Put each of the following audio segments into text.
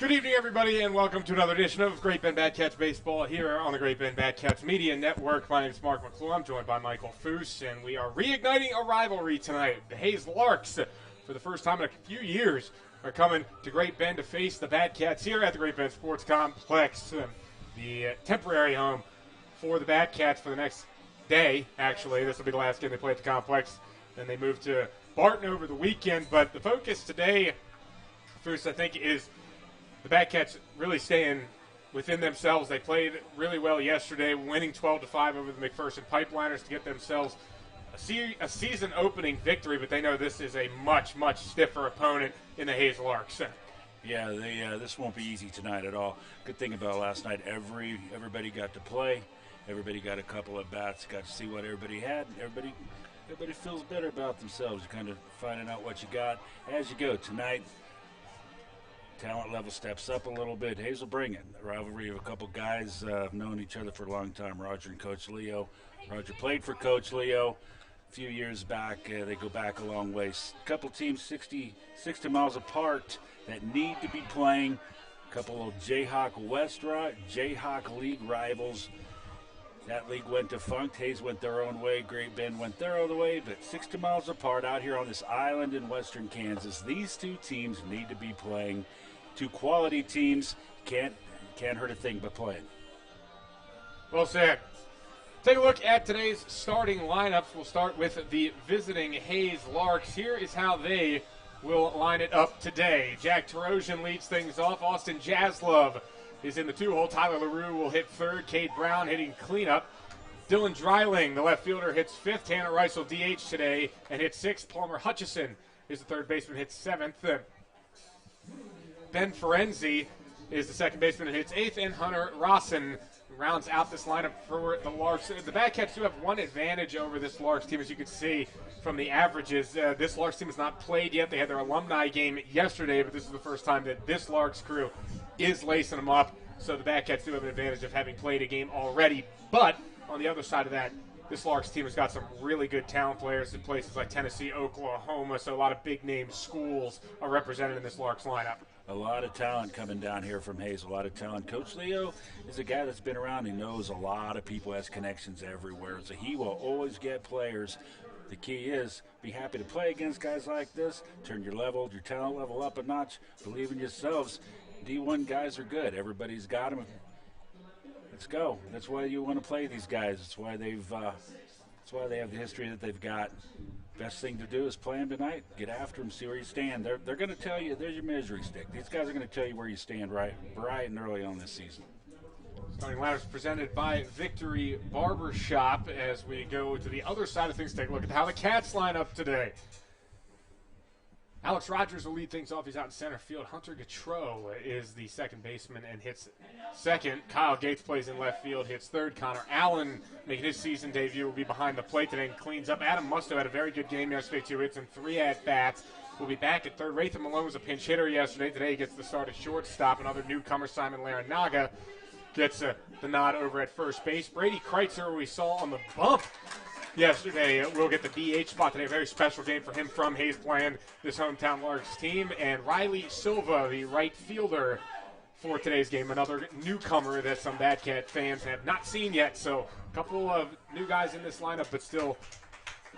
Good evening, everybody, and welcome to another edition of Great Bend Bad Cats Baseball here on the Great Bend Bad Cats Media Network. My name is Mark McClure. I'm joined by Michael Foose, and we are reigniting a rivalry tonight. The Hayes Larks, for the first time in a few years, are coming to Great Bend to face the Bad Cats here at the Great Bend Sports Complex, the temporary home for the Bad Cats for the next day, actually. This will be the last game they play at the complex. Then they move to Barton over the weekend, but the focus today, Foose, I think, is the Bad Cats really staying within themselves. They played really well yesterday, winning 12-5 over the McPherson Pipeliners to get themselves a season-opening victory, but they know this is a much, much stiffer opponent in the Hayes Larks. Yeah, this won't be easy tonight at all. Good thing about last night, everybody got to play. Everybody got a couple of bats, got to see what everybody had. Everybody feels better about themselves. You're kind of finding out what you got as you go. Tonight, talent level steps up a little bit. Hayes will bring it. The rivalry of a couple guys have known each other for a long time, Roger and Coach Leo. Roger played for Coach Leo a few years back. They go back a long ways. A couple teams 60 miles apart that need to be playing. A couple of Jayhawk League rivals. That league went defunct. Hayes went their own way. Great Bend went their other way. But 60 miles apart out here on this island in western Kansas, these two teams need to be playing. Two quality teams can't hurt a thing but playing. Well said. Take a look at today's starting lineups. We'll start with the visiting Hayes Larks. Here is how they will line it up today. Jack Tarosian leads things off. Austin Jaslove is in the two-hole. Tyler LaRue will hit third. Cade Brown hitting cleanup. Dylan Dreiling, the left fielder, hits fifth. Tanner Rice will DH today and hits sixth. Palmer Hutchison is the third baseman, hits seventh. Ben Ferenzi is the second baseman and hits eighth. And Hunter Rawson rounds out this lineup for the Larks. The Bad Cats do have one advantage over this Larks team, as you can see from the averages. This Larks team has not played yet. They had their alumni game yesterday, but this is the first time that this Larks crew is lacing them up. So the Bad Cats do have an advantage of having played a game already. But on the other side of that, this Larks team has got some really good talent players in places like Tennessee, Oklahoma. So a lot of big-name schools are represented in this Larks lineup. A lot of talent coming down here from Hayes, a lot of talent. Coach Leo is a guy that's been around. He knows a lot of people, has connections everywhere. So he will always get players. The key is be happy to play against guys like this. Turn your talent level up a notch. Believe in yourselves. D1 guys are good. Everybody's got them. Let's go. That's why you want to play these guys. That's why they have the history that they've got. Best thing to do is play them tonight. Get after them, see where you stand. They're going to tell you, there's your measuring stick. These guys are going to tell you where you stand right and early on this season. Starting lineups presented by Victory Barbershop as we go to the other side of things. Take a look at how the Cats line up today. Alex Rogers will lead things off. He's out in center field. Hunter Gautreau is the second baseman and hits second. Kyle Gates plays in left field, hits third. Connor Allen, making his season debut, will be behind the plate today and cleans up. Adam Musto had a very good game yesterday, 2 hits and 3 at-bats. Will be back at third. Rathan Malone was a pinch hitter yesterday. Today he gets the start at shortstop. Another newcomer, Simon Larinaga, gets the nod over at first base. Brady Kreitzer, we saw on the bump yesterday, will get the DH spot today. A very special game for him from Hayes playing this hometown Larks team. And Riley Silva, the right fielder for today's game, another newcomer that some Bad Cat fans have not seen yet. So a couple of new guys in this lineup, but still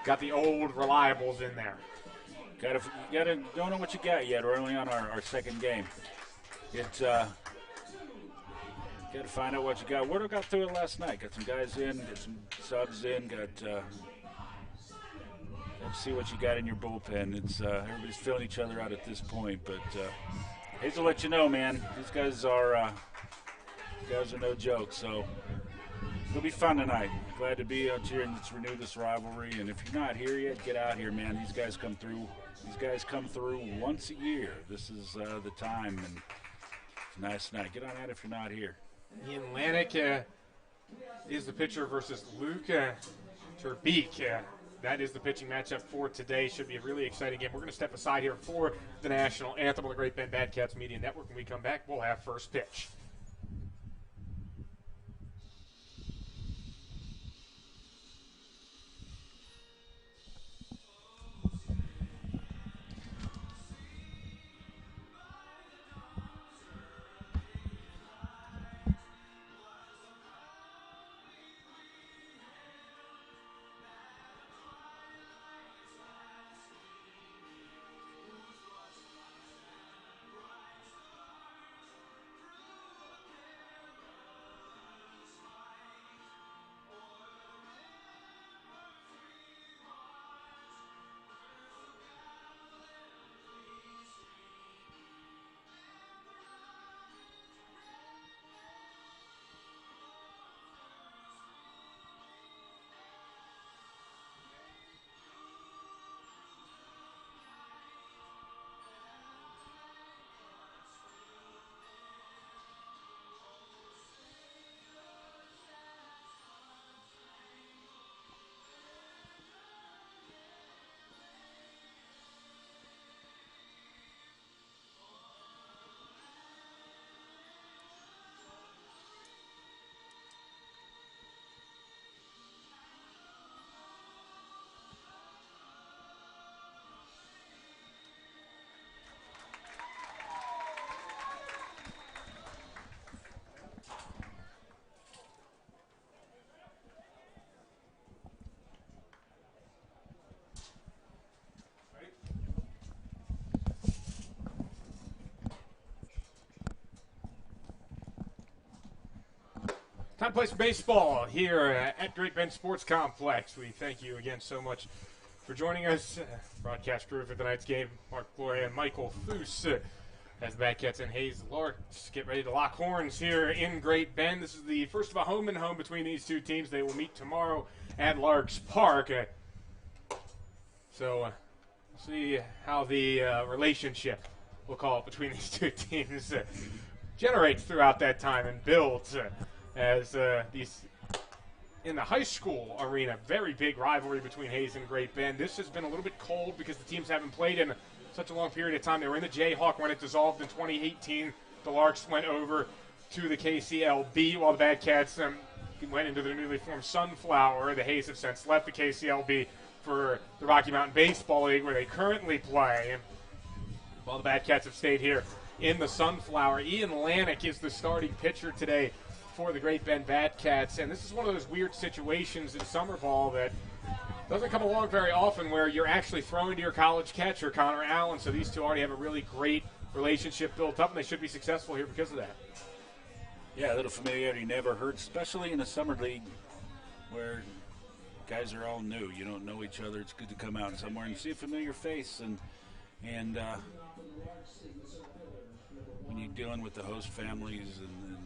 got the old reliables in there. Don't know what you got yet. We're only on our second game. It's got to find out what you got. Wardo got through it last night. Got some guys in, got some subs in. Got to see what you got in your bullpen. It's everybody's filling each other out at this point. But hate to let you know, man, these guys are no joke. So it'll be fun tonight. Glad to be out here and let's renew this rivalry. And if you're not here yet, get out here, man. These guys come through. These guys come through once a year. This is the time, and it's a nice night. Get on out if you're not here. Ian Lanik is the pitcher versus Luke Terbeek. That is the pitching matchup for today. Should be a really exciting game. We're going to step aside here for the national anthem on the Great Bend Bad Cats Media Network. When we come back, we'll have first pitch. Time to play some baseball here at Great Bend Sports Complex. We thank you again so much for joining us. Broadcast crew for tonight's game, Mark Gloria and Michael Foose. As the Batcats and Hayes Larks get ready to lock horns here in Great Bend. This is the first of a home-and-home between these two teams. They will meet tomorrow at Larks Park. So see how the relationship, we'll call it, between these two teams generates throughout that time and builds as these in the high school arena. Very big rivalry between Hayes and Great Bend. This has been a little bit cold because the teams haven't played in such a long period of time. They were in the Jayhawk when it dissolved in 2018. The Larks went over to the KCLB while the Batcats went into the newly formed Sunflower. The Hayes have since left the KCLB for the Rocky Mountain Baseball League, where they currently play, while the Batcats have stayed here in the Sunflower. Ian Lanick is the starting pitcher today for the Great Bend Batcats, and this is one of those weird situations in summer ball that doesn't come along very often, where you're actually throwing to your college catcher, Connor Allen. So these two already have a really great relationship built up, and they should be successful here because of that. Yeah, a little familiarity never hurts, especially in a summer league where guys are all new. You don't know each other. It's good to come out somewhere and see a familiar face, and when you're dealing with the host families and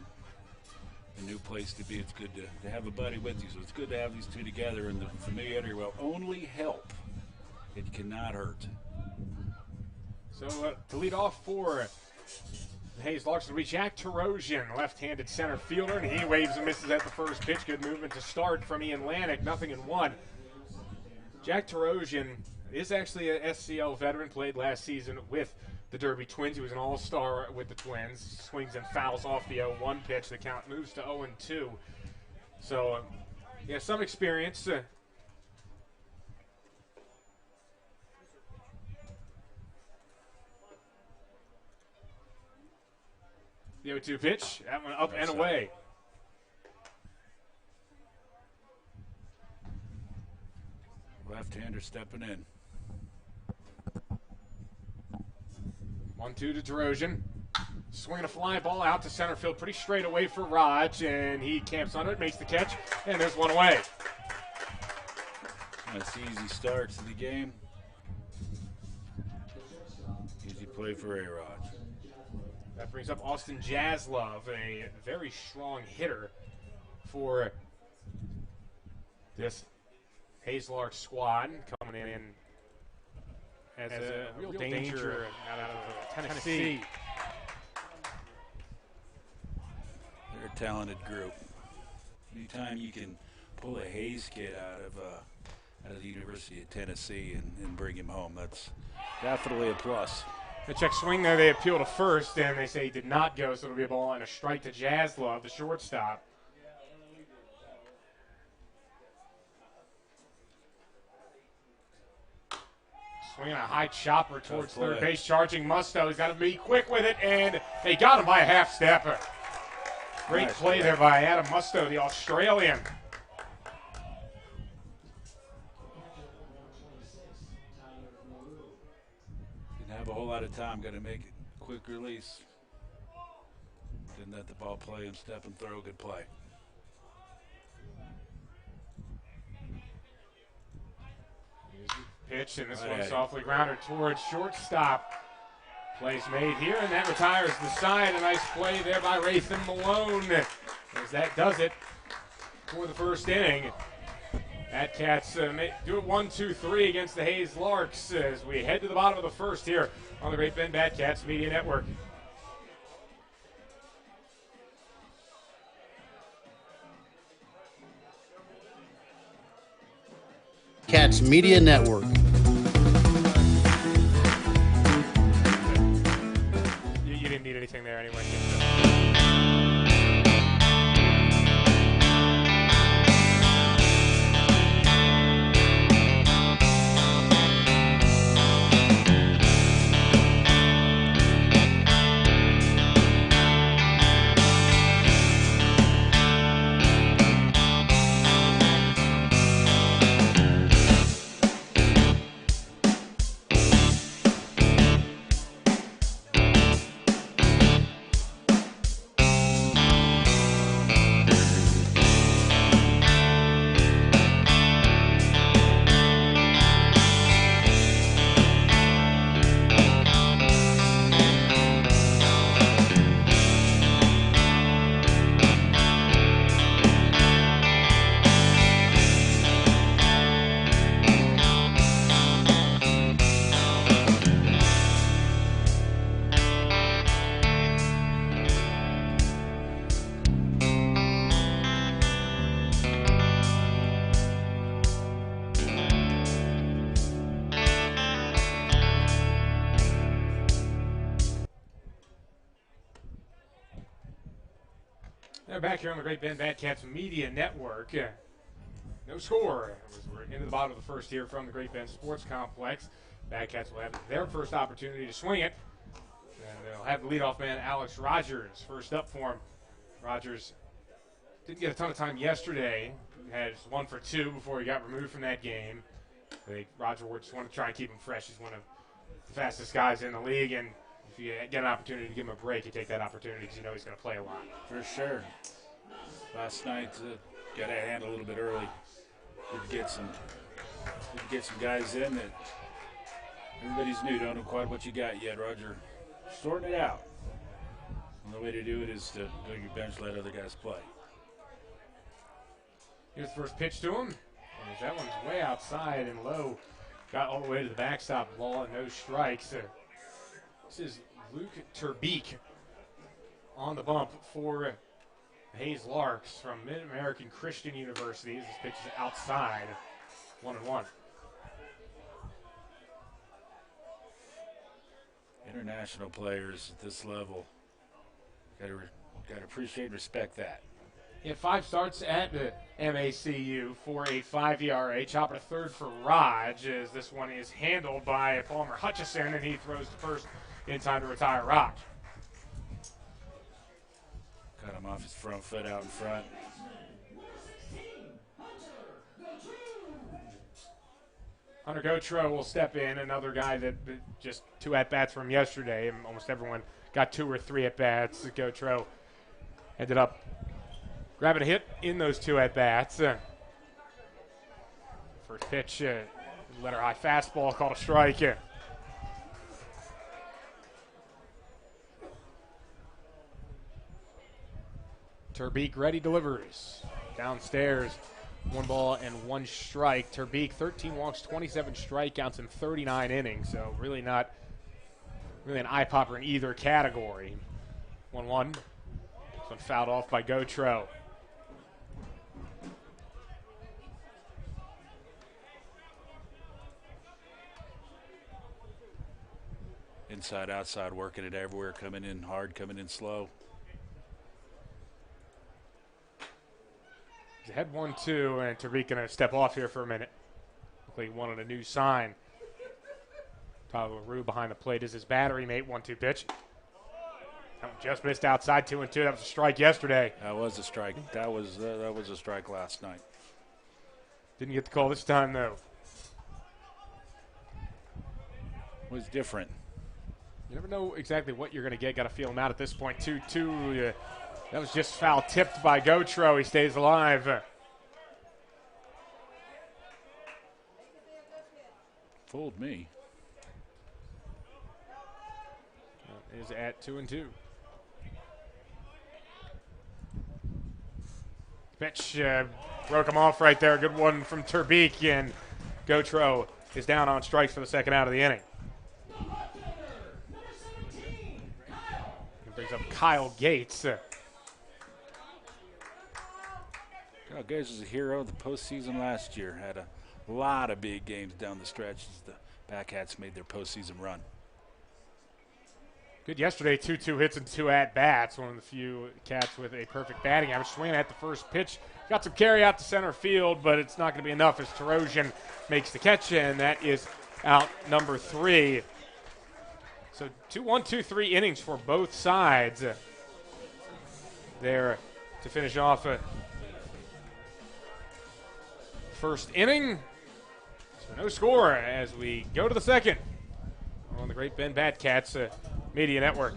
a new place to be, it's good to have a buddy with you. So it's good to have these two together, and the familiarity will only help. It cannot hurt. So to lead off for the Hayes Larks will be Jack Tarosian, left-handed center fielder, and he waves and misses at the first pitch. Good movement to start from Ian Lanick, 0-1. Jack Tarosian is actually a SCL veteran, played last season with the Derby Twins. He was an all-star with the Twins. Swings and fouls off the 0-1 pitch. The count moves to 0-2. So, yeah, some experience. The 0-2 pitch. That one up and away. Left-hander stepping in. 1-2 to Tarosian. Swinging a fly ball out to center field, pretty straight away for Raj, and he camps under it, makes the catch, and there's one away. Nice easy start to the game. Easy play for A-Raj. That brings up Austin Jaslove, a very strong hitter for this Hayes Larks squad, coming in as a real danger out of Tennessee. They're a talented group. Anytime you can pull a Hayes kid out of the University of Tennessee and bring him home, that's definitely a plus. The check swing there, they appeal to first, and they say he did not go, so it'll be a ball and a strike to Jaslove, the shortstop. Swinging a high chopper towards third base, charging Musto. He's got to be quick with it, and they got him by a half step. Great play there by Adam Musto, the Australian. Didn't have a whole lot of time, got to make it quick release. Didn't let the ball play and step and throw. Good play. Pitch, and this one softly grounded towards shortstop. Plays made here, and that retires the side. A nice play there by Rathan Malone, as that does it for the first inning. Batcats do it 1-2-3 against the Hayes Larks as we head to the bottom of the first here on the Great Bend Batcats Media Network. Cats Media Network. You didn't need anything there anyway. They're back here on the Great Bend Bad Cats Media Network. No score. We're into the bottom of the first here from the Great Bend Sports Complex. Bad Cats will have their first opportunity to swing it. And they'll have the leadoff man, Alex Rogers, first up for him. Rogers didn't get a ton of time yesterday. Had 1 for 2 before he got removed from that game. I think Roger would just want to try and keep him fresh. He's one of the fastest guys in the league, and if you get an opportunity to give him a break, you take that opportunity because you know he's going to play a lot. For sure. Last night, got a hand a little bit early. Did get some guys in that everybody's new. Don't know quite what you got yet, Roger. Sorting it out. And the way to do it is to go to your bench, let other guys play. Here's the first pitch to him. And that one's way outside and low. Got all the way to the backstop. Ball and no strikes. This is Luke Terbeek on the bump for the Hayes Larks from Mid-American Christian University. This pitch is outside. 1-1. International players at this level, got to appreciate and respect that. He had 5 starts at the MACU, 4.85 ERA. Chopper to third for Raj, as this one is handled by Palmer Hutchison, and he throws to first in time to retire Raj. Cut him off his front foot out in front. Hunter Gotro will step in, another guy that just 2 at-bats from yesterday, and almost everyone got 2 or 3 at-bats. Gotro ended up grabbing a hit in those 2 at-bats. First pitch, letter high fastball, called a strike. Terbeek ready, delivers. Downstairs, 1 ball and 1 strike. Terbeek, 13 walks, 27 strikeouts in 39 innings, so really not really an eye-popper in either category. 1-1. This one fouled off by Gotro. Inside, outside, working it everywhere, coming in hard, coming in slow. He's ahead 1-2, and Terbeek going to step off here for a minute. He wanted a new sign. Tyler LaRue behind the plate is his battery mate. 1-2 pitch. That one just missed outside. 2-2. That was a strike yesterday. That was a strike. That was a strike last night. Didn't get the call this time though. It was different. You never know exactly what you're going to get. Got to feel him out at this point. 2-2. That was just foul tipped by Gotro. He stays alive. Fooled me. Is at 2-2. Pitch broke him off right there. Good one from Terbeek, and Gotro is down on strikes for the second out of the inning. He brings up Kyle Gates. Kyle Gates was a hero of the postseason last year. Had a lot of big games down the stretch as the Backhats made their postseason run. Good yesterday, 2 hits and 2 at-bats. One of the few Cats with a perfect batting average. Swinging at the first pitch. Got some carry out to center field, but it's not going to be enough as Tarosian makes the catch, and that is out number 3. So 2-1-2-3 innings for both sides there to finish off first inning. So no score as we go to the second on the Great Bend Bad Cats Media Network.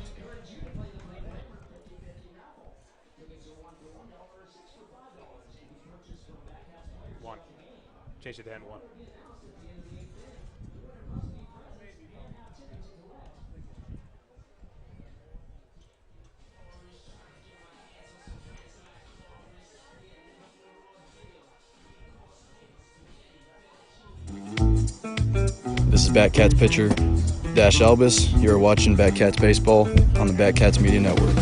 One. Change it to end 1. This is Batcats pitcher Dash Elvis. You are watching Batcats baseball on the Batcats Media Network.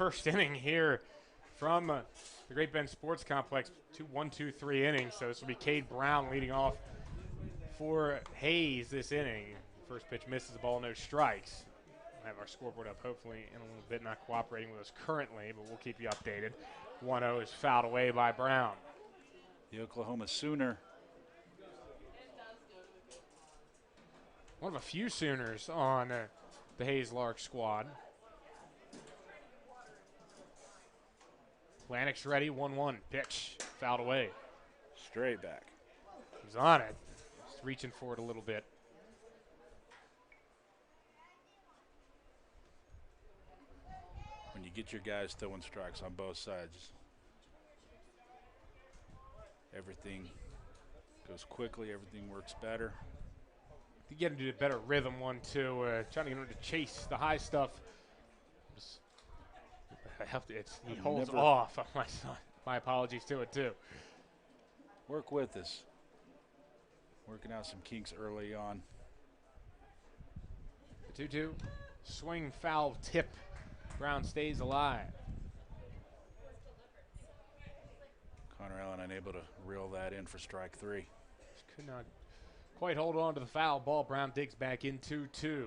first inning here from the Great Bend Sports Complex. 1-2-3 innings. So this will be Cade Brown leading off for Hayes this inning. First pitch misses the ball, no strikes. We'll have our scoreboard up hopefully in a little bit, not cooperating with us currently, but we'll keep you updated. 1-0 is fouled away by Brown. The Oklahoma Sooner. One of a few Sooners on the Hayes Larks squad. Atlantic's ready, 1-1. Pitch, fouled away. Straight back. He's on it. Just reaching for it a little bit. When you get your guys throwing strikes on both sides, everything goes quickly, everything works better. To get into a better rhythm, 1-2. Trying to get him to chase the high stuff. He holds off on my son. My apologies to it, too. Work with us. Working out some kinks early on. The 2-2. Swing, foul, tip. Brown stays alive. Connor Allen unable to reel that in for strike 3. Just could not quite hold on to the foul ball. Brown digs back in 2-2.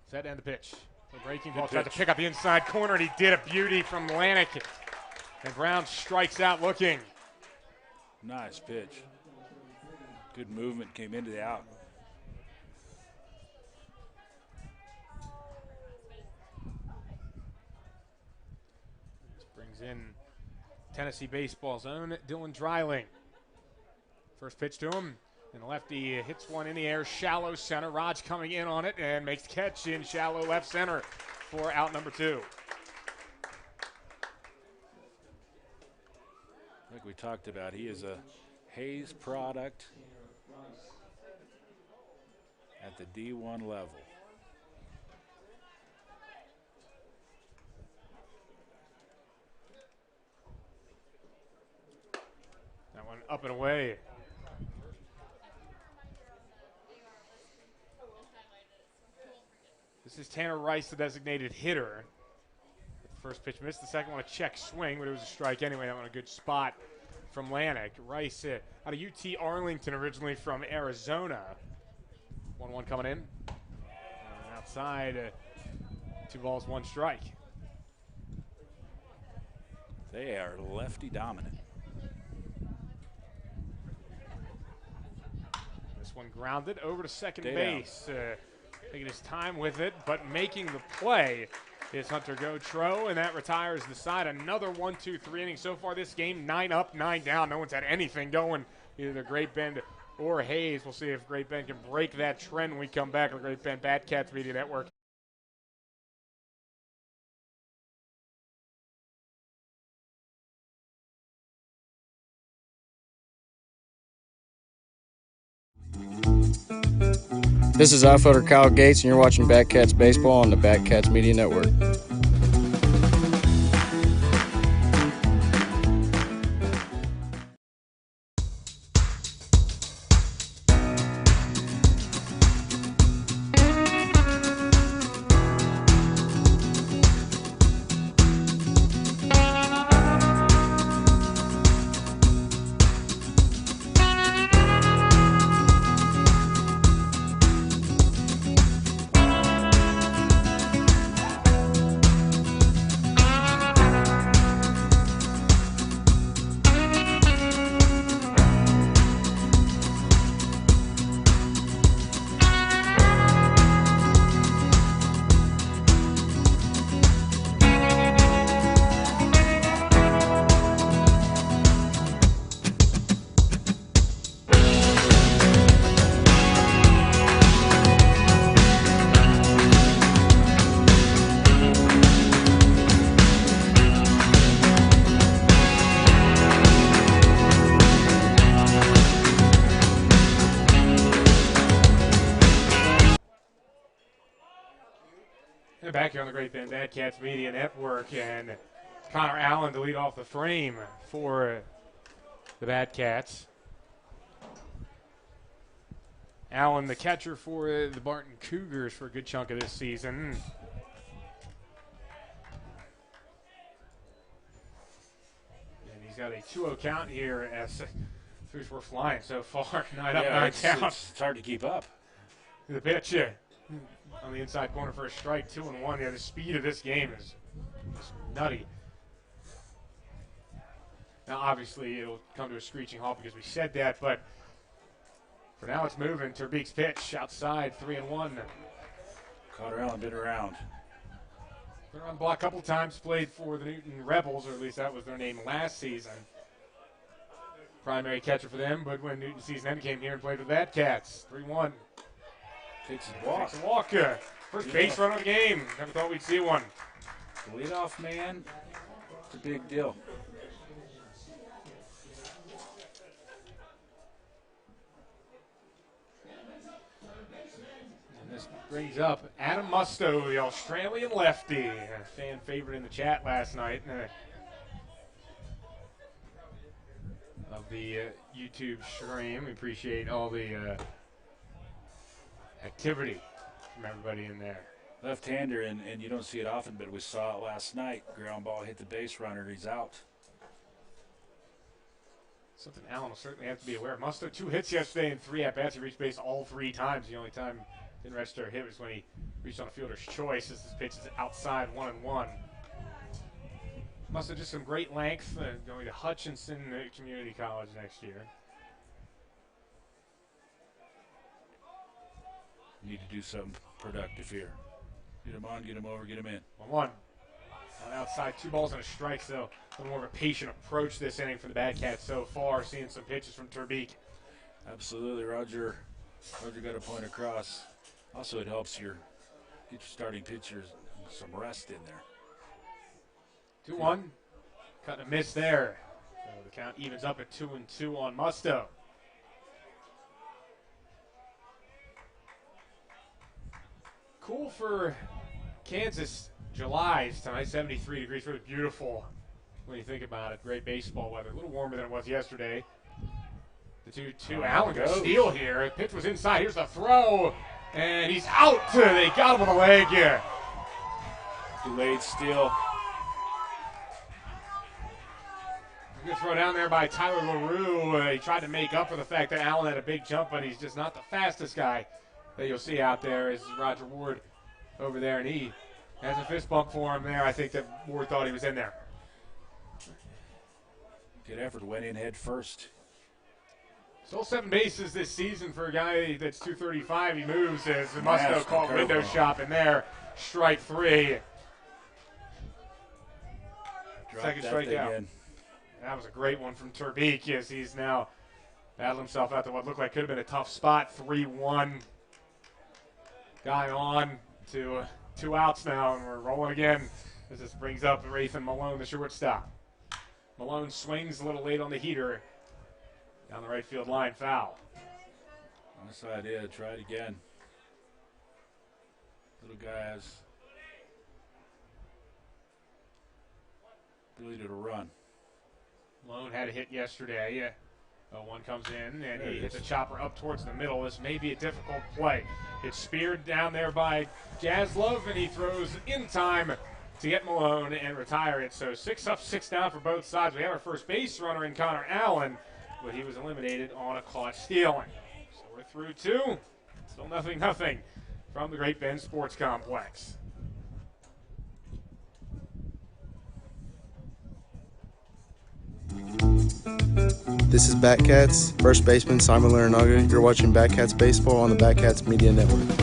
Set and the pitch. The breaking ball tried to pick up the inside corner, and he did a beauty from Atlantic. And Brown strikes out looking. Nice pitch. Good movement, came into the out. This brings in Tennessee baseball's own Dylan Dreiling. First pitch to him. And the lefty hits one in the air, shallow center. Raj coming in on it and makes the catch in shallow left center for out number 2. Like we talked about, he is a Hayes product at the D1 level. That one up and away. This is Tanner Rice, the designated hitter. The first pitch missed. The second one a check swing, but it was a strike anyway. That one a good spot from Lanik. Rice out of UT Arlington, originally from Arizona. 1-1 coming in. Outside, 2 balls, 1 strike. They are lefty dominant. This one grounded over to second base. Taking his time with it, but making the play is Hunter Gautreaux, and that retires the side. Another 1-2-3 inning so far this game. 9 up, 9 down. No one's had anything going, either Great Bend or Hayes. We'll see if Great Bend can break that trend when we come back on the Great Bend Batcats Media Network. This is outfielder Kyle Gates, and you're watching Batcats Baseball on the Batcats Media Network. Back here on the Great Bend Batcats Media Network, and Connor Allen to lead off the frame for the Batcats. Allen, the catcher for the Barton Cougars for a good chunk of this season. got a 2-0 count here as we're flying so far. 9 up, 9 down. It's hard to keep up. The pitch on the inside corner for a strike, 2-1. Yeah, the speed of this game is just nutty. Now, obviously, it'll come to a screeching halt because we said that, but for now it's moving. Terbeek's pitch outside, 3-1. Caught around, been around. Been around the block a couple times, played for the Newton Rebels, or at least that was their name last season. Primary catcher for them, but when Newton season ended, came here and played with the Cats. 3-1. Takes a walk. Takes a walk. First base run of the game. Never thought we'd see one. The leadoff man, it's a big deal. This brings up Adam Musto, the Australian lefty, a fan favorite in the chat last night of the YouTube stream. We appreciate all the activity from everybody in there. Left-hander, and you don't see it often, but we saw it last night. Ground ball hit the base runner, he's out. Something Allen will certainly have to be aware of. Musto, 2 hits yesterday and 3 at-bats. He reached base all 3 times. The only time didn't register a hit was when he reached on a fielder's choice as this pitch is outside 1-1. Musto just some great length, going to Hutchinson Community College next year. Need to do something productive here. Get him on, get him over, get him in. 1-1. On outside, 2 balls and a strike, so a little more of a patient approach this inning for the Bad Cats so far, seeing some pitches from Terbeek. Absolutely, Roger got a point across. Also, it helps get your starting pitchers some rest in there. 2-1. Cut and a miss there. So the count evens up at 2-2 on Musto. Cool for Kansas. July's tonight, 73 degrees. Really beautiful when you think about it. Great baseball weather. A little warmer than it was yesterday. The 2-2. Allen got a steal here. The pitch was inside. Here's the throw. And he's out. They got him on the leg here. Delayed steal. Good throw down there by Tyler LaRue. He tried to make up for the fact that Allen had a big jump, but he's just not the fastest guy that you'll see out there. Is Roger Ward over there, and he has a fist bump for him there. I think that Ward thought he was in there. Good effort. Went in head first. Stole 7 bases this season for a guy that's 235. He moves as Musto called window shopping there. Strike 3. Second strikeout. That was a great one from Terbeek as he's now battled himself out to what looked like could have been a tough spot. 3-1. Guy on to 2 outs now, and we're rolling again as this brings up Rathan Malone, the shortstop. Malone swings a little late on the heater. Down the right field line, foul. Nice idea. Try it again. Little guy has ability to run. Malone had a hit yesterday. 1 comes in, and he hits a chopper up towards the middle. This may be a difficult play. It's speared down there by Jaslov, and he throws in time to get Malone and retire it. So 6 up, 6 down for both sides. We have our first base runner in Connor Allen, but he was eliminated on a caught stealing. So we're through 2. Still nothing from the Great Bend Sports Complex. This is Batcats, first baseman Simon Larinaga. You're watching Batcats Baseball on the Batcats Media Network.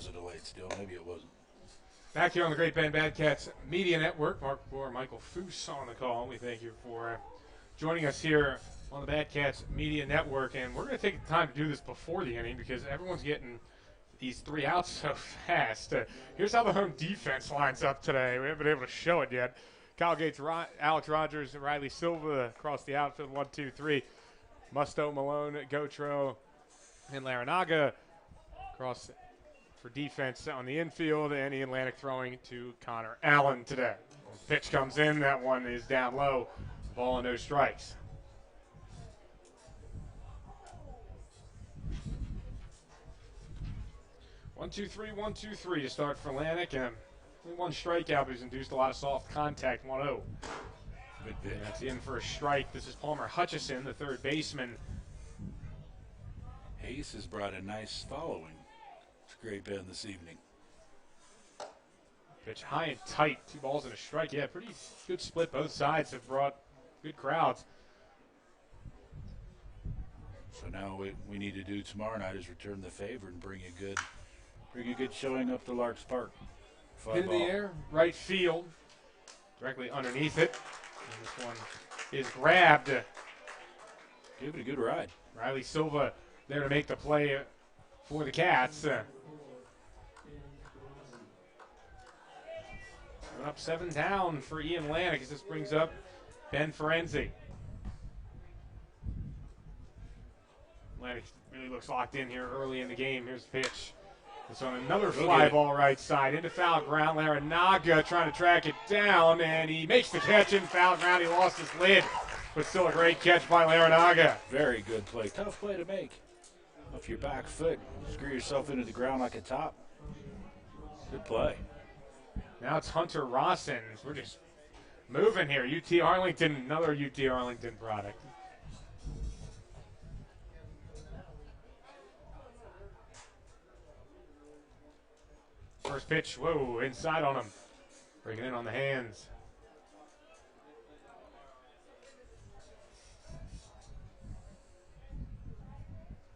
a delayed steal. Maybe it wasn't. Back here on the Great Bend Bad Cats Media Network, Mark Bohr, Michael Foose on the call. We thank you for joining us here on the Bad Cats Media Network. And we're going to take the time to do this before the inning because everyone's getting these 3 outs so fast. Here's how the home defense lines up today. We haven't been able to show it yet. Kyle Gates, Alex Rogers, and Riley Silva across the outfield, 1, 2, 3. Musto, Malone, Gotro, and Larinaga across for defense on the infield, and the Atlantic throwing to Connor Allen today. Pitch comes in. That one is down low. Ball and no strikes. One, two, three, 1, 2, 3 to start for Atlantic, and only 1 strikeout, but he's induced a lot of soft contact. 1-0. Good pitch. That's in for a strike. This is Palmer Hutchison, the third baseman. Hayes has brought a nice following to Great Bend this evening. Pitch high and tight. 2 balls and a strike. Yeah, pretty good split. Both sides have brought good crowds. So now what we need to do tomorrow night is return the favor and bring a good showing up to Larks Park. Hit in the air, right field, directly underneath it. And this one is grabbed. Give it a good ride. Riley Silva there to make the play for the Cats. Up 7 down for Ian Atlantic as this brings up Ben Ferenzi. Atlantic really looks locked in here early in the game. Here's the pitch. It's on another fly ball right side into foul ground. Larinaga trying to track it down, and he makes the catch in foul ground. He lost his lid, but still a great catch by Larinaga. Very good play. Tough play to make. Off your back foot, screw yourself into the ground like a top. Good play. Now it's Hunter Rawson. We're just moving here. UT Arlington, another UT Arlington product. First pitch, whoa, inside on him. Bringing in on the hands.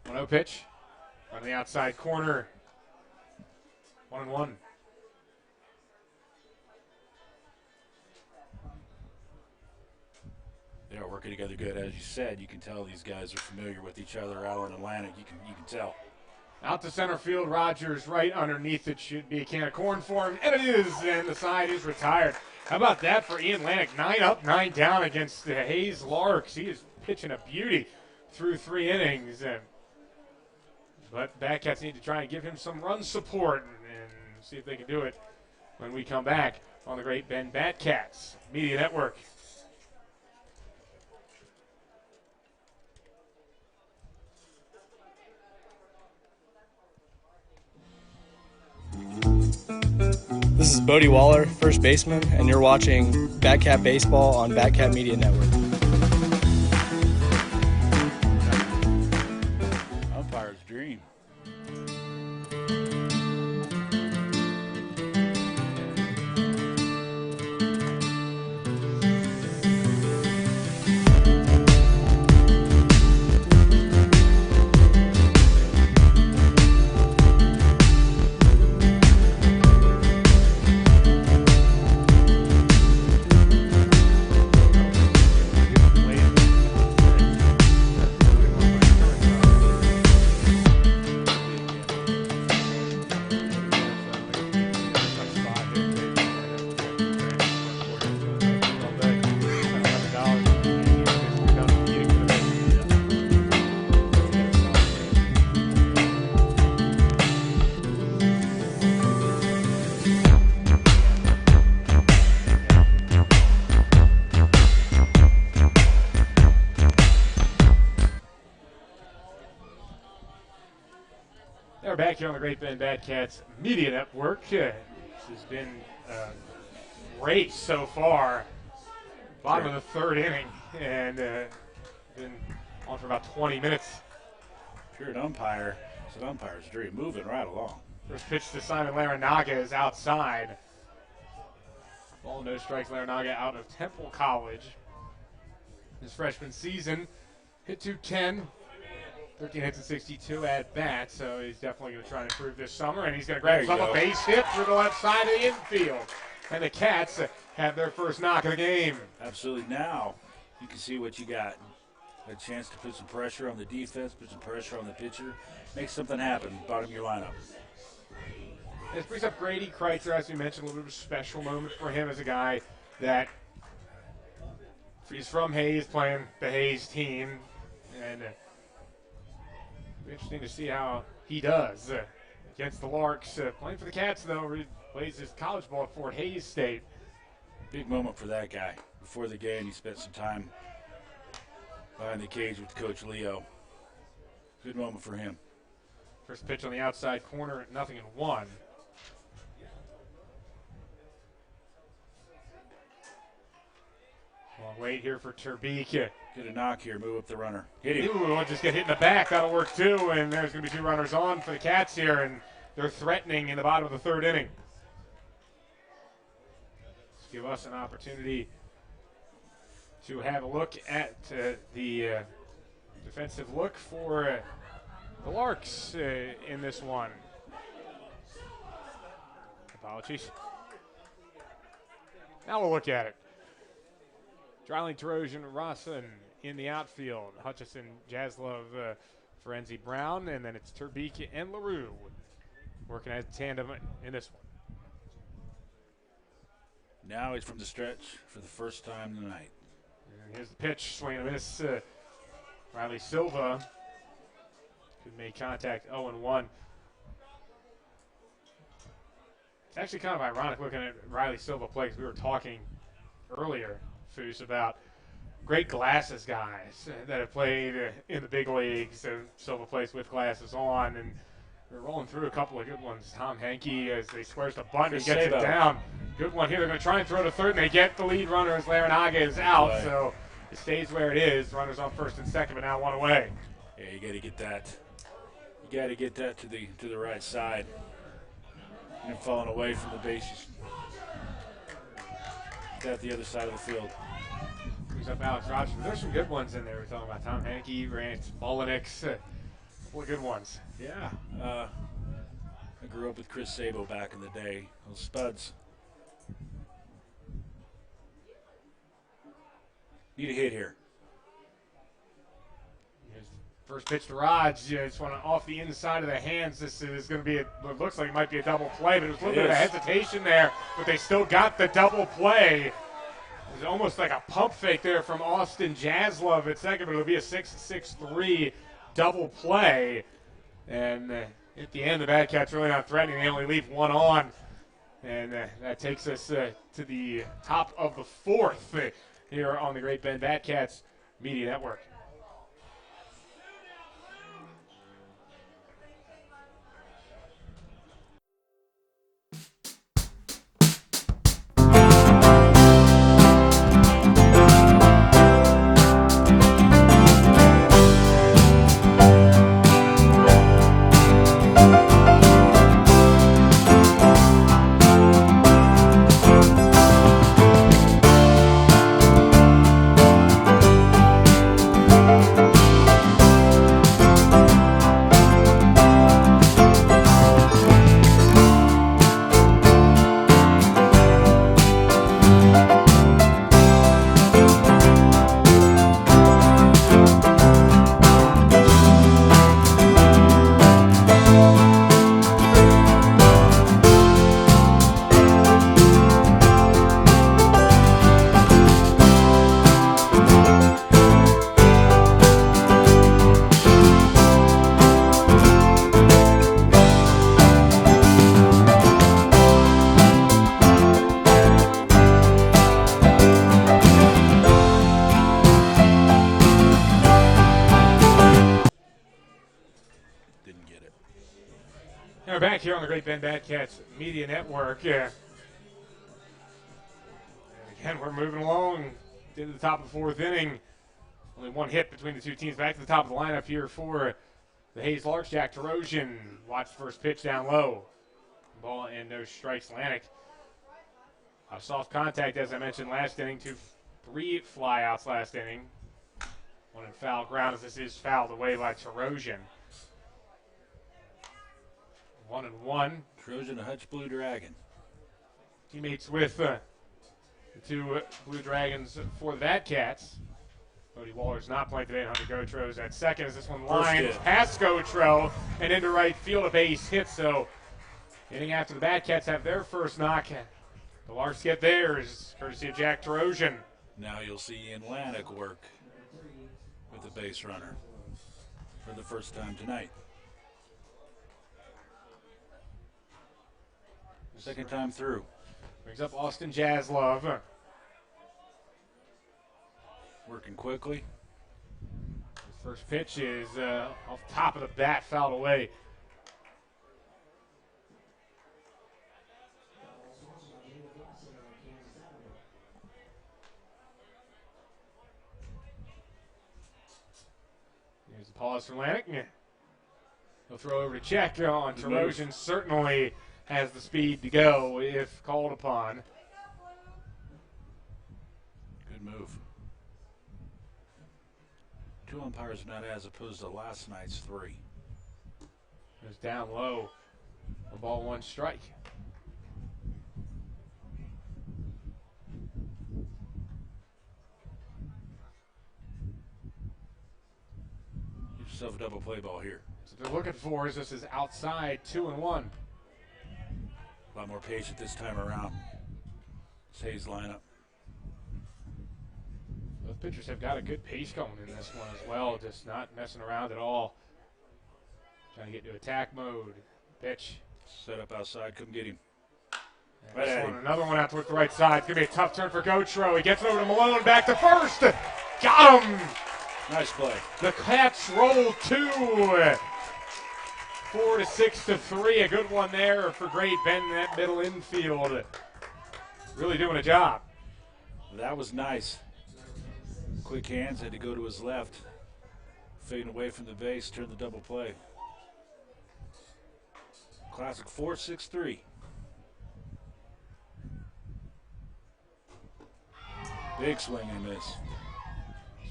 1-0 pitch on the outside corner. 1-1. They are working together good. As you said, you can tell these guys are familiar with each other. Allen and Atlantic, you can tell. Out to center field, Rogers right underneath it. Should be a can of corn for him, and it is, and the side is retired. How about that for Ian Atlantic? 9 up, 9 down against the Hayes Larks. He is pitching a beauty through 3 innings. But Batcats need to try and give him some run support and see if they can do it when we come back on the Great Bend Batcats Media Network. This is Bodie Waller, first baseman, and you're watching Batcat Baseball on Batcat Media Network. Umpire's dream. We're back here on the Great Bend Batcats Media Network. This has been a race so far. Bottom of the 3rd inning, and been on for about 20 minutes. If you're an umpire, it's an umpire's dream. Moving right along. First pitch to Simon Larinaga is outside. Ball, no strikes. Larinaga out of Temple College. His freshman season, hit .210, 13 hits and 62 at bat, so he's definitely going to try and improve this summer, and he's going to grab himself a base hit through the left side of the infield. And the Cats have their first knock of the game. Absolutely. Now you can see what you got. A chance to put some pressure on the defense, put some pressure on the pitcher, make something happen, bottom of your lineup. This brings up Grady Kreitzer, as we mentioned, a little bit of a special moment for him as a guy that he's from Hayes, playing the Hayes team, and it'll be interesting to see how he does against the Larks. Playing for the Cats, though, he plays his college ball at Fort Hays State. Big moment for that guy. Before the game, he spent some time behind the cage with Coach Leo. Good moment for him. First pitch on the outside corner, 0-1. Long wait here for Turbeek. Get a knock here, move up the runner. Hit him. Ooh, we'll just get hit in the back. That'll work too. And there's going to be 2 runners on for the Cats here, and they're threatening in the bottom of the 3rd inning. Let's give us an opportunity to have a look at the defensive look for the Larks in this one. Apologies. Now we'll look at it. Dryling, Trojan, Rosson in the outfield. Hutchison, Jaslov, Ferenzi, Brown, and then it's Turbeek and LaRue working as a tandem in this one. Now he's from the stretch for the first time tonight. And here's the pitch, swing and a miss. Riley Silva could make contact, 0-1. It's actually kind of ironic looking at Riley Silva play, because we were talking earlier, Foose, about great glasses guys that have played in the big leagues. And Silva plays with glasses on, and we're rolling through a couple of good ones. Tom Henke, as they squares the bunt, he gets it down. Good one here. They're going to try and throw to third, and they get the lead runner as Larinaga is out. So it stays where it is. Runners on first and second, but now 1 away. Yeah, you got to get that. You got to get that to the right side. You're falling away from the bases. At the other side of the field. Brings up Alex Rogers. There's some good ones in there. We're talking about Tom Henke, Rance Bolanix. Couple of good ones. Yeah. I grew up with Chris Sabo back in the day. Those Spuds. Need a hit here. Here's the first pitch to Raj. Just one off the inside of the hands. This is going to be what looks like it might be a double play, but there's a little bit of a hesitation there, but they still got the double play. It was almost like a pump fake there from Austin Jaslov at second, but it'll be a 6-6-3 double play. And at the end, the Bad Cats really not threatening. They only leave 1 on. And that takes us to the top of the 4th here on the Great Bend Bad Cats Media Network. We're back here on the Great Bend Bad Cats Media Network. And again, we're moving along to the top of the 4th inning. Only 1 hit between the 2 teams. Back to the top of the lineup here for the Hayes Larks. Jack Tarosian watched first pitch down low. Ball and no strikes. Lanik. Soft contact, as I mentioned last inning. 2-3 flyouts last inning. One in foul ground as this is fouled away by Trojan. 1-1. Trojan, a Hutch Blue Dragon. Teammates with the two Blue Dragons for the Bad Cats. Bodie Waller's not playing today, and Hunter Gotro's at second as this one lines past Gotro and into right field. A base hit, so hitting after the Bad Cats have their first knock. The Larks get theirs, courtesy of Jack Trojan. Now you'll see Ian Lanik work with the base runner for the first time tonight. Second time through. Brings up Austin Jaslove. Working quickly. His first pitch is off the top of the bat, fouled away. Here's the pause from Lanik. He'll throw over to check on Trojan. Certainly has the speed to go if called upon. Good move. Two umpires not as opposed to last night's 3. Goes down low. 1-1 strike. Give yourself a double play ball here. So they're looking for is this is outside 2-1. A lot more patient this time around. This Hayes lineup. Both pitchers have got a good pace going in this one as well, just not messing around at all. Trying to get into attack mode. Pitch. Set up outside, couldn't get him. Right this one, another one out towards the right side. It's going to be a tough turn for Gotro. He gets it over to Malone, back to first. Got him! Nice play. The Cats roll 2. 4-6-3. A good one there for Great Bend in that middle infield. Really doing a job. That was nice. Quick hands, had to go to his left. Fading away from the base, turn the double play. Classic 4-6-3. Big swing and miss.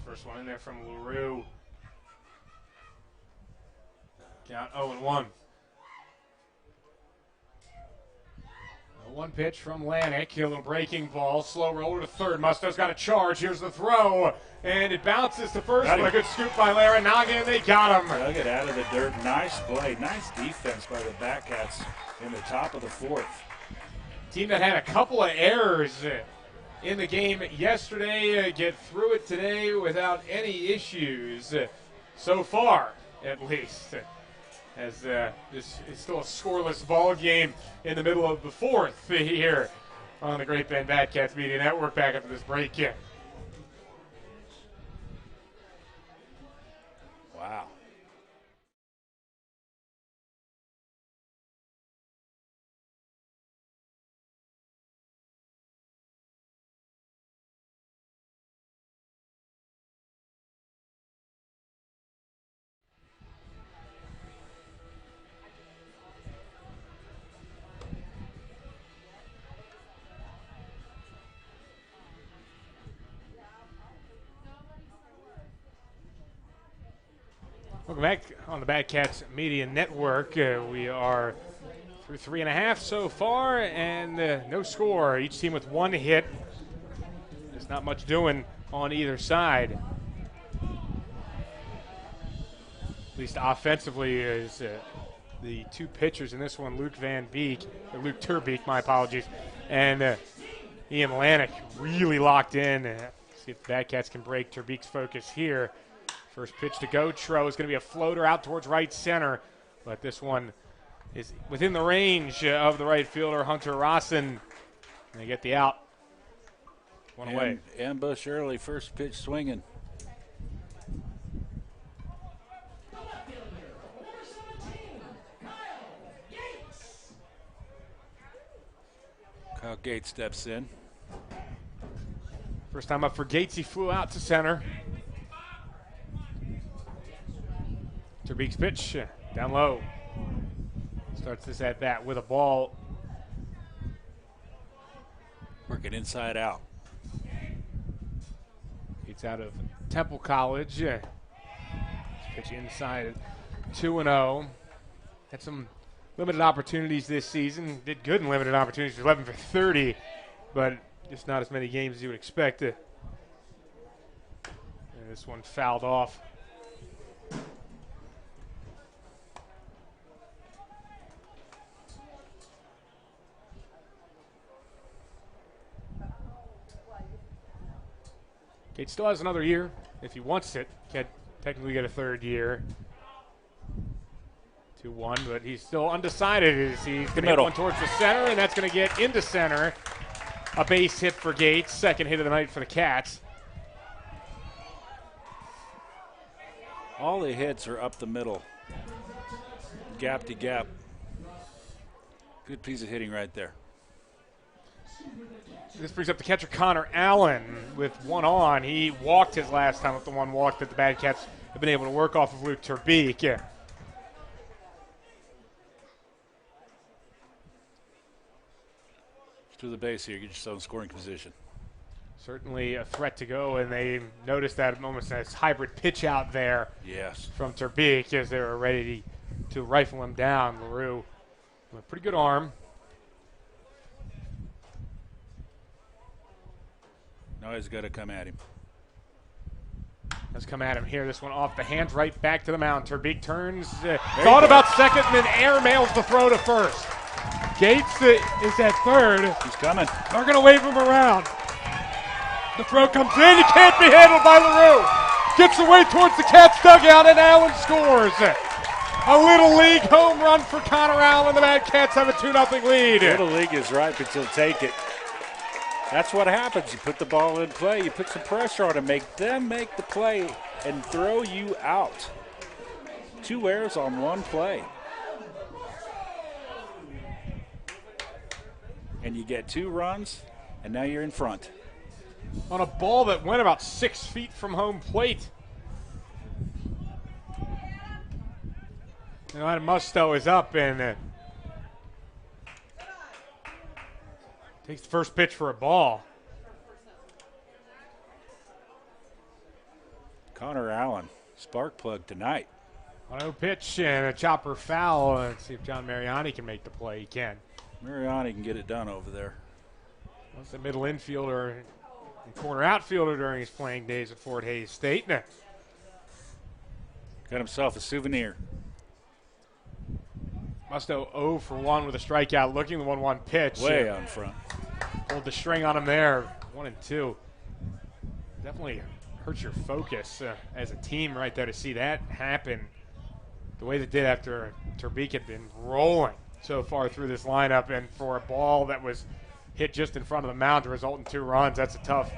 First one in there from LaRue. Count 0-1. One pitch from Lanik. A little breaking ball. Slow roller to third. Musto's got a charge. Here's the throw. And it bounces to first. With a good scoop by Lara Noggin. They got him. Dug it out of the dirt. Nice play. Nice defense by the Batcats in the top of the 4th. Team that had a couple of errors in the game yesterday get through it today without any issues so far, at least. As this is still a scoreless ball game in the middle of the 4th here on the Great Bend Batcats Media Network. Back after this break. Wow. Welcome back on the Batcats Media Network. We are through 3.5 so far, and no score. Each team with one hit. There's not much doing on either side. At least offensively, is the two pitchers in this one, Luke Turbeek, my apologies, and Ian Lanik really locked in. See if the Batcats can break Turbeek's focus here. First pitch to Gotro is going to be a floater out towards right center, but this one is within the range of the right fielder, Hunter Rosson. They get the out. One away. Ambush early, first pitch swinging. Kyle Gates steps in. First time up for Gates, he flew out to center. Turbeek's pitch, down low. Starts this at bat with a ball. Working inside out. It's out of Temple College. Pitch inside 2-0. Had some limited opportunities this season. Did good in limited opportunities, 11 for 30, but just not as many games as you would expect. And this one fouled off. Cade still has another year if he wants it. Can't technically get a third year. 2-1, but he's still undecided. He's going to hit one towards the center, and that's going to get into center. A base hit for Gates. Second hit of the night for the Cats. All the hits are up the middle. Gap to gap. Good piece of hitting right there. This brings up the catcher Connor Allen with one on. He walked his last time with the one walk that the Bad Cats have been able to work off of Luke Turbeek. Yeah. To the base here, get yourself in scoring position. Certainly a threat to go, and they noticed that moment, this hybrid pitch out there from Turbeek as they were ready to rifle him down. LaRue with a pretty good arm. Now he's got to come at him. Let's come at him here. This one off the hands, right back to the mound. Turbeek turns, thought about second, and then air mails the throw to first. Gates is at third. He's coming. They're going to wave him around. The throw comes in. He can't be handled by LaRue. Gets away towards the Cats dugout, and Allen scores. A Little League home run for Connor Allen. The Mad Cats have a 2-0 lead. Little League is right, but you'll take it. That's what happens. You put the ball in play. You put some pressure on them. Make them make the play and throw you out. 2 errors on 1 play. And you get 2 runs, and now you're in front. On a ball that went about 6 feet from home plate. Adam Musto is up and takes the first pitch for a ball. Connor Allen, spark plug tonight. 1-0 pitch and a chopper foul. Let's see if John Mariani can make the play. He can. Mariani can get it done over there. Was a middle infielder and corner outfielder during his playing days at Fort Hays State. Got himself a souvenir. Musto 0 for 1 with a strikeout, looking the 1-1 pitch. Way on front. Pulled the string on him there, 1-2. Definitely hurts your focus as a team right there to see that happen the way they did after Turbeek had been rolling so far through this lineup, and for a ball that was hit just in front of the mound to result in 2 runs, that's a tough.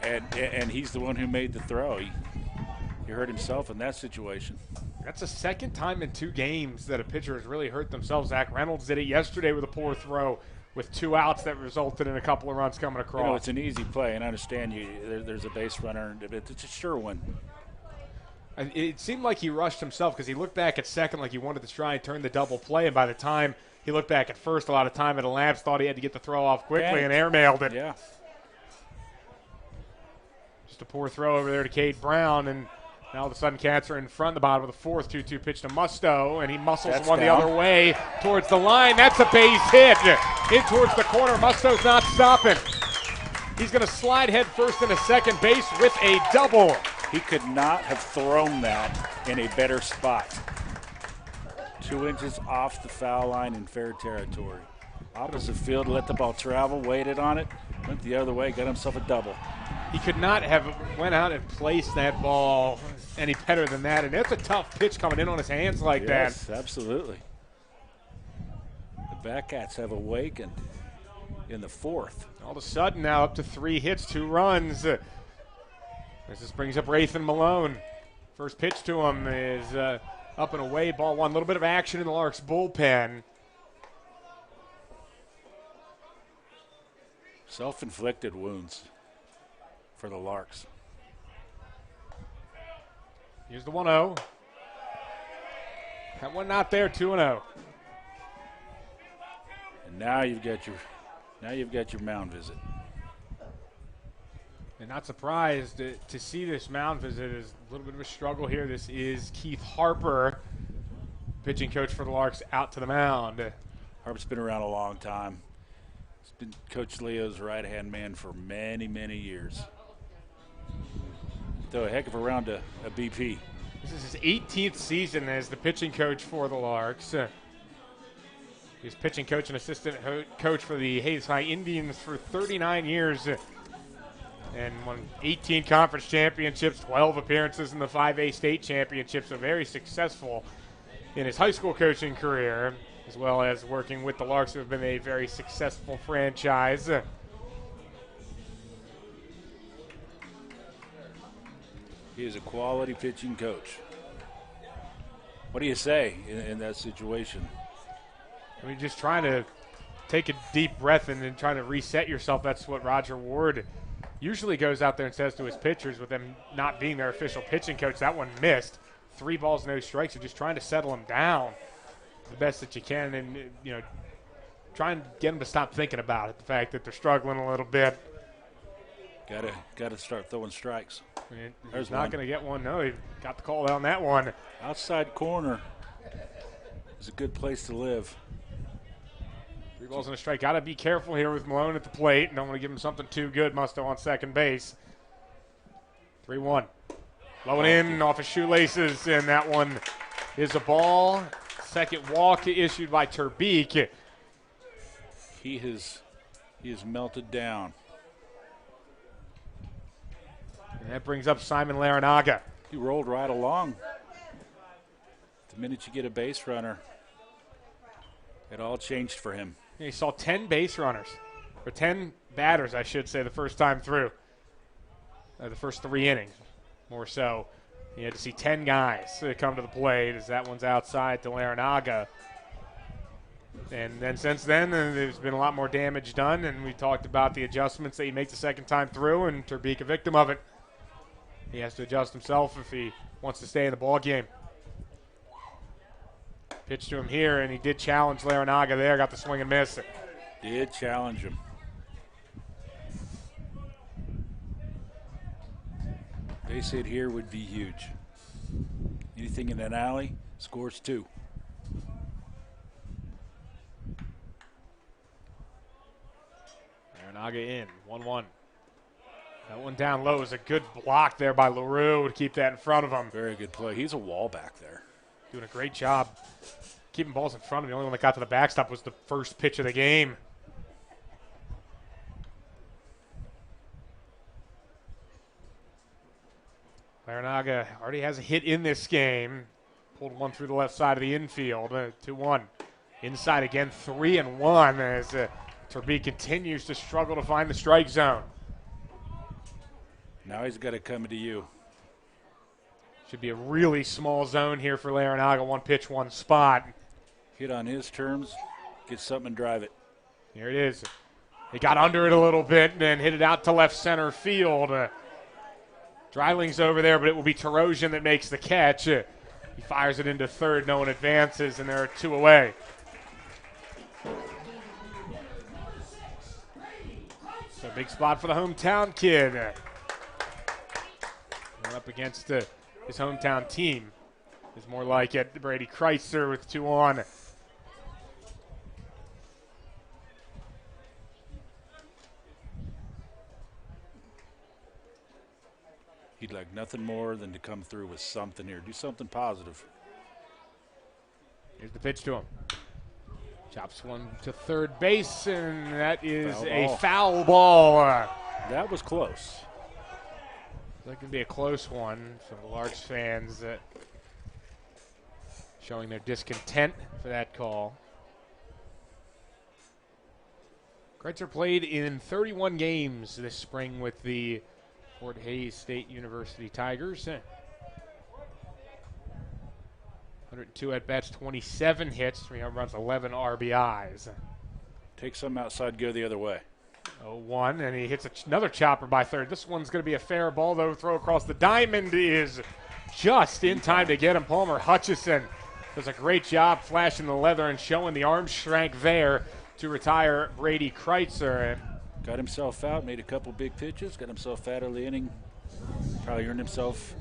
And he's the one who made the throw. He hurt himself in that situation. That's the second time in 2 games that a pitcher has really hurt themselves. Zach Reynolds did it yesterday with a poor throw with 2 outs that resulted in a couple of runs coming across. You know, it's an easy play, and I understand there's a base runner, but it's a sure one. It seemed like he rushed himself because he looked back at second like he wanted to try and turn the double play, and by the time he looked back at first, a lot of time had elapsed, thought he had to get the throw off quickly, and airmailed it. Yeah. Just a poor throw over there to Cade Brown, and now all of a sudden Cats are in front in the bottom of the 4th. 2-2 pitch to Musto, and he muscles one the other way towards the line. That's a base hit. In towards the corner. Musto's not stopping. He's going to slide head first into second base with a double. He could not have thrown that in a better spot. 2 inches off the foul line in fair territory. Opposite field, let the ball travel, waited on it, went the other way, got himself a double. He could not have went out and placed that ball any better than that, and that's a tough pitch coming in on his hands like that. Yes, absolutely. The Batcats have awakened in the 4th. All of a sudden now up to 3 hits, 2 runs. As this brings up Rathan Malone. First pitch to him is up and away, ball 1. A little bit of action in the Larks bullpen. Self-inflicted wounds for the Larks. Here's the 1-0. That one not there, 2-0. And now you've got your mound visit. And not surprised to see this mound visit. Is a little bit of a struggle here. This is Keith Harper, pitching coach for the Larks, out to the mound. Harper's been around a long time. He's been Coach Leo's right-hand man for many, many years. Throw a heck of a round to a BP. This is his 18th season as the pitching coach for the Larks. He's pitching coach and assistant coach for the Hayes High Indians for 39 years. And won 18 conference championships, 12 appearances in the 5A state championships. So very successful in his high school coaching career, as well as working with the Larks, who have been a very successful franchise. He is a quality pitching coach. What do you say in that situation? I mean, just trying to take a deep breath and then trying to reset yourself. That's what Roger Ward usually goes out there and says to his pitchers, with them not being their official pitching coach. That one missed. 3 balls, no strikes. You're just trying to settle them down the best that you can, and try and get them to stop thinking about it. The fact that they're struggling a little bit. Gotta start throwing strikes. He's not going to get one. No, he got the call on that one. Outside corner is a good place to live. 3 balls and a strike. Got to be careful here with Malone at the plate. Don't want to give him something too good. Musto on second base. 3-1. Blowing in off his shoelaces, and that one is a ball. Second walk issued by Turbeek. He has melted down. And that brings up Simon Larinaga. He rolled right along. The minute you get a base runner, it all changed for him. He saw 10 base runners, or 10 batters, I should say, the first time through. The first 3 innings, more so. He had to see 10 guys come to the plate as that one's outside to Larinaga. And then since then, there's been a lot more damage done, and we talked about the adjustments that he makes the second time through, and Turbeek a victim of it. He has to adjust himself if he wants to stay in the ball game. Pitch to him here, and he did challenge Larinaga there. Got the swing and miss. Did challenge him. Base hit here would be huge. Anything in an alley, scores 2. Larinaga in, 1-1. That one down low is a good block there by LaRue to keep that in front of him. Very good play. He's a wall back there. Doing a great job keeping balls in front of him. The only one that got to the backstop was the first pitch of the game. Larinaga already has a hit in this game. Pulled one through the left side of the infield. 2-1. Inside again, 3-1 as Turbeek continues to struggle to find the strike zone. Now he's got to come to you. Should be a really small zone here for Larinaga. 1 pitch, 1 spot. Hit on his terms, get something and drive it. Here it is. He got under it a little bit and then hit it out to left center field. Dreiling's over there, but it will be Tarosian that makes the catch. He fires it into third. No one advances, and there are 2 away. So big spot for the hometown kid. They're up against his hometown team. It's more like it. Brady Kreitzer with 2 on. He'd like nothing more than to come through with something here. Do something positive. Here's the pitch to him. Chops one to third base, and that is a foul ball. That was close. That could be a close one for the Larks fans showing their discontent for that call. Kreitzer played in 31 games this spring with the Fort Hays State University Tigers. 102 at-bats, 27 hits, 3 home runs, 11 RBIs. Take some outside, go the other way. 0-1, and he hits another chopper by third. This one's going to be a fair ball, though. Throw across the diamond is just in time to get him. Palmer Hutchison does a great job flashing the leather and showing the arm strength there to retire Brady Kreitzer. Got himself out, made a couple big pitches, got himself out of the inning. Probably earned himself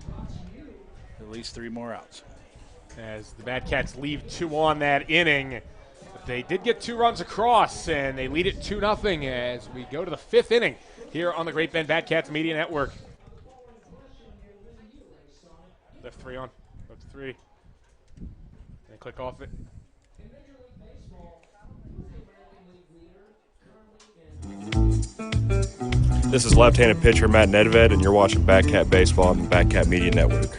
at least 3 more outs. As the Bad Cats leave 2 on that inning. But they did get 2 runs across, and they lead it 2-0 as we go to the 5th inning here on the Great Bend Bad Cats Media Network. Left 3 on. Left 3. And click off it. This is left-handed pitcher Matt Nedved, and you're watching Bad Cat Baseball on the Bad Cat Media Network.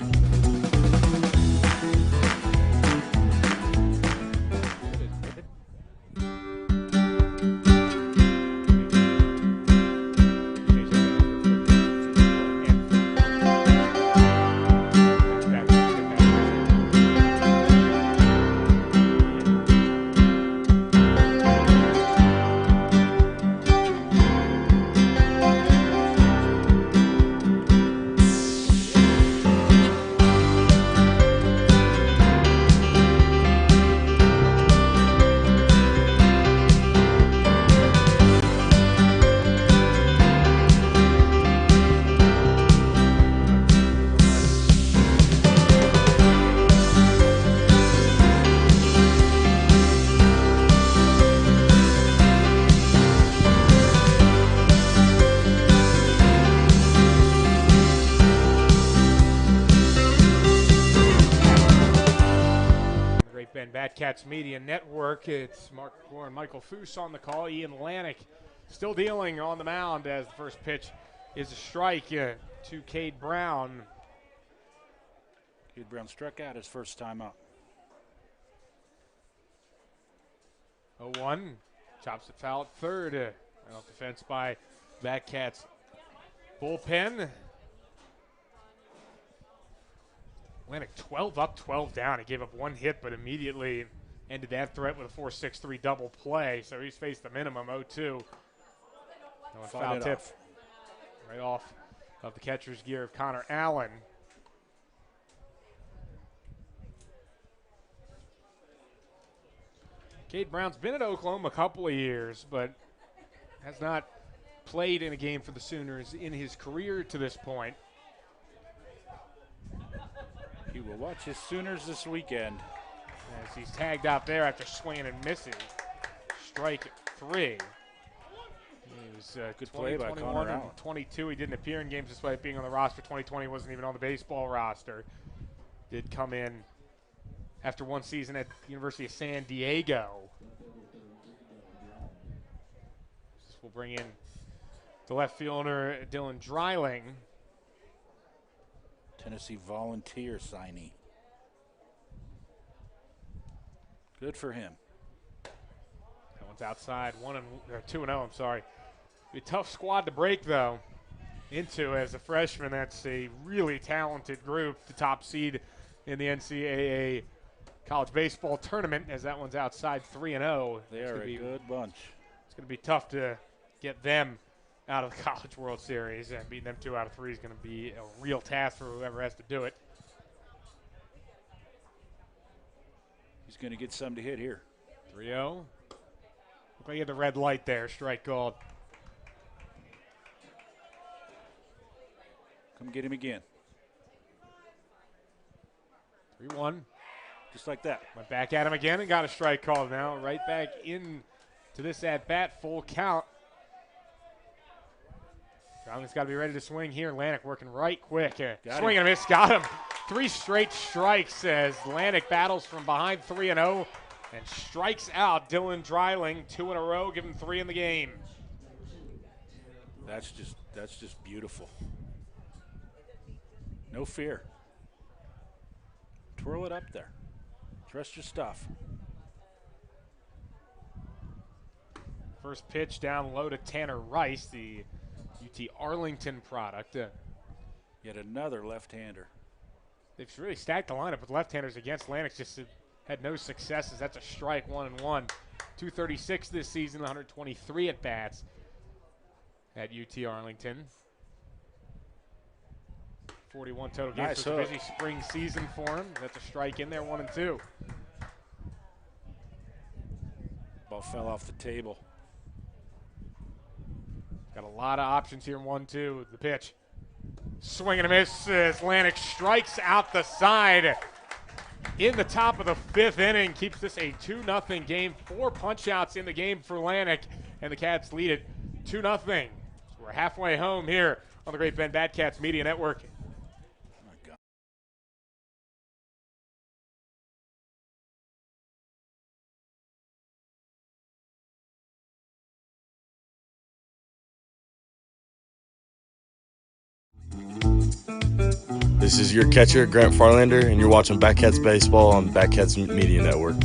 Bad Cats Media Network. It's Mark McClure and Michael Foose on the call. Ian Lanick still dealing on the mound as the first pitch is a strike to Cade Brown. Cade Brown struck out his first time up. 0-1. Chops it foul at third. Right off the fence by Bad Cats bullpen. Atlantic 12 up, 12 down. He gave up 1 hit, but immediately ended that threat with a 4-6-3 double play. So he's faced the minimum 0-2. Foul tip right off of the catcher's gear of Connor Allen. Cade Brown's been at Oklahoma a couple of years, but has not played in a game for the Sooners in his career to this point. He will watch his Sooners this weekend. As he's tagged out there after swinging and missing. Strike 3. He was good play by Connor Allen. 22. He didn't appear in games despite being on the roster. 2020 wasn't even on the baseball roster. Did come in after 1 season at the University of San Diego. This will bring in the left fielder Dylan Dreiling. Tennessee Volunteer signee. Good for him. That one's outside. 2-0. I'm sorry. Be a tough squad to break though into as a freshman. That's a really talented group. The top seed in the NCAA college baseball tournament. As that one's outside 3-0. They are a good bunch. It's going to be tough to get them out of the College World Series, and beating them 2 out of 3 is going to be a real task for whoever has to do it. He's going to get some to hit here. 3-0. Look like he had the red light there. Strike called. Come get him again. 3-1. Just like that. Went back at him again and got a strike called now. Right back in to this at-bat. Full count. Browning's got to be ready to swing here. Lanick working right quick. Swing and a miss. Got him. 3 straight strikes as Lanick battles from behind 3-0 and strikes out Dylan Dreiling 2 in a row, give him 3 in the game. That's just beautiful. No fear. Twirl it up there. Trust your stuff. First pitch down low to Tanner Rice, the UT Arlington product. Yet another left-hander. They've really stacked the lineup with left-handers against. Lanick just had no successes. That's a strike, 1-1. 236 this season, 123 at-bats at UT Arlington. 41 total games. Nice So it's a busy spring season for him. That's a strike in there, 1-2. Ball fell off the table. Got a lot of options here in 1-2. The pitch. Swing and a miss as Lanik strikes out the side in the top of the 5th inning. Keeps this a 2-0 game. 4 punch-outs in the game for Lanik, and the Cats lead it 2-0. We're halfway home here on the Great Bend Batcats Media Network. This is your catcher, Grant Farlander, and you're watching Batcats Baseball on Batcats Media Network.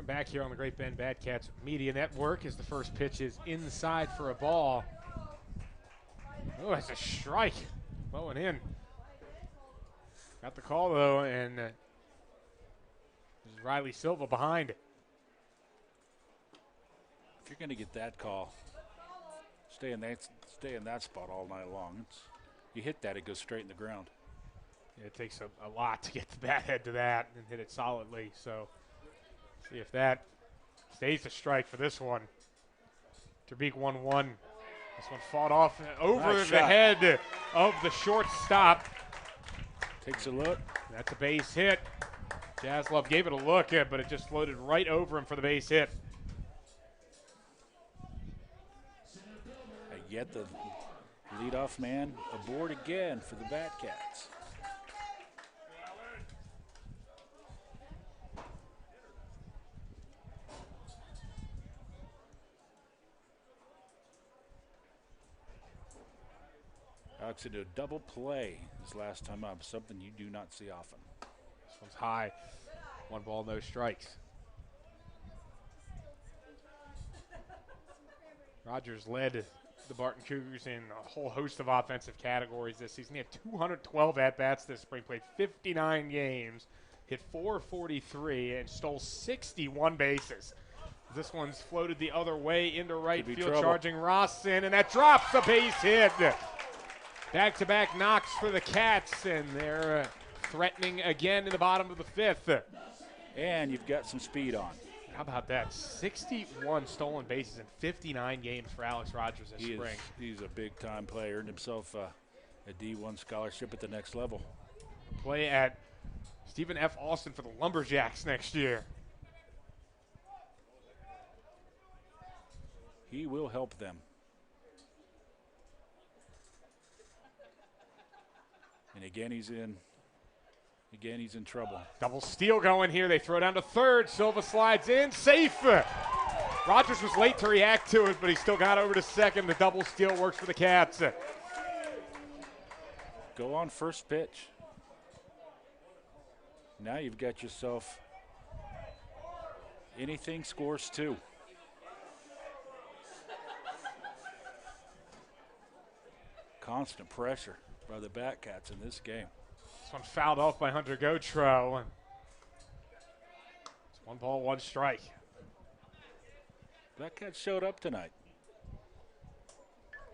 Back here on the Great Bend Batcats Media Network as the first pitch is inside for a ball. Oh, that's a strike. Blowing in. Got the call, though, and this is Riley Silva behind it. If you're going to get that call, stay in that spot all night long. You hit that, it goes straight in the ground. Yeah, it takes a lot to get the bat head to that and hit it solidly, so see if that stays the strike for this one. Terbeek 1-1. This one fought off over the head of the shortstop. Takes a look. That's a base hit. Jaslov gave it a look, but it just floated right over him for the base hit. And yet the leadoff man aboard again for the Batcats. Alex into a double play his last time up, something you do not see often. This one's high. 1 ball, no strikes. Rogers led the Barton Cougars in a whole host of offensive categories this season. He had 212 at-bats this spring, played 59 games, hit .443, and stole 61 bases. This one's floated the other way into right field, charging Rossin, and that drops a base hit. Back-to-back knocks for the Cats, and they're threatening again in the bottom of the 5th. And you've got some speed on. How about that? 61 stolen bases in 59 games for Alex Rogers this spring. He's a big-time player, earned himself a D1 scholarship at the next level. Play at Stephen F. Austin for the Lumberjacks next year. He will help them. And again, he's in trouble. Double steal going here. They throw down to third. Silva slides in. Safe. Rogers was late to react to it, but he still got over to second. The double steal works for the Cats. Go on first pitch. Now you've got yourself anything scores 2. Constant pressure by the Batcats in this game. This one fouled off by Hunter Gotro. It's 1 ball, 1 strike. Batcats showed up tonight.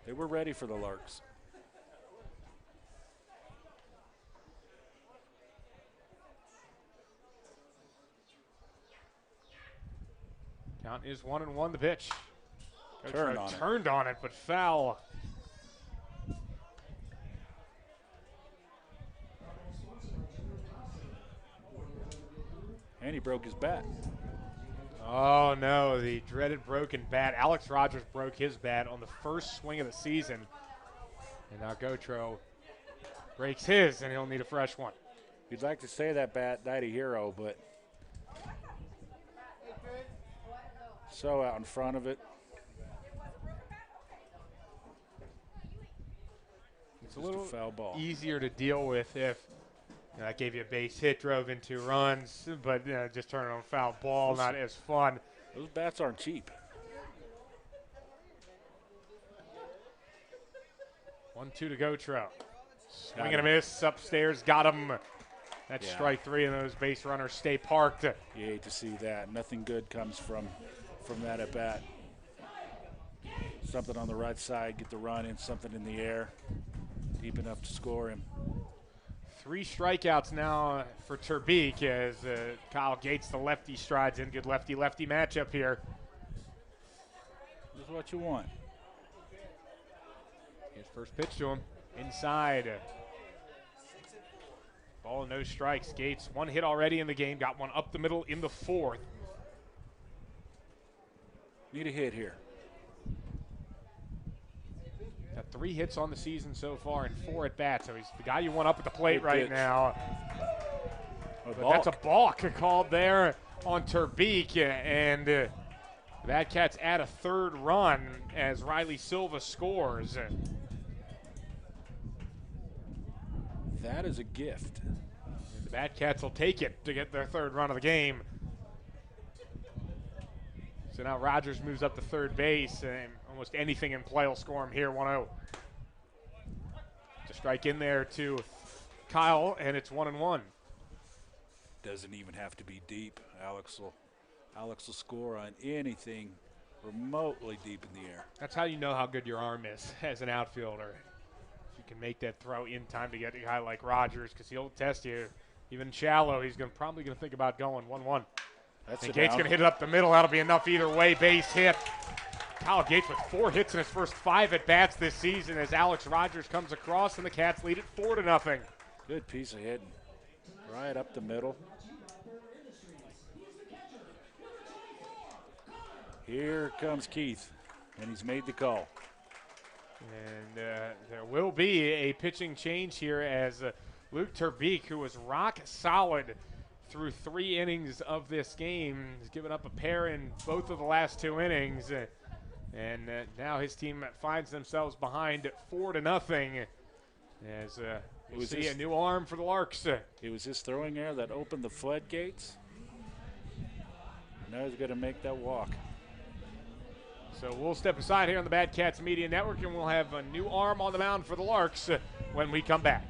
They were ready for the Larks. Count is 1-1 the pitch. Gotro turned on it, but foul. And he broke his bat. Oh, no, the dreaded broken bat. Alex Rogers broke his bat on the first swing of the season And now Gotro breaks his, and he'll need a fresh one. You'd like to say that bat died a hero, but so out in front of it. It's a little foul ball. easier to deal with if that gave you a base hit, drove in 2 runs, but just turning on foul ball, not as fun. Those bats aren't cheap. 1-2 to Gotro. Swing and a miss upstairs, got him. That's strike 3, and those base runners stay parked. You hate to see that. Nothing good comes from that at bat. Something on the right side, get the run in, something in the air, deep enough to score him. 3 strikeouts now for Terbeek as Kyle Gates, the lefty, strides in. Good lefty-lefty matchup here. This is what you want. His first pitch to him. Inside. Ball, no strikes. Gates, 1 hit already in the game. Got 1 up the middle in the 4th. Need a hit here. Got 3 hits on the season so far and 4 at bats. So he's the guy you want up at the plate Good right pitch. now. But that's a balk called there on Terbeek, and that Cats add a 3rd run as Riley Silva scores. That is a gift. The Bat Cats will take it to get their 3rd run of the game. So now Rogers moves up to third base, and almost anything in play will score him here, 1-0. To strike in there to Kyle, and it's 1-1. Doesn't even have to be deep. Alex will score on anything remotely deep in the air. That's how you know how good your arm is as an outfielder. If you can make that throw in time to get a guy like Rogers, because he'll test you. Even shallow, he's probably going to think about going 1-1. That's And Gates going to hit it up the middle. That'll be enough either way. Base hit. Kyle Gates with 4 hits in his first 5 at-bats this season as Alex Rogers comes across, and the Cats lead it 4-0. Good piece of hitting. Right up the middle. Here comes Keith, and he's made the call. And there will be a pitching change here as Luke Terbeek, who was rock solid through 3 innings of this game, has given up a pair in both of the last 2 innings. And now his team finds themselves behind 4-0 as we'll see a new arm for the Larks. It was his throwing error that opened the floodgates. Now he's going to make that walk. So we'll step aside here on the Bad Cats Media Network, and we'll have a new arm on the mound for the Larks when we come back.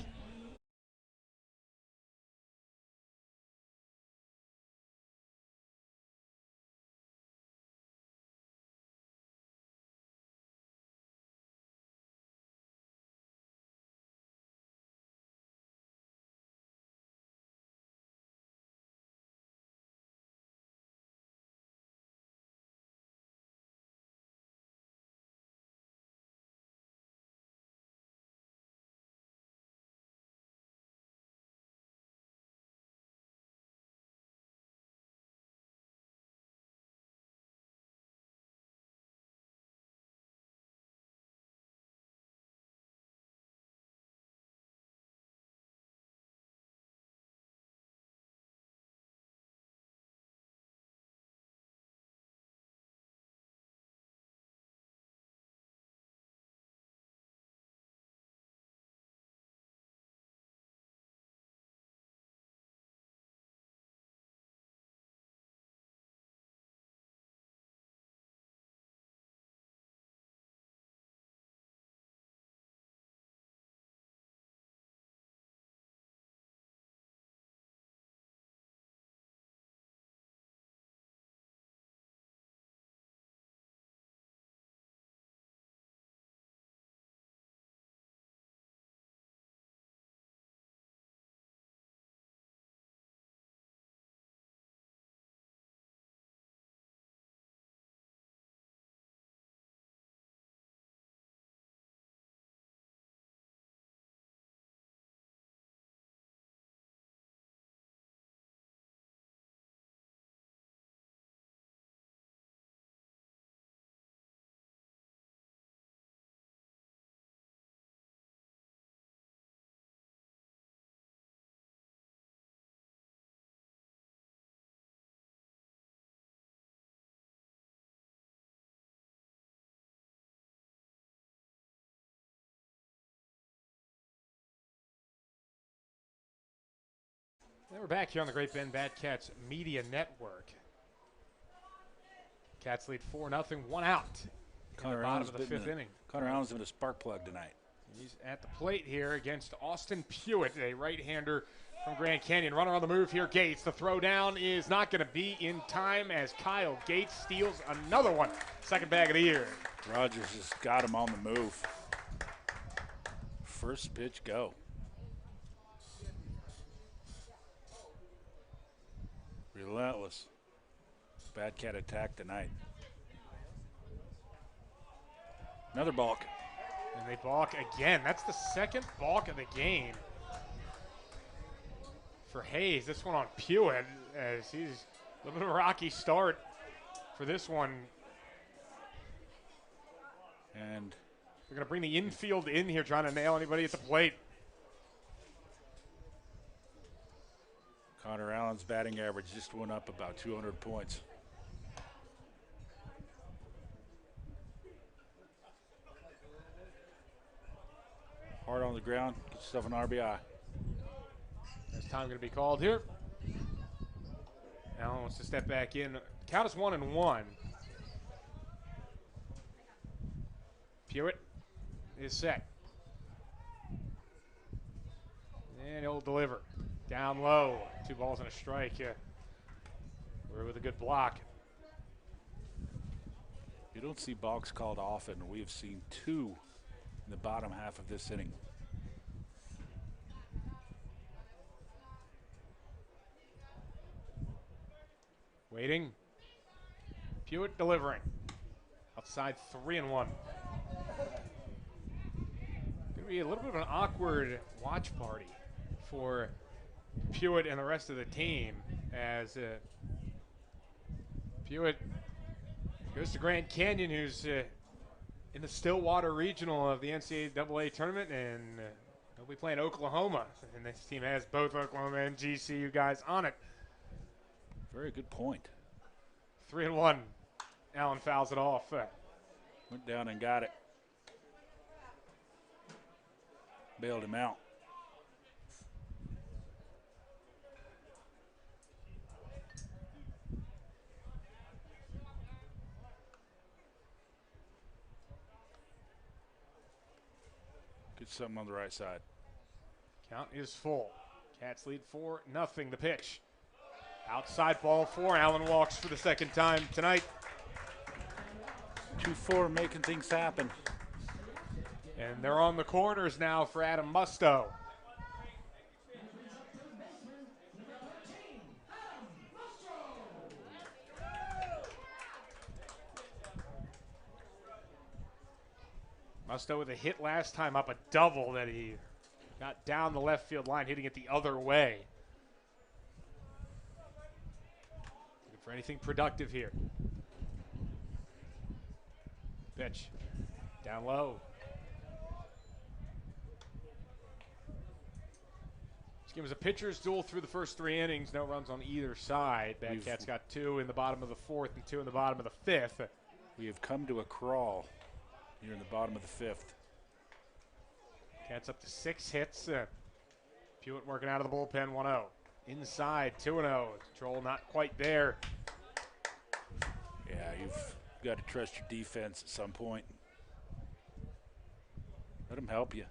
And we're back here on the Great Bend Bad Cats Media Network. Cats lead 4-0, 1 out in the bottom of the fifth inning. Connor Allen's been a spark plug tonight. He's at the plate here against Austin Pewitt, a right-hander from Grand Canyon. Runner on the move here, Gates. The throw down is not going to be in time as Kyle Gates steals another one. Second bag of the year. Rogers has got him on the move. First pitch, go. Relentless. Bad Cat attack tonight. Another balk. And they balk again. That's the second balk of the game for Hayes. This one on Pewitt, as he's a little bit of a rocky start for this one. And they're going to bring the infield in here, trying to nail anybody at the plate. Connor Allen's batting average just went up about 200 points. Hard on the ground, get yourself an RBI. There's time going to be called here. Allen wants to step back in. Count is 1-1. Pewitt is set. And he'll deliver. Down low. 2 balls and a strike. We're with a good block. You don't see balks called often. We have seen 2 in the bottom half of this inning. Waiting. Pewitt delivering. Outside 3-1. Going to be a little bit of an awkward watch party for Pewitt and the rest of the team as Pewitt goes to Grand Canyon, who's in the Stillwater Regional of the NCAA tournament, and they'll be playing Oklahoma. And this team has both Oklahoma and GCU guys on it. Very good point. 3-1. Allen fouls it off. Went down and got it. Bailed him out. Get something on the right side. Count is full. Cats lead 4-0. The pitch. Outside ball 4. Allen walks for the second time tonight. 2-4 making things happen. And they're on the corners now for Adam Musto. Musto with a hit last time, up a double that he got down the left field line, hitting it the other way. Looking for anything productive here. Pitch. Down low. This game was a pitcher's duel through the first 3 innings. No runs on either side. Bad Cats got 2 in the bottom of the 4th and 2 in the bottom of the 5th. We have come to a crawl here in the bottom of the 5th. Cats up to 6 hits. Pewitt working out of the bullpen, 1-0. Inside, 2-0. Control not quite there. Yeah, you've got to trust your defense at some point. Let them help you.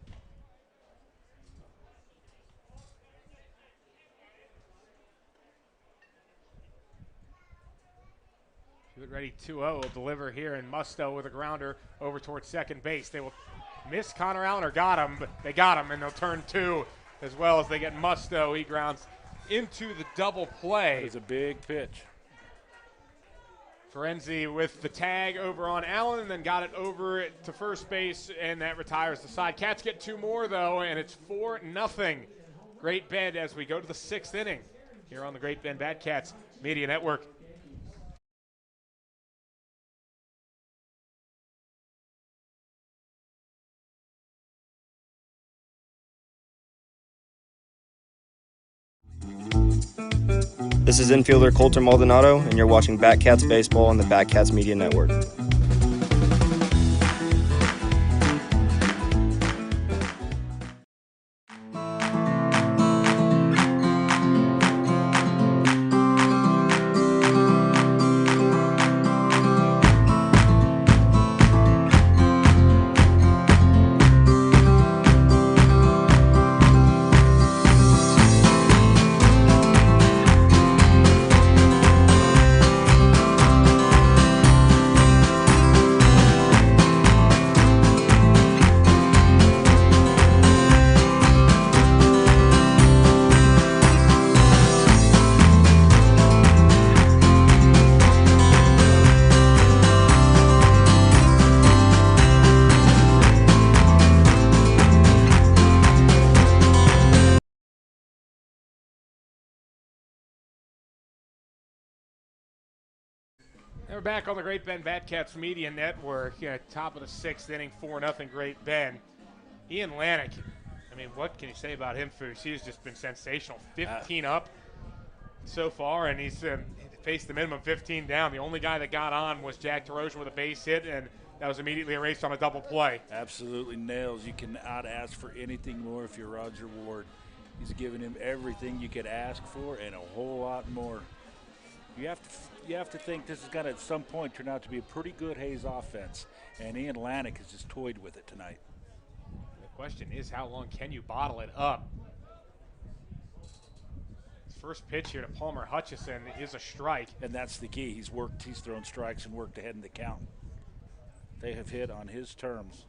Pewitt ready, 2-0. Will deliver here, and Musto with a grounder over towards second base. They will miss Connor Allen, or got him, but they got him, and they'll turn 2 as well as they get Musto. He grounds into the double play. That is a big pitch. Ferenzi with the tag over on Allen, and then got it over to first base, and that retires the side. Cats get 2 more, though, and it's 4-0. Great Bend as we go to the 6th inning here on the Great Bend Bad Cats Media Network. This is infielder Colter Maldonado, and you're watching Bat Cats Baseball on the Bat Cats Media Network. We're back on the Great Bend Batcats Media Network. Top of the 6th inning, 4-0 Great Bend. Ian Lanik, I mean, what can you say about him, Foos? He's just been sensational. 15 up so far, and he's faced the minimum 15 down. The only guy that got on was Jack DeRozier with a base hit, and that was immediately erased on a double play. Absolutely nails. You cannot ask for anything more if you're Roger Ward. He's given him everything you could ask for and a whole lot more. You have to think this is going to at some point turn out to be a pretty good Hayes offense, and Ian Lanik has just toyed with it tonight. The question is, how long can you bottle it up? First pitch here to Palmer Hutchison is a strike. And that's the key. He's thrown strikes and worked ahead in the count. They have hit on his terms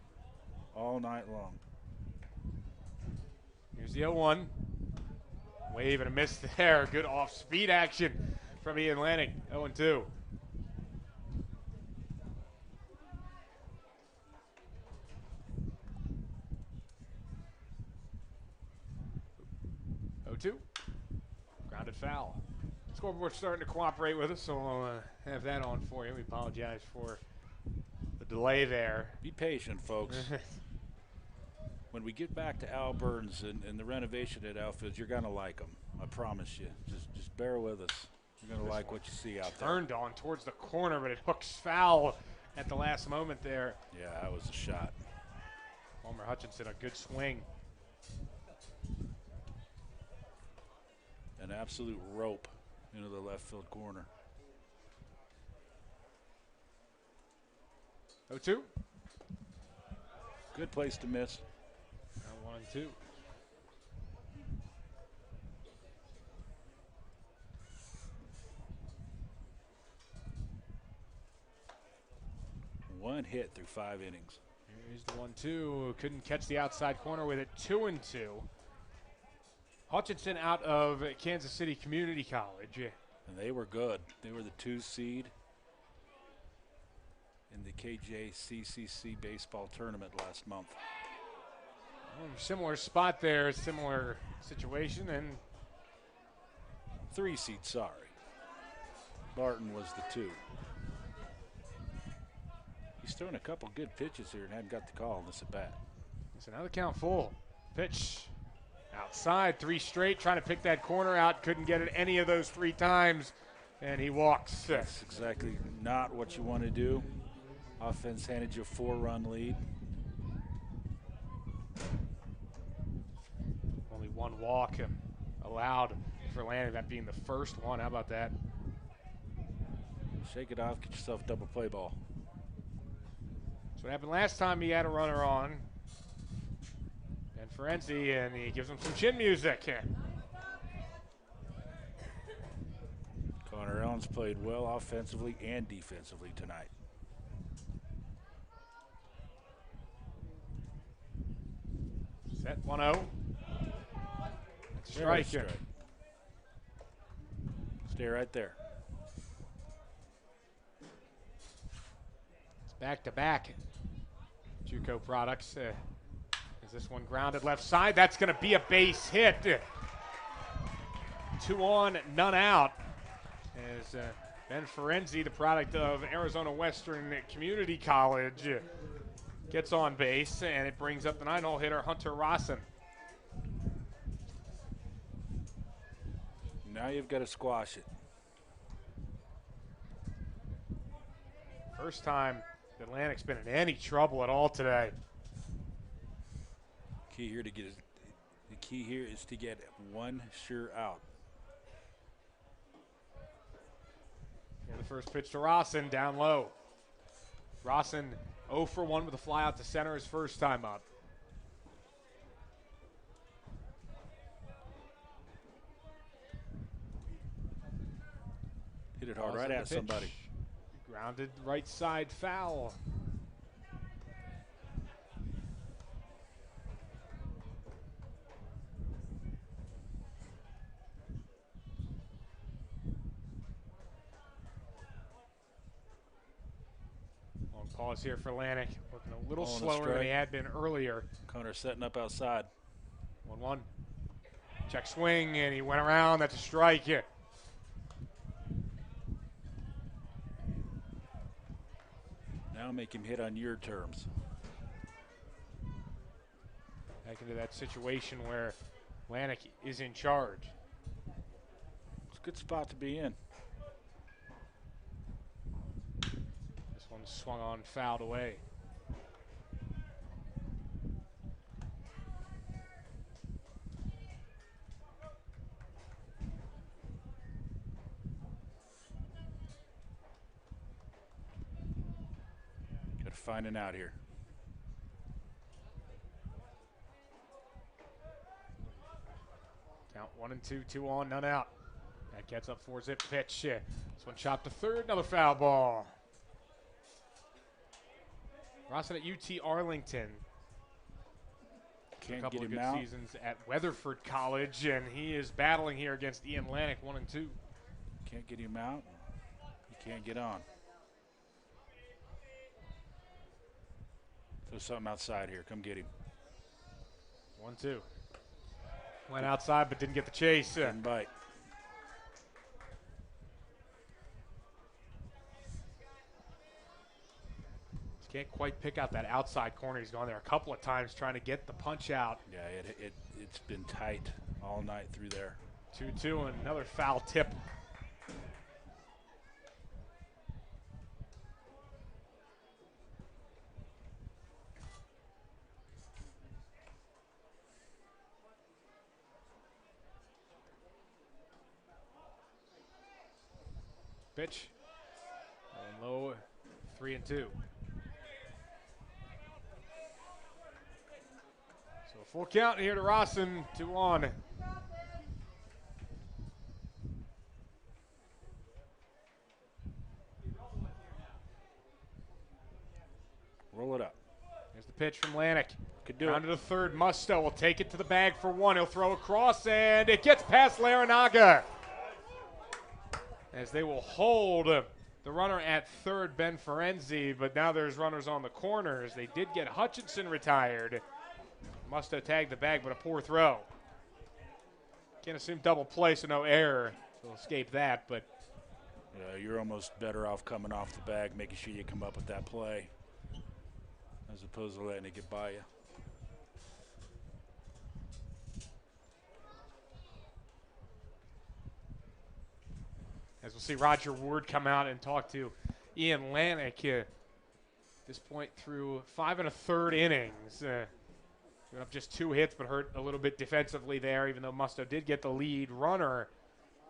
all night long. Here's the 0-1. Wave and a miss there. Good off-speed action from Ian Lanik. 0-2. Grounded foul. Scoreboard's starting to cooperate with us, so I'll have that on for you. We apologize for the delay there. Be patient, folks. When we get back to Al Burns and the renovation at outfield, you're going to like them. I promise you. Just bear with us. You're going to like what you see out there. Turned on towards the corner, but it hooks foul at the last moment there. Yeah, that was a shot. Palmer Hutchinson, a good swing. An absolute rope into the left field corner. 0-2. Good place to miss. Now 1-2. One hit through 5 innings. Here's the 1-2. Couldn't catch the outside corner with it. 2-2. Hutchinson out of Kansas City Community College. And they were good. They were the 2 seed in the KJCCC baseball tournament last month. Similar spot there, similar situation, and 3 seed, sorry. Barton was the 2. He's throwing a couple good pitches here and hadn't got the call on this at bat. It's another count full. Pitch outside, 3 straight, trying to pick that corner out. Couldn't get it any of those 3 times, and he walks. That's exactly not what you want to do. Offense handed you a 4-run lead. Only 1 walk allowed for Landon, that being the first one. How about that? Shake it off, get yourself a double play ball. That's what happened last time he had a runner on. And Ferenzi, and he gives him some chin music. Connor Owens played well offensively and defensively tonight. Set 1-0. Strike. Stay right there. It's back-to-back JUCO products. Is this one grounded left side? That's going to be a base hit. 2 on, none out. As Ben Ferenzi, the product of Arizona Western Community College, gets on base, and it brings up the 9-hole hitter, Hunter Rosson. Now you've got to squash it. First time that Atlantic's been in any trouble at all today. The key here is to get 1 sure out. And the first pitch to Rosson, down low. Rosson 0 for 1 with a fly out to center his first time up. Hit it hard right at somebody. Grounded right side foul. Long pause here for Lanik. Working a little slower than he had been earlier. Connor setting up outside. 1-1. Check swing, and he went around. That's a strike here. Now make him hit on your terms. Back into that situation where Lanik is in charge. It's a good spot to be in. This one swung on, fouled away. Got to find an out here. Count 1 and 2, 2 on, none out. That gets up 4-zip pitch. This one chopped to third, another foul ball. Rossin at UT Arlington. Can't a couple get of him good out. seasons at Weatherford College, and he is battling here against Ian Lanik, 1 and 2. Can't get him out. He can't get on. There's something outside here. Come get him. 1-2. Went outside but didn't get the chase. Didn't bite. Can't quite pick out that outside corner. He's gone there a couple of times trying to get the punch out. Yeah, it's been tight all night through there. 2-2 and another foul tip. Pitch. Going low, 3 and 2. So full count here to Rossin, 2 on. Roll it up. Here's the pitch from Lanik. Could do Down it. to the third. Musto will take it to the bag for 1. He'll throw across, and it gets past Larinaga. As they will hold the runner at third, Ben Ferenzi, but now there's runners on the corners. They did get Hutchinson retired. Musto tagged the bag, but a poor throw. Can't assume double play, so no error. So we'll escape that, but You're almost better off coming off the bag, making sure you come up with that play, as opposed to letting it get by you. as we'll see Roger Ward come out and talk to Ian Lanik at this point through 5 1/3 innings. Giving up just 2 hits, but hurt a little bit defensively there, even though Musto did get the lead runner.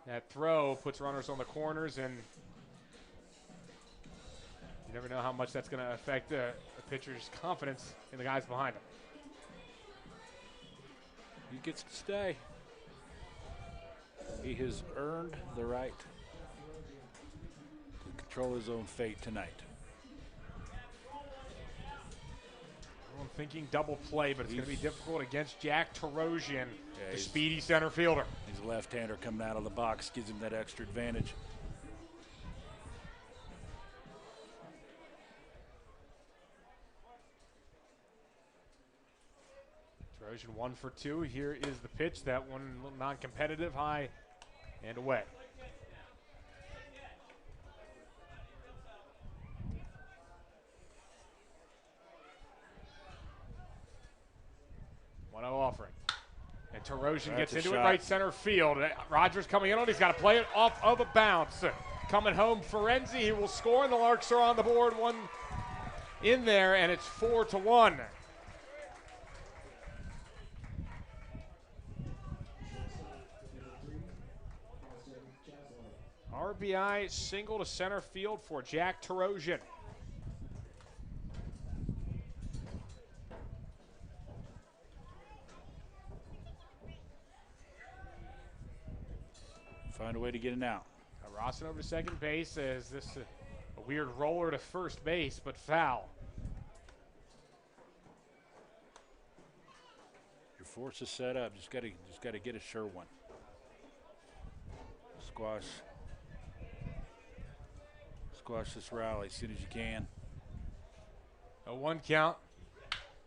That throw puts runners on the corners, and you never know how much that's going to affect a pitcher's confidence in the guys behind him. He gets to stay. He has earned the right to control his own fate tonight. I'm thinking double play, but it's going to be difficult against Jack Tarosian, the he's- speedy center fielder. He's a left-hander coming out of the box, gives him that extra advantage. Tarosian 1 for 2. Here is the pitch. That one a little non-competitive, high and away. Offering. And Tarosian gets That's a into it shot. right center field. Rogers coming in on. He's got to play it off of a bounce. Coming home, Ferenzi. He will score, and the Larks are on the board. 1 in there, and it's 4-1. RBI single to center field for Jack Tarosian. Find a way to get it out. Rossin over to second base as this a weird roller to first base, but foul. Your force is set up. Just gotta get a sure one. Squash this rally as soon as you can. A 1 count.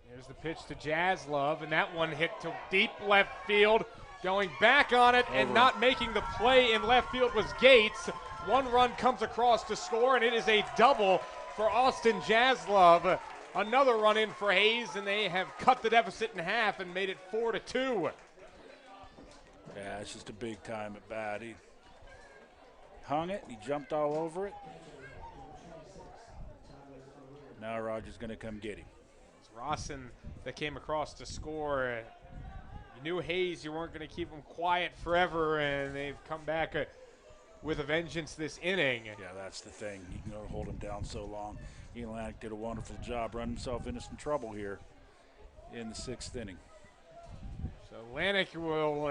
Here's the pitch to Jaslove, and that one hit to deep left field. Going back on it and not making the play in left field was Gates. 1 run comes across to score, and it is a double for Austin Jaslov. Another run in for Hayes, and they have cut the deficit in half and made it 4-2. Yeah, it's just a big time at bat. He hung it, he jumped all over it. Now Roger's going to come get him. It's Rawson that came across to score. You knew Hayes, you weren't going to keep him quiet forever, and they've come back with a vengeance this inning. Yeah, that's the thing. You can hold him down so long. Atlantic did a wonderful job running himself into some trouble here in the 6th inning. So Atlantic will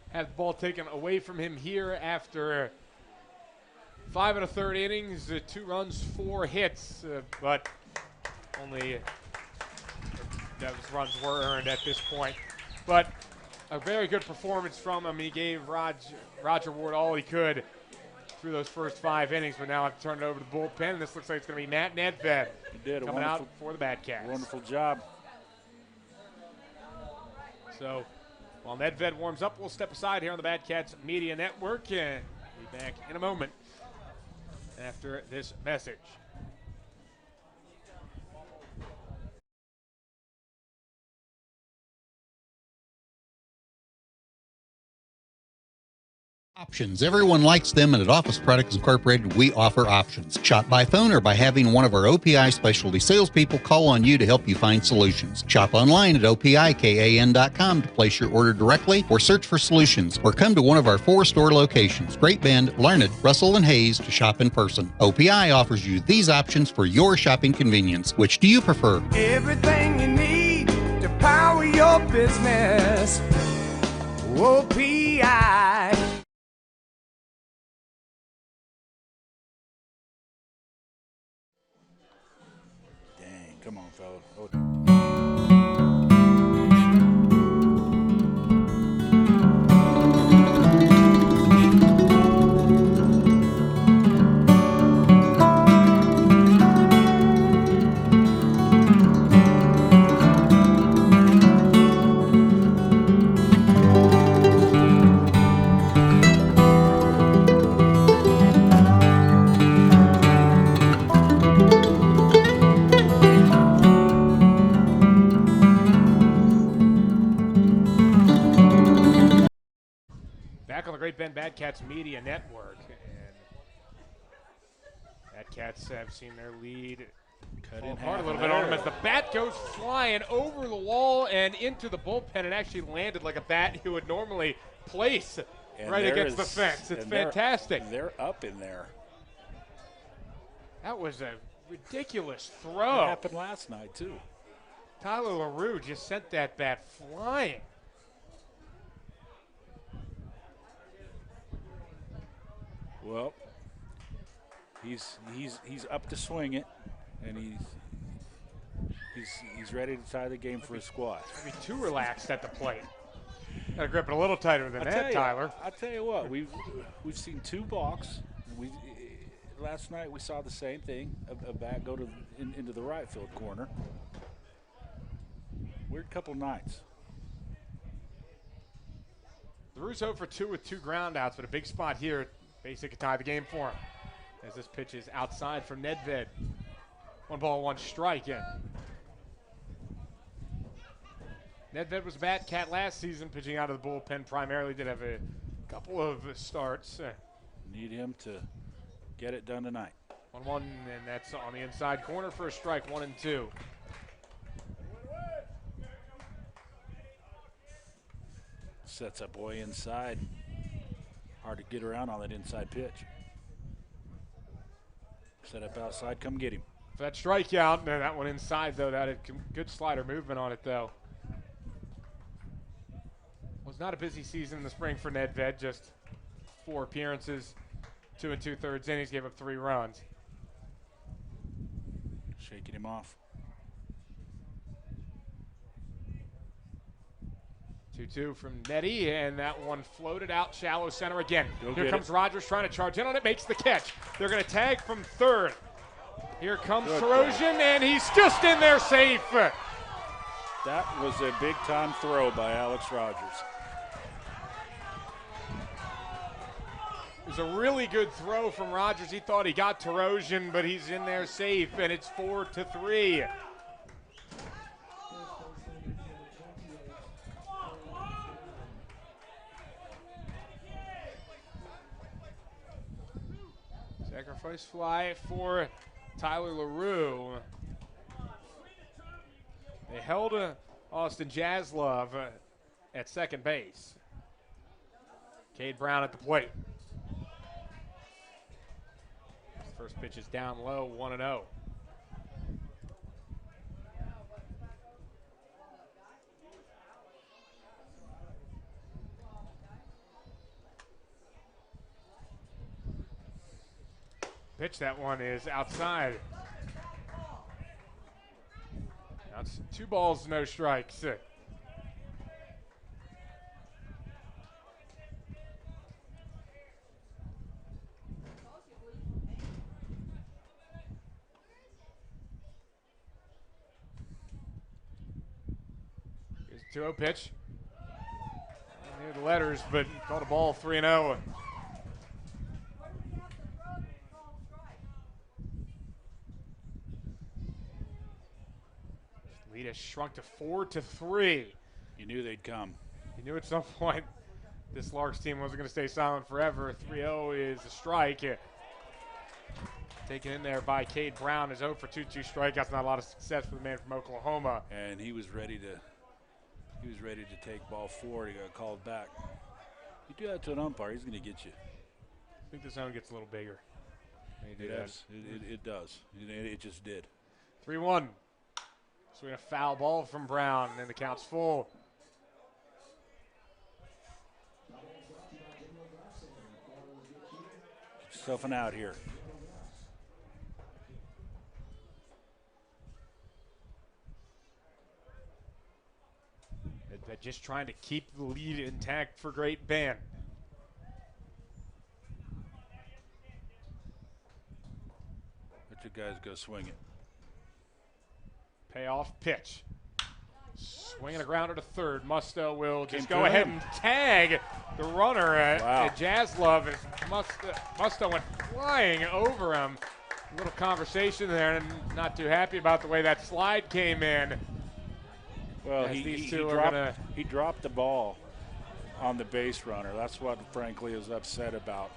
have the ball taken away from him here after 5 1/3 innings, 2 runs, 4 hits, but only those runs were earned at this point. But a very good performance from him. He gave Roger Ward all he could through those first 5 innings, but now I have to turn it over to the bullpen, and this looks like it's going to be Matt Nedved coming out for the Batcats. Wonderful job. So while Nedved warms up, we'll step aside here on the Batcats Media Network and be back in a moment after this message. Options. Everyone likes them, and at Office Products Incorporated, we offer options. Shop by phone or by having one of our OPI specialty salespeople call on you to help you find solutions. Shop online at OPIKAN.com to place your order directly or search for solutions, or come to one of our 4 store locations, Great Bend, Larned, Russell, and Hayes, to shop in person. OPI offers you these options for your shopping convenience. Which do you prefer? Everything you need to power your business. OPI. Come on, fella. Back on the Great Bend Batcats Media Network. And Batcats have seen their lead fall apart a little bit on them as the bat goes flying over the wall and into the bullpen and actually landed like a bat you would normally place right against the fence. It's fantastic. They're up in there. That was a ridiculous throw. That happened last night, too. Tyler LaRue just sent that bat flying. Well, he's up to swing it, and he's ready to tie the game for his squad. He's gonna be too relaxed at the plate. Got to grip it a little tighter than that, Tyler. I tell you what, we've seen 2 balks. Last night we saw the same thing. A bat go into the right field corner. Weird couple nights. LaRue's 0 for 2 with 2 groundouts, but a big spot here. Basically could tie the game for him as this pitch is outside from Nedved. 1 ball, 1 strike in. Nedved was a Batcat last season, pitching out of the bullpen primarily. Did have a couple of starts. Need him to get it done tonight. 1-1, and that's on the inside corner for a strike, 1-2. Sets up way inside. Hard to get around on that inside pitch. Set up outside, come get him. For that strikeout, that one inside though, that had good slider movement on it though. Was not a busy season in the spring for Nedved, just 4 appearances, 2 2/3 innings, gave up 3 runs. Shaking him off. 2-2 from Nettie, and that one floated out shallow center again. Here comes Rogers trying to charge in on it, makes the catch. They're going to tag from third. Here comes Terosian, and he's just in there safe. That was a big-time throw by Alex Rogers. It was a really good throw from Rogers. He thought he got Tarosian, but he's in there safe, and it's 4-3. Sacrifice fly for Tyler LaRue. They held Austin Jaslove at second base. Cade Brown at the plate. His first pitch is down low, 1-0. Pitch, that one is outside. Now it's 2 balls, no strikes. Here's a 2-0 pitch. Near the letters, but called a ball, 3-0. Lead has shrunk to 4-3. You knew they'd come. You knew at some point this Larks team wasn't going to stay silent forever. 3-0 is a strike. Taken in there by Cade Brown. His 0 for 2-2 strikeouts. Not a lot of success for the man from Oklahoma. And he was ready to take ball 4. He got called back. You do that to an umpire, he's going to get you. I think the zone gets a little bigger. It does. It does. It just did. 3-1. Swing a foul ball from Brown, and the count's full. Stuffing out here. They're just trying to keep the lead intact for Great Bend. Let your guys go swing it. Payoff pitch. Swinging a grounder to third. Musto will just go ahead and tag the runner at Jaslove. Musto went flying over him. A little conversation there, and not too happy about the way that slide came in. Well, he dropped the ball on the base runner. That's what, frankly, is upset about.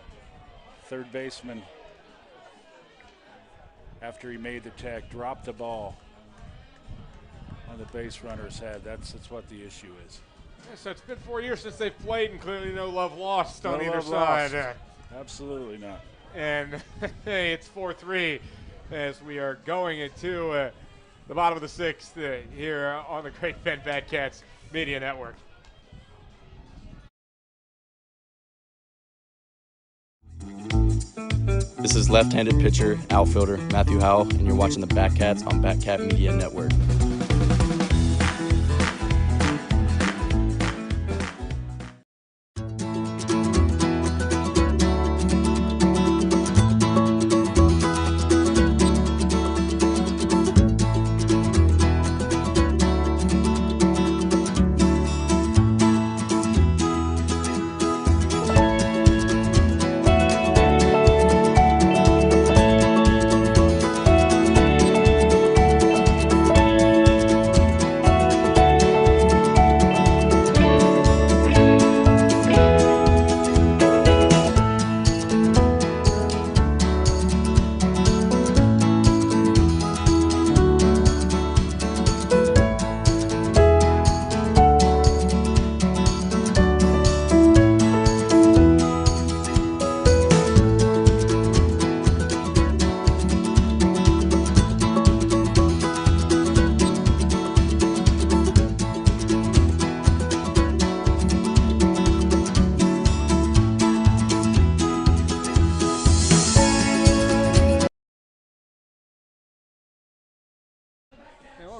Third baseman, after he made the tag, dropped the ball on the base runner's head. That's what the issue is. Yeah, so it's been 4 years since they've played, and clearly no love lost on either side. Absolutely not. And it's 4-3 as we are going into the bottom of the 6th here on the Great Bend Batcats Media Network. This is left-handed pitcher, outfielder Matthew Howell, and you're watching the Batcats on Batcat Media Network.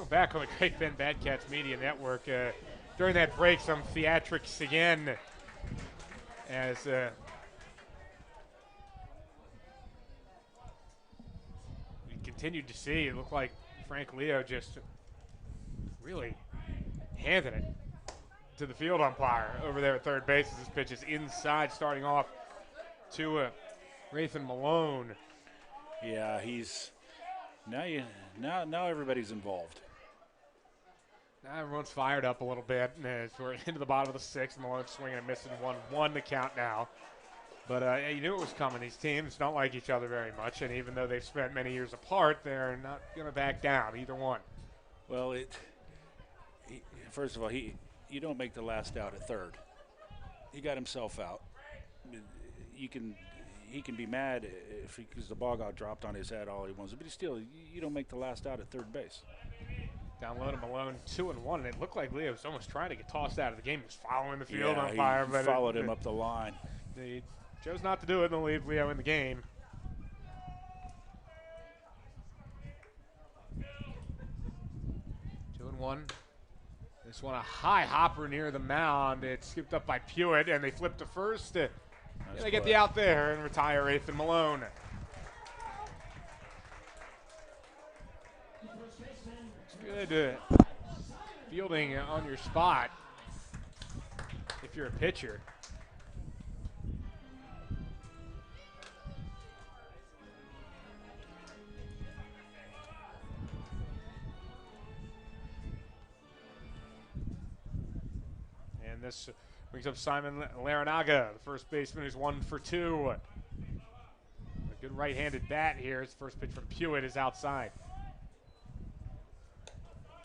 Back on the Great Bend Batcats Media Network. During that break, some theatrics again as we continued to see. It looked like Frank Leo just really handed it to the field umpire over there at third base as this pitch is inside, starting off to Rathan Malone. Yeah, he's now everybody's involved. Now everyone's fired up a little bit as we're into the bottom of the sixth. Malone swinging and missing 1-1 the count now. But you knew it was coming. These teams don't like each other very much, and even though they've spent many years apart, they're not going to back down, either one. Well, first of all, you don't make the last out at third. He got himself out. He can be mad because the ball got dropped on his head all he wants, but you don't make the last out at third base. Down low to Malone, 2-1, and it looked like Leo was almost trying to get tossed out of the game. He was following the field Yeah, umpire, he but followed him up the line. He chose not to do it and leave Leo in the game. Two and one. This one a high hopper near the mound. It's scooped up by Pewitt, and they flip to first. Nice They get the out there and retire Rathan Malone. It's good fielding on your spot if you're a pitcher. And this brings up Simon Larinaga, the first baseman, who's 1 for 2. A good right-handed bat here. His first pitch from Pewitt is outside.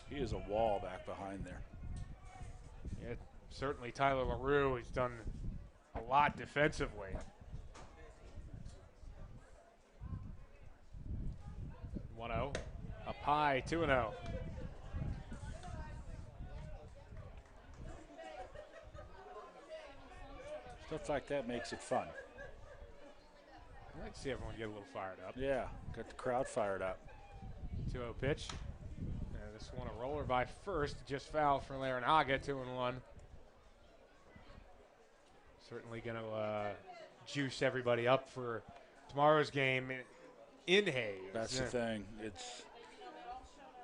He is a wall back behind there. Yeah, certainly Tyler LaRue has done a lot defensively. 1-0. Up high, 2-0. Stuff like that makes it fun. I like to see everyone get a little fired up. Yeah, got the crowd fired up. 2-0 pitch. And this one a roller by first, just foul for Larinaga, 2-1. Certainly going to juice everybody up for tomorrow's game in Hayes. That's the thing.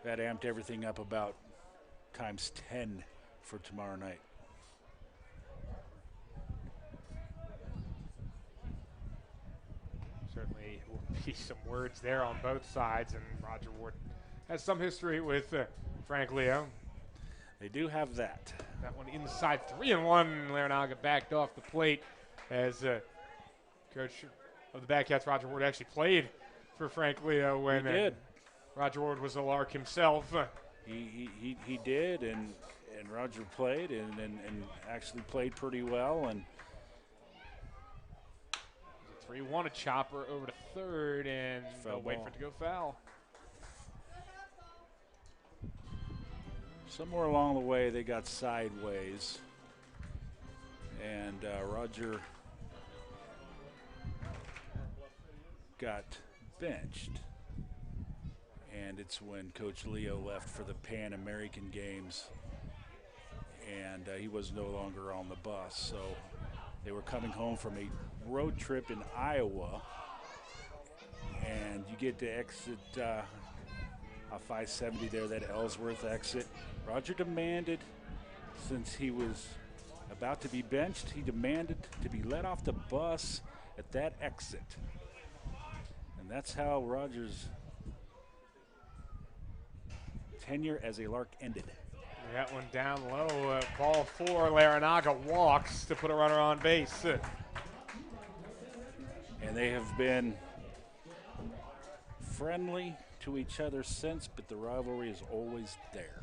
That amped everything up about times 10 for tomorrow night. Certainly will be some words there on both sides, and Roger Ward has some history with Frank Leo. They do have that. That one inside, 3-1. Larinaga backed off the plate as coach of the Batcats, Roger Ward, actually played for Frank Leo when he did. Roger Ward was a Lark himself. He did, and Roger played and actually played pretty well. And 3-1, a chopper over to third, and they'll wait for it to go foul. Somewhere along the way, they got sideways, and Roger got benched. And it's when Coach Leo left for the Pan American Games, and he was no longer on the bus. So they were coming home from a road trip in Iowa, and you get to exit 570 there, that Ellsworth exit. Roger demanded, since he was about to be benched, he demanded to be let off the bus at that exit. And that's how Roger's tenure as a Lark ended. That one down low, ball 4, Larinaga walks to put a runner on base. And they have been friendly to each other since, but the rivalry is always there.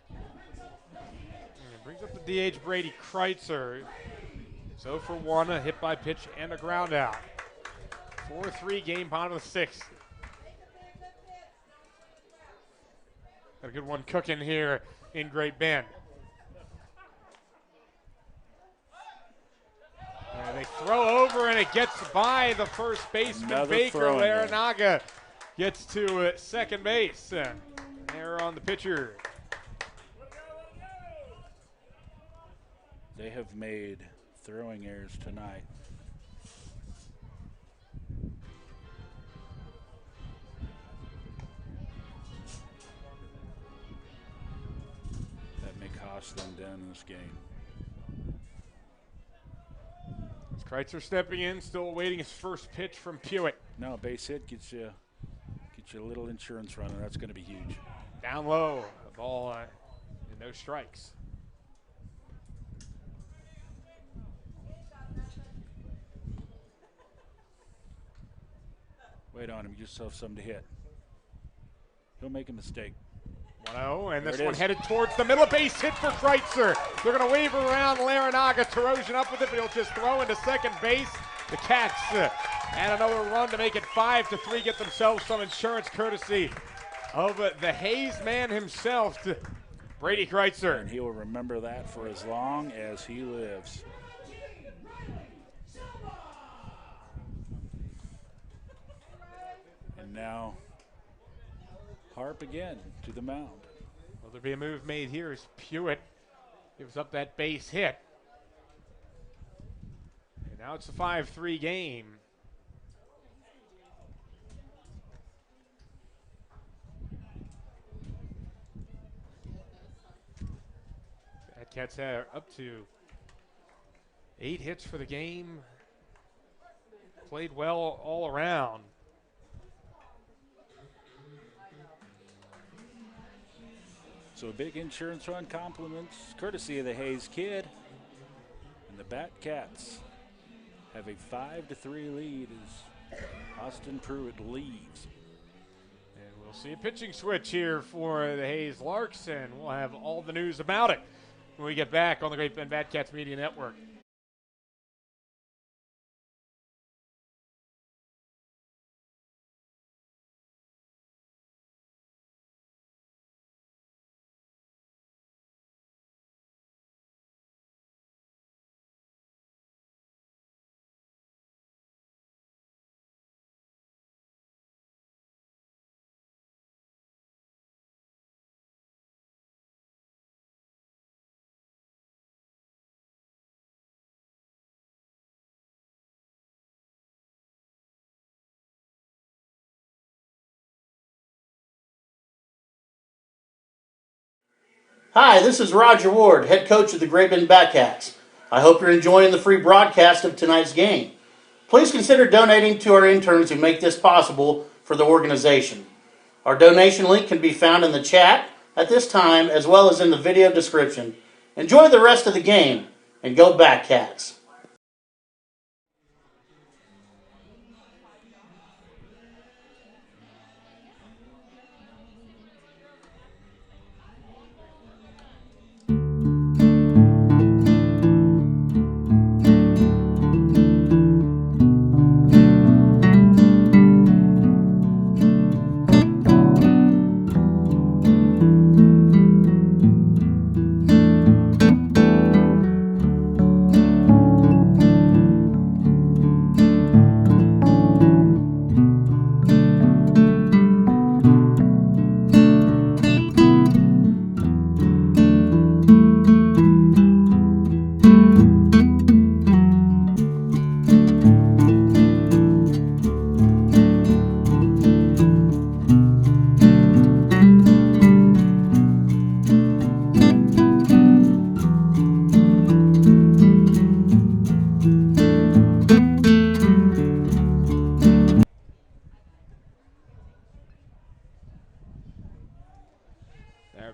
And it brings up the DH Brady Kreitzer. He's 0 for 1, a hit by pitch and a ground out. 4-3 game, bottom of the sixth. Got a good one cooking here in Great Bend. And they throw over, and it gets by the first baseman, Another Baker. throw in there. Larinaga gets to second base. Error on the pitcher. They have made throwing errors tonight. That may cost them down in this game. Kreitzer stepping in, still awaiting his first pitch from Pewitt. No, base hit gets you a little insurance running. That's going to be huge. Down low, the ball and no strikes. Wait on him. Get yourself something to hit. He'll make a mistake. 1-0, and There this it one is. headed towards the middle. Base hit for Kreitzer. They're going to wave around Larinaga. Tarosian up with it, but he'll just throw into second base. The Cats add another run to make it 5-3, get themselves some insurance courtesy of the Hayes man himself, to Brady Kreitzer. And he will remember that for as long as he lives. And now Harp again to the mound. Will there be a move made here as Pewitt gives up that base hit? And now it's a 5-3 game. Cats are up to 8 hits for the game. Played well all around. So a big insurance run compliments courtesy of the Hayes kid. And the Bat Cats have a 5-3 lead as Austin Pruitt leaves. And we'll see a pitching switch here for the Hayes Larks, and we'll have all the news about it when we get back on the Great Bend Bat Cats Media Network. Hi, this is Roger Ward, head coach of the Great Bend Batcats. I hope you're enjoying the free broadcast of tonight's game. Please consider donating to our interns who make this possible for the organization. Our donation link can be found in the chat at this time as well as in the video description. Enjoy the rest of the game and go Batcats.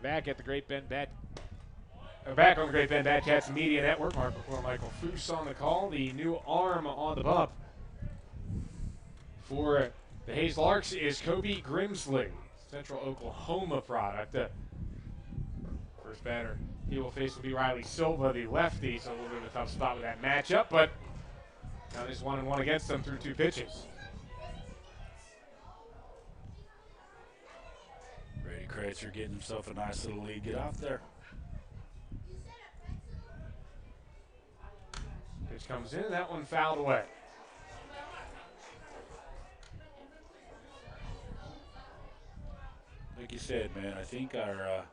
Back at the Great Bend back on the Great Bend Batcats Media Network. Mark McClure, Michael Foose on the call. The new arm on the bump for the Hayes Larks is Kobe Grimsley, Central Oklahoma product. First batter he will face will be Riley Silva, the lefty, so a little bit of a tough spot with that matchup, but now there's 1-1 against them through 2 pitches. Kreitzer getting himself a nice little lead. Get off there. Pitch comes in, that one fouled away. Like you said, man, I think our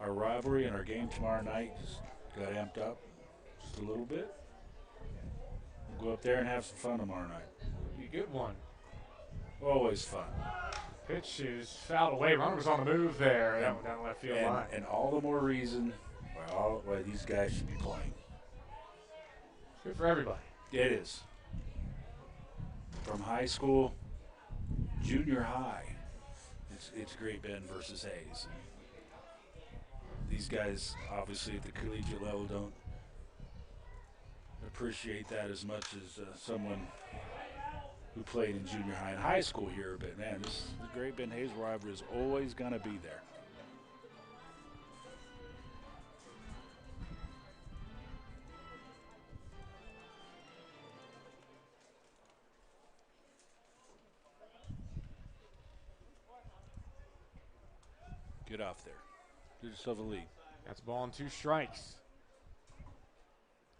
rivalry and our game tomorrow night just got amped up just a little bit. We'll go up there and have some fun tomorrow night. Be a good one. Always fun. Pitch is fouled away. Runner was on the move there. That one down left field line. And all the more reason why these guys should be playing. Good for everybody. It is. From high school, junior high, it's Great Bend versus Hayes. These guys, obviously, at the collegiate level, don't appreciate that as much as someone who played in junior high and high school here. But, man, the Great Bend Hayes rivalry is always going to be there. Get off there. Get yourself a lead. That's a ball and 2 strikes.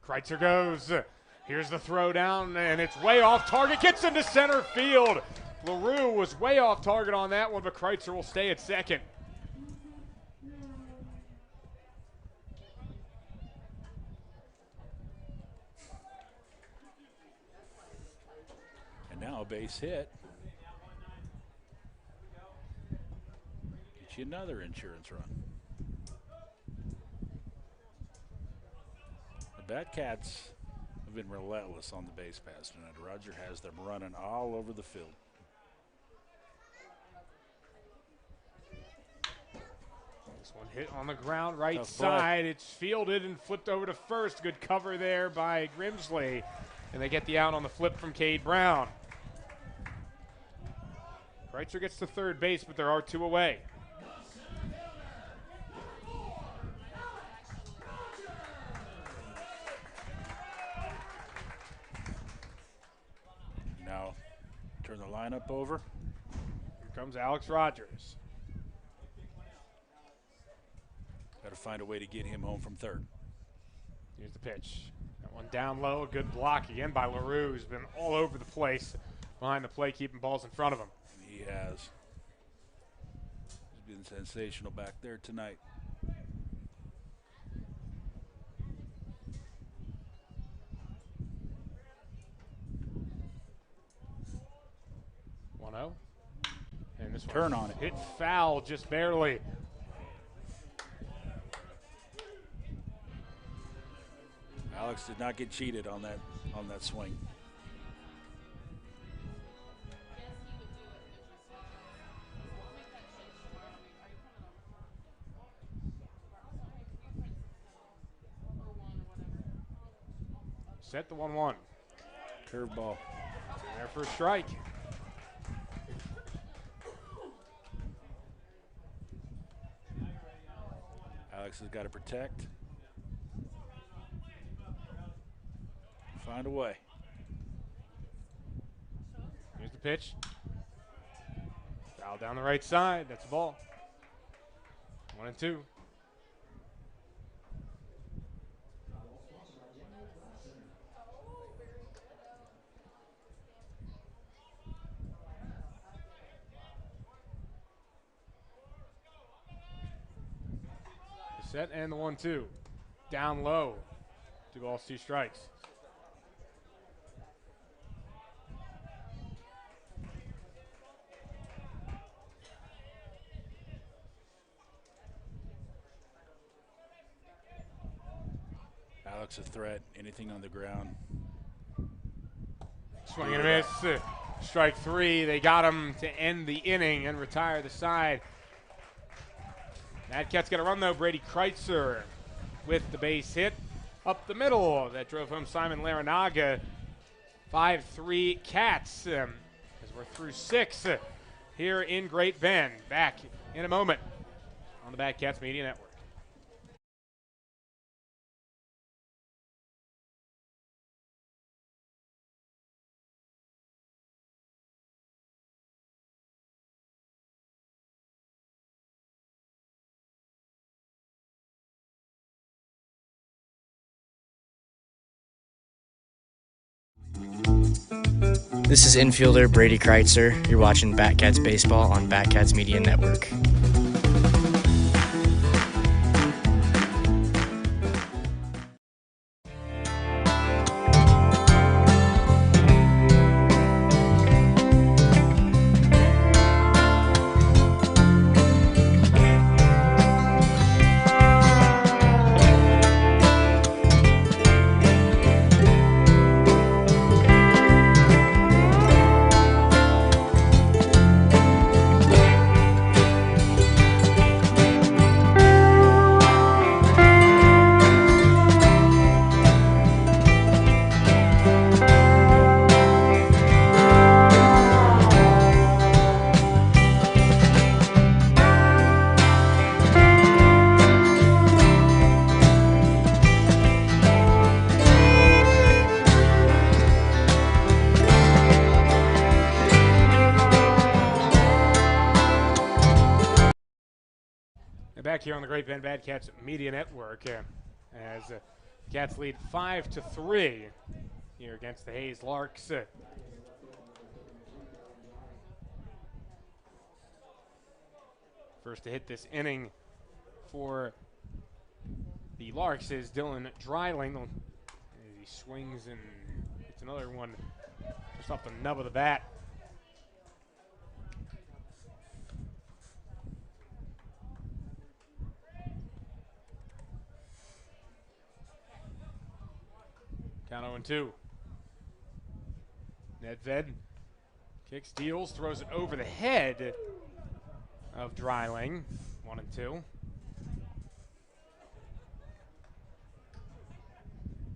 Kreitzer goes. Here's the throw down, and it's way off target. Gets into center field. LaRue was way off target on that one, but Kreitzer will stay at second. And now a base hit. Get you another insurance run. The Batcats have been relentless on the base paths tonight. Roger has them running all over the field. This one hit on the ground, right side. It's fielded and flipped over to first. Good cover there by Grimsley. And they get the out on the flip from Cade Brown. Kreitzer gets to third base, but there are 2 away. Now turn the lineup over. Here comes Alex Rogers. Got to find a way to get him home from third. Here's the pitch. That one down low. A good block again by LaRue, who's been all over the place behind the plate, keeping balls in front of him. He has. He's been sensational back there tonight. And this turn on it. Hit foul just barely. Alex did not get cheated on that swing. Set the 1-1. Curveball. There for a strike. Alex has got to protect. Find a way. Here's the pitch. Foul down the right side. That's a ball. 1-2. Set and the 1-2. Down low. 2 balls, 2 strikes. Alex a threat. Anything on the ground. Swing and a miss. Strike 3. They got him to end the inning and retire the side. Mad Cat's got a run, though. Brady Kreitzer with the base hit up the middle. That drove home Simon Larinaga. 5-3 Cats as we're through 6 here in Great Bend. Back in a moment on the Batcats Media Network. This is infielder Brady Kreitzer. You're watching Batcats Baseball on Batcats Media Network. back here on the Great Bend Bad Cats Media Network as Cats lead 5-3 here against the Hayes Larks. First to hit this inning for the Larks is Dylan Dreiling. As he swings and hits another one just off the nub of the bat. Count 0-2. Nedved kicks, deals, throws it over the head of Dreiling. 1-2.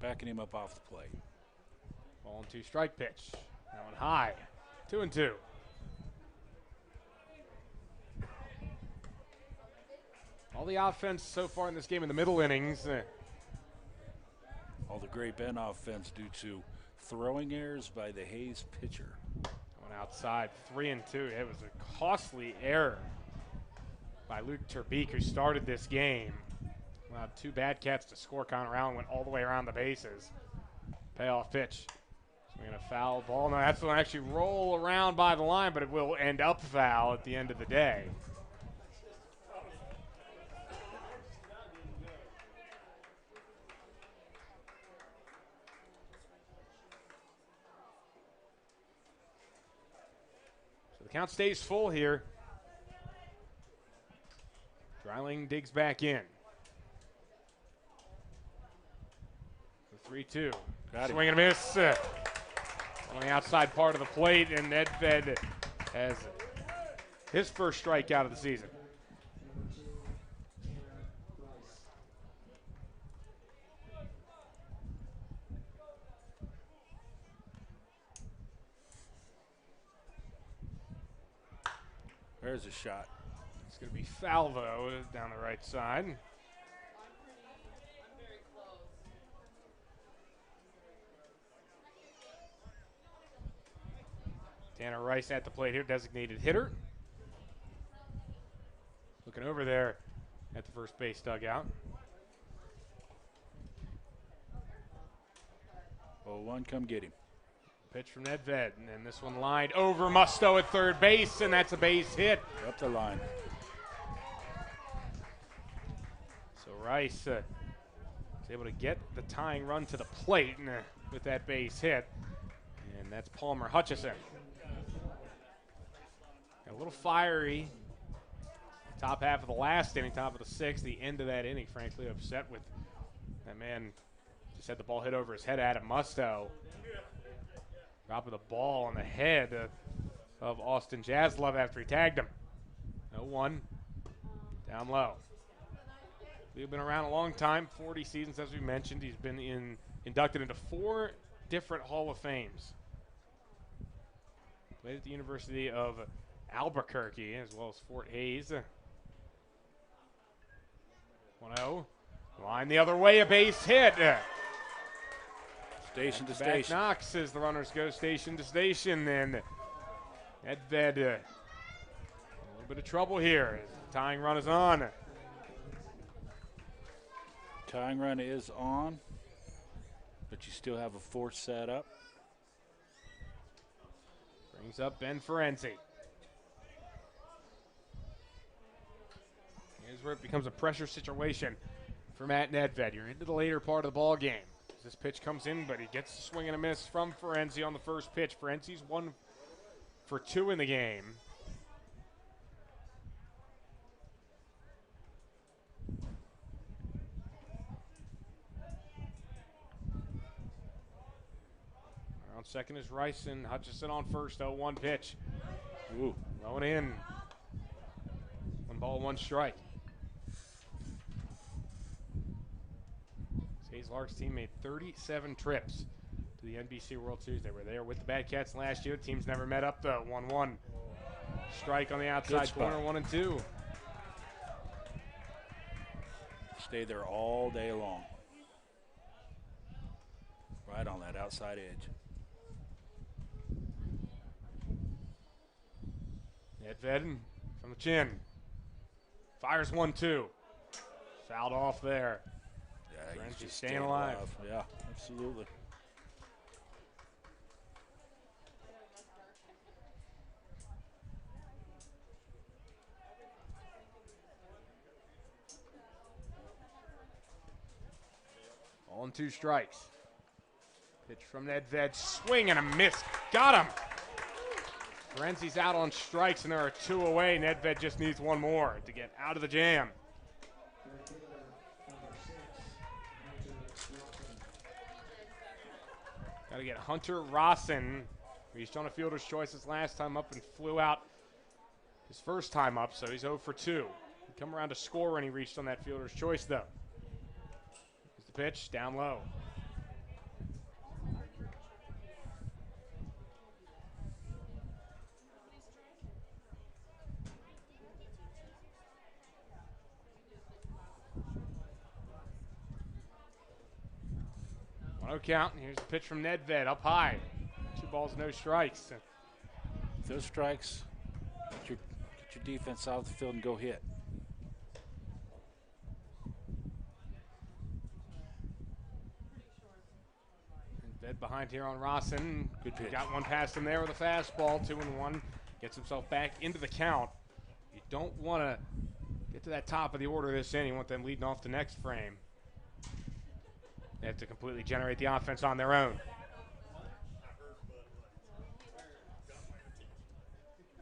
Backing him up off the plate. Ball and 2 strike pitch. That one high. 2-2. All the offense so far in this game in the middle innings. All the Great Bend offense due to throwing errors by the Hayes pitcher. Going outside, 3-2. It was a costly error by Luke Terbeek, who started this game. Allowed 2 bad cats to score. Connor Allen went all the way around the bases. Payoff pitch. Swinging a foul ball. No, that's going to actually roll around by the line, but it will end up foul at the end of the day. So the count stays full here. Dreiling digs back in. 3-2. Swing and a miss on the outside part of the plate, and Nedved has his first strikeout of the season. There's a shot. It's going to be foul, though, down the right side. Tanner Rice at the plate here, designated hitter. Looking over there at the first base dugout. 0-1, come get him. Pitch from Nedved, and this one lined over Musto at third base, and that's a base hit. Up the line. So Rice is able to get the tying run to the plate with that base hit, and that's Palmer Hutchison. A little fiery. Top half of the last inning, top of the 6th, the end of that inning, frankly, upset with that man. Just had the ball hit over his head at Musto. Drop of the ball on the head of Austin Jaslove after he tagged him. 0-1, down low. He's been around a long time, 40 seasons as we mentioned. He's been inducted into 4 different Hall of Fames. Played at the University of Albuquerque as well as Fort Hays. 1-0. Line the other way, a base hit. Station to back station. knocks as the runners go station to station. And Nedved, a little bit of trouble here as the tying run is on. Tying run is on, but you still have a force set up. Brings up Ben Ferenzi. Here's where it becomes a pressure situation for Matt Nedved. You're into the later part of the ball game. This pitch comes in, but he gets a swing and a miss from Ferenzi on the first pitch. Ferenzi's 1 for 2 in the game. Around second is Rice and Hutchison on first. 0-1 pitch. Ooh, going in. 1 ball, 1 strike. Hayes Larks team made 37 trips to the NBC World Series. They were there with the Bad Cats last year. Teams never met up though. 1-1. Strike on the outside corner, 1-2. Stay there all day long. Right on that outside edge. Nedved from the chin. Fires 1-2. Fouled off there. Yeah, Frenzy he's just staying alive. Yeah, absolutely. On 2 strikes. Pitch from Nedved, swing and a miss. Got him. Frenzy's out on strikes, and there are 2 away. Nedved just needs 1 more to get out of the jam. Got to get Hunter Rossen. Reached on a fielder's choice his last time up and flew out his first time up, so he's 0 for 2. He'd come around to score when he reached on that fielder's choice, though. Here's the pitch, down low. No count. Here's the pitch from Nedved up high. 2 balls, no strikes. Those strikes, get your defense out of the field and go hit. Nedved behind here on Rossen. Good pitch. Got one past him there with a fastball. 2-1. Gets himself back into the count. You don't want to get to that top of the order this inning. You want them leading off the next frame. They have to completely generate the offense on their own.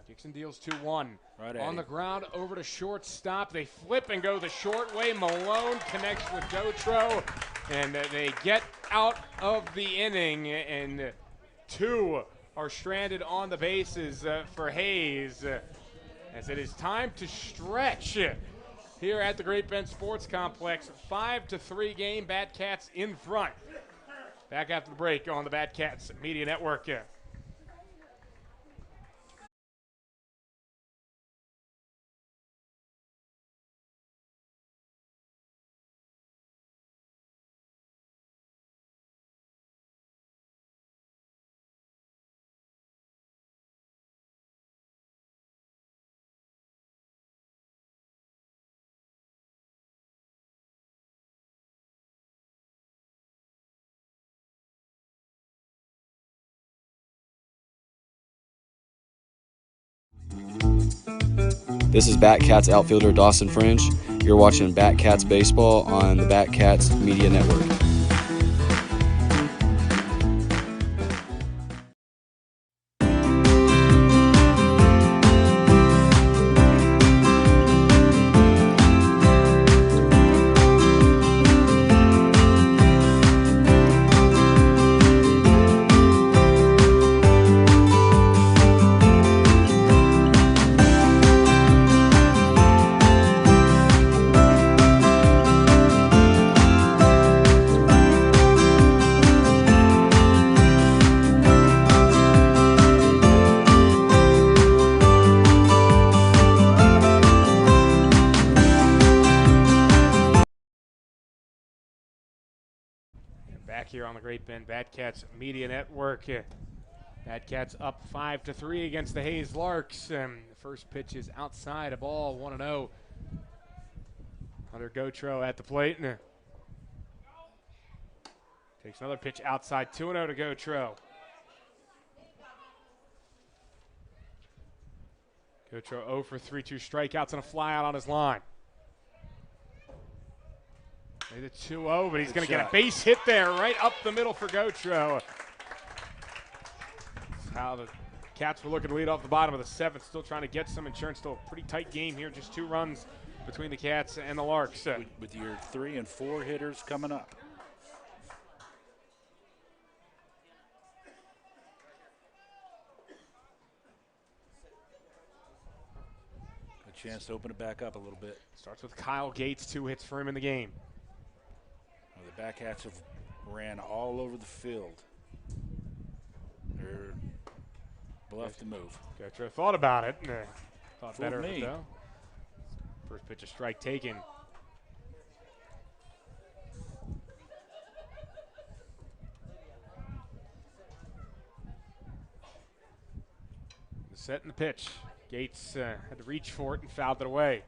Dixon deals 2-1. Right on the ground, over to shortstop. They flip and go the short way. Malone connects with Gotro, and they get out of the inning, and 2 are stranded on the bases for Hayes, as it is time to stretch here at the Great Bend Sports Complex. 5-3 game, Batcats in front. Back after the break on the Batcats Media Network. This is Batcats outfielder Dawson French. You're watching Batcats baseball on the Batcats Media Network. Back here on the Great Bend Batcats Media Network. Batcats up 5-3 against the Hayes Larks. The first pitch is outside, a ball, 1-0. Hunter Gotro at the plate. Takes another pitch outside, 2-0 to Gotro. Gotro 0 for 3, 2 strikeouts and a fly out on his line. The 2-0, but he's going to get a base hit there right up the middle for Gotro. That's how the Cats were looking to lead off the bottom of the 7th, still trying to get some insurance. Still a pretty tight game here, just 2 runs between the Cats and the Larks. With your 3 and 4 hitters coming up. A chance to open it back up a little bit. Starts with Kyle Gates, 2 hits for him in the game. Well, the Batcats have ran all over the field. They're bluffed to move. Gotro thought about it. Thought Fooled better of it, me. though. First pitch, a strike taken. The set and the pitch. Gates had to reach for it and fouled it away.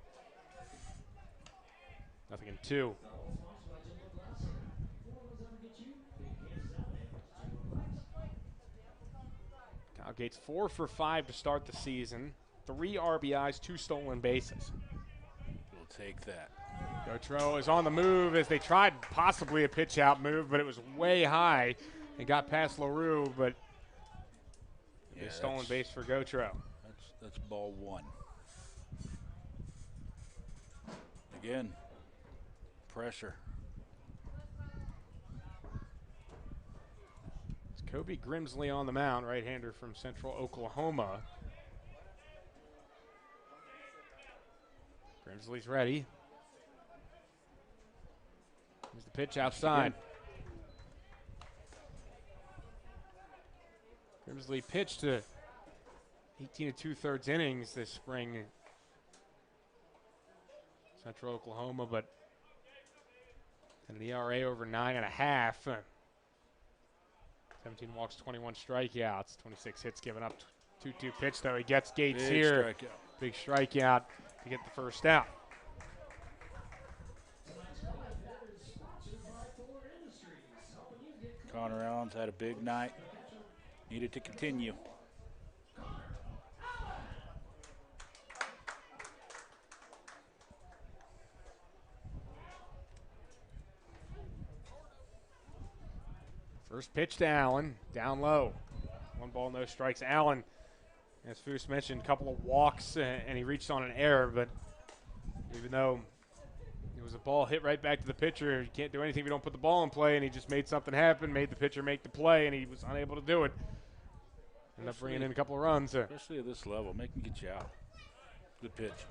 0-2. Kyle Gates 4 for 5 to start the season. 3 RBIs, 2 stolen bases. We'll take that. Gautreau is on the move as they tried possibly a pitch out move, but it was way high and got past LaRue, but a stolen base for Gautreau. That's ball 1. Again, pressure. It's Kobe Grimsley on the mound, right-hander from Central Oklahoma. Grimsley's ready. Here's the pitch outside. Grimsley pitched to 18 2/3 innings this spring. Central Oklahoma, but an ERA over 9.5. 17 walks, 21 strikeouts, 26 hits given up. 2-2 pitch though. He gets Gates Big here. strikeout. Big strikeout to get the first out. Connor Allen's had a big night. Needed to continue. First pitch to Allen, down low. 1 ball, no strikes. Allen, as Foose mentioned, a couple of walks, and he reached on an error, but even though it was a ball hit right back to the pitcher, you can't do anything if you don't put the ball in play, and he just made something happen, made the pitcher make the play, and he was unable to do it. Ended up bringing in a couple of runs. Especially at this level, make him get you out. Good pitch.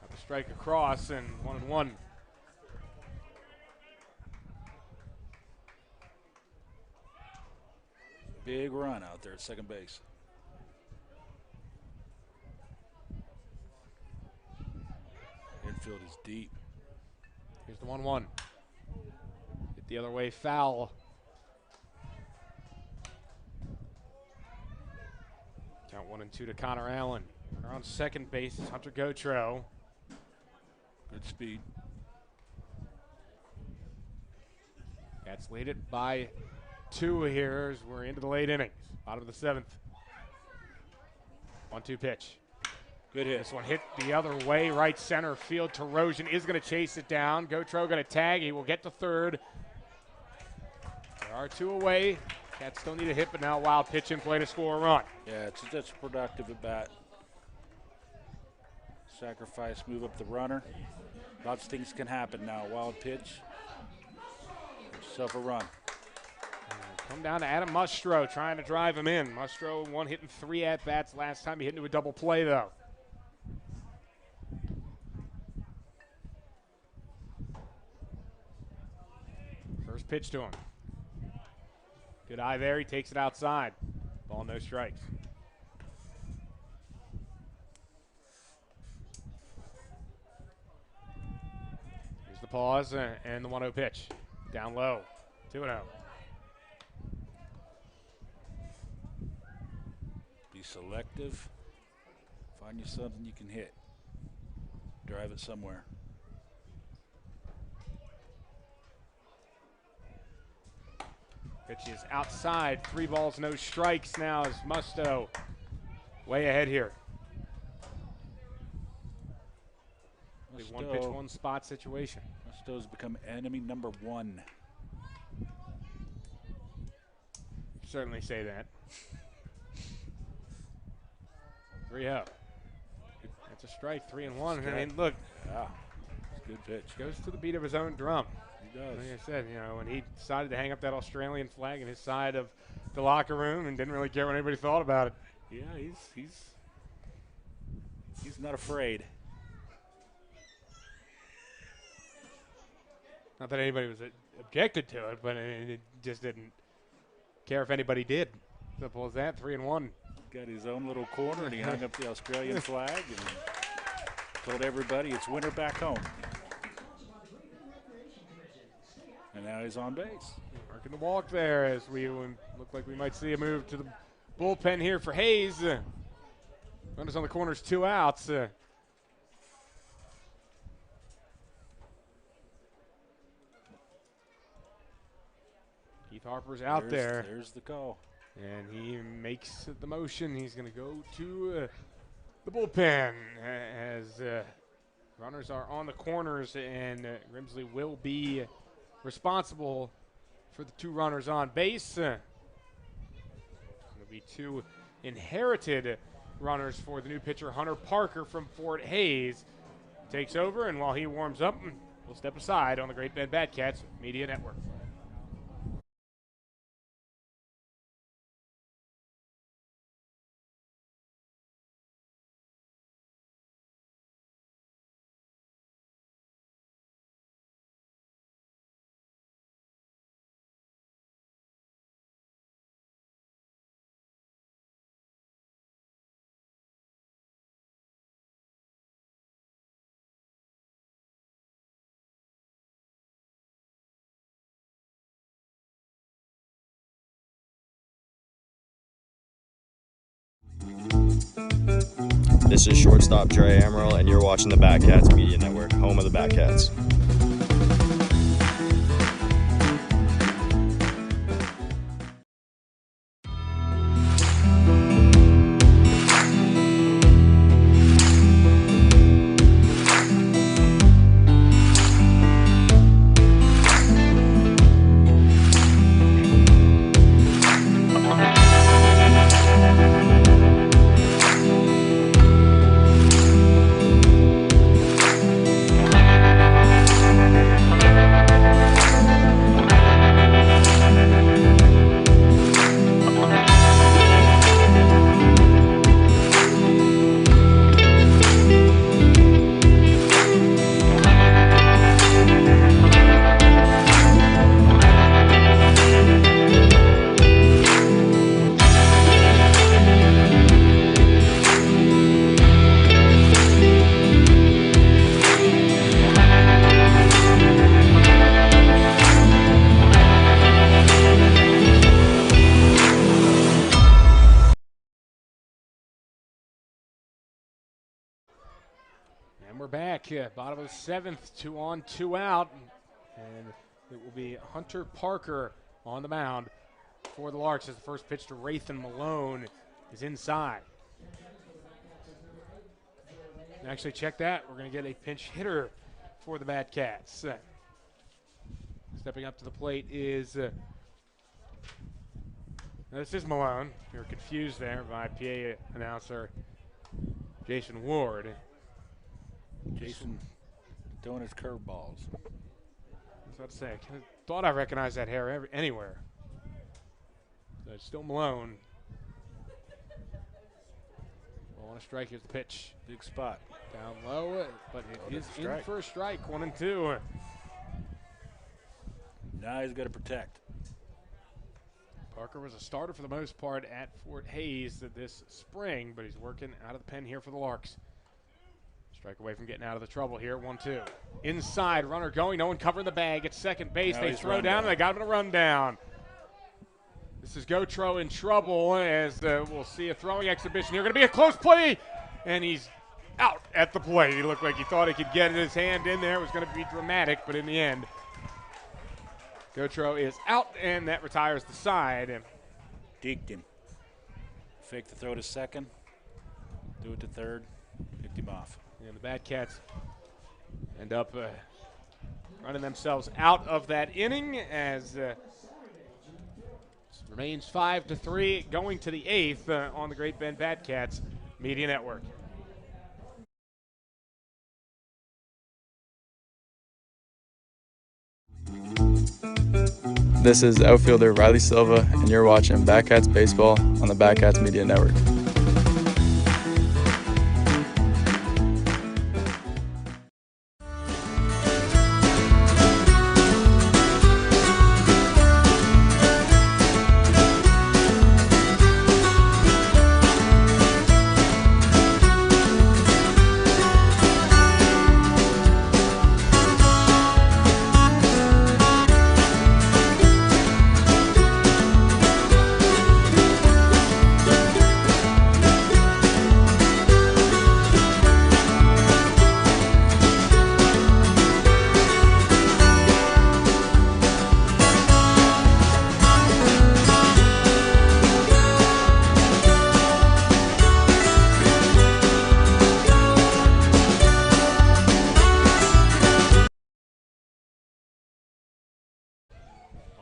Got the strike across, and 1-1. Big run out there at second base. Infield is deep. Here's the 1-1. Hit the other way, foul. Count 1-2 to Connor Allen. Runner on second base is Hunter Gautreau. Good speed. That's lead it by 2 here as we're into the late innings. Bottom of the 7th. 1-2 pitch. Good hit. This one hit the other way, right center field. Terosian is going to chase it down. Gautreau going to tag. He will get to third. There are 2 away. Cats still need a hit, but now a wild pitch in play to score a run. Yeah, that's productive at bat. Sacrifice, move up the runner. Lots of things can happen now. Wild pitch. Get yourself a run. Come down to Adam Mustro trying to drive him in. Mustro one hitting 3 at-bats last time. He hit into a double play, though. First pitch to him. Good eye there. He takes it outside. Ball, no strikes. Here's the pause and the 1-0 pitch. Down low. 2-0. Be selective. Find you something you can hit. Drive it somewhere. Pitch is outside. 3 balls, no strikes now as Musto way ahead here. Musto, 1 pitch, 1 spot situation. Musto's become enemy number 1. Certainly say that. 3-0. That's a strike, 3-1. I mean, look. Yeah, it's a good pitch. Goes to the beat of his own drum. He does. Like I said, when he decided to hang up that Australian flag in his side of the locker room and didn't really care what anybody thought about it. Yeah, he's not afraid. Not that anybody was objected to it, but it just didn't care if anybody did. Simple as that. 3-1. Got his own little corner, and he hung up the Australian flag and told everybody it's winter back home. And now he's on base. Working the walk there as we look like we might see a move to the bullpen here for Hayes. Runners on the corners, 2 outs. Keith Harper's out there. There's the call. And he makes the motion. He's going to go to the bullpen as runners are on the corners, and Grimsley will be responsible for the 2 runners on base. It'll be 2 inherited runners for the new pitcher, Hunter Parker from Fort Hays. Takes over, and while he warms up, we'll step aside on the Great Bend Batcats Media Network. This is shortstop Trey Amaral, and you're watching the Batcats Media Network, home of the Batcats. And we're back, bottom of the 7th, 2 on, 2 out. And it will be Hunter Parker on the mound for the Larks as the first pitch to Rathan Malone is inside. And actually, check that. We're going to get a pinch hitter for the Batcats. Stepping up to the plate is, this is Malone. You're confused there by PA announcer Jason Ward. Jason throwing his curveballs. I was about to say, I thought I recognized that hair anywhere. So it's still Malone. On a strike, here's the pitch. Big spot. Down low, but it is in for a strike, 1-2. Now he's got to protect. Parker was a starter for the most part at Fort Hays this spring, but he's working out of the pen here for the Larks. Strike away from getting out of the trouble here, 1-2. Inside, runner going, no one covering the bag at second base. They throw down, and they got him in a rundown. This is Gotro in trouble as we'll see a throwing exhibition here. Going to be a close play, and he's out at the plate. He looked like he thought he could get his hand in there. It was going to be dramatic, but in the end, Gotro is out, and that retires the side. Deked him. Fake the throw to second. Do it to third. Picked him off. And the Batcats end up running themselves out of that inning as remains 5-3 going to the 8th on the Great Bend Batcats Media Network. This is outfielder Riley Silva, and you're watching Batcats Baseball on the Batcats Media Network.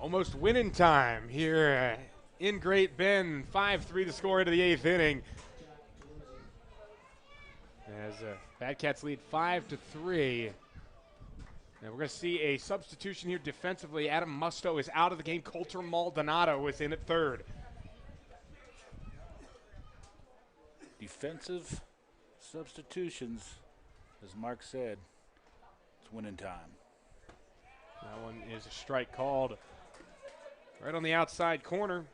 Almost winning time here in Great Bend. 5-3 the score into the 8th inning. As Bad Cats lead 5-3. Now we're going to see a substitution here defensively. Adam Musto is out of the game. Coulter Maldonado is in at third. Defensive substitutions, as Mark said, it's winning time. That one is a strike called right on the outside corner.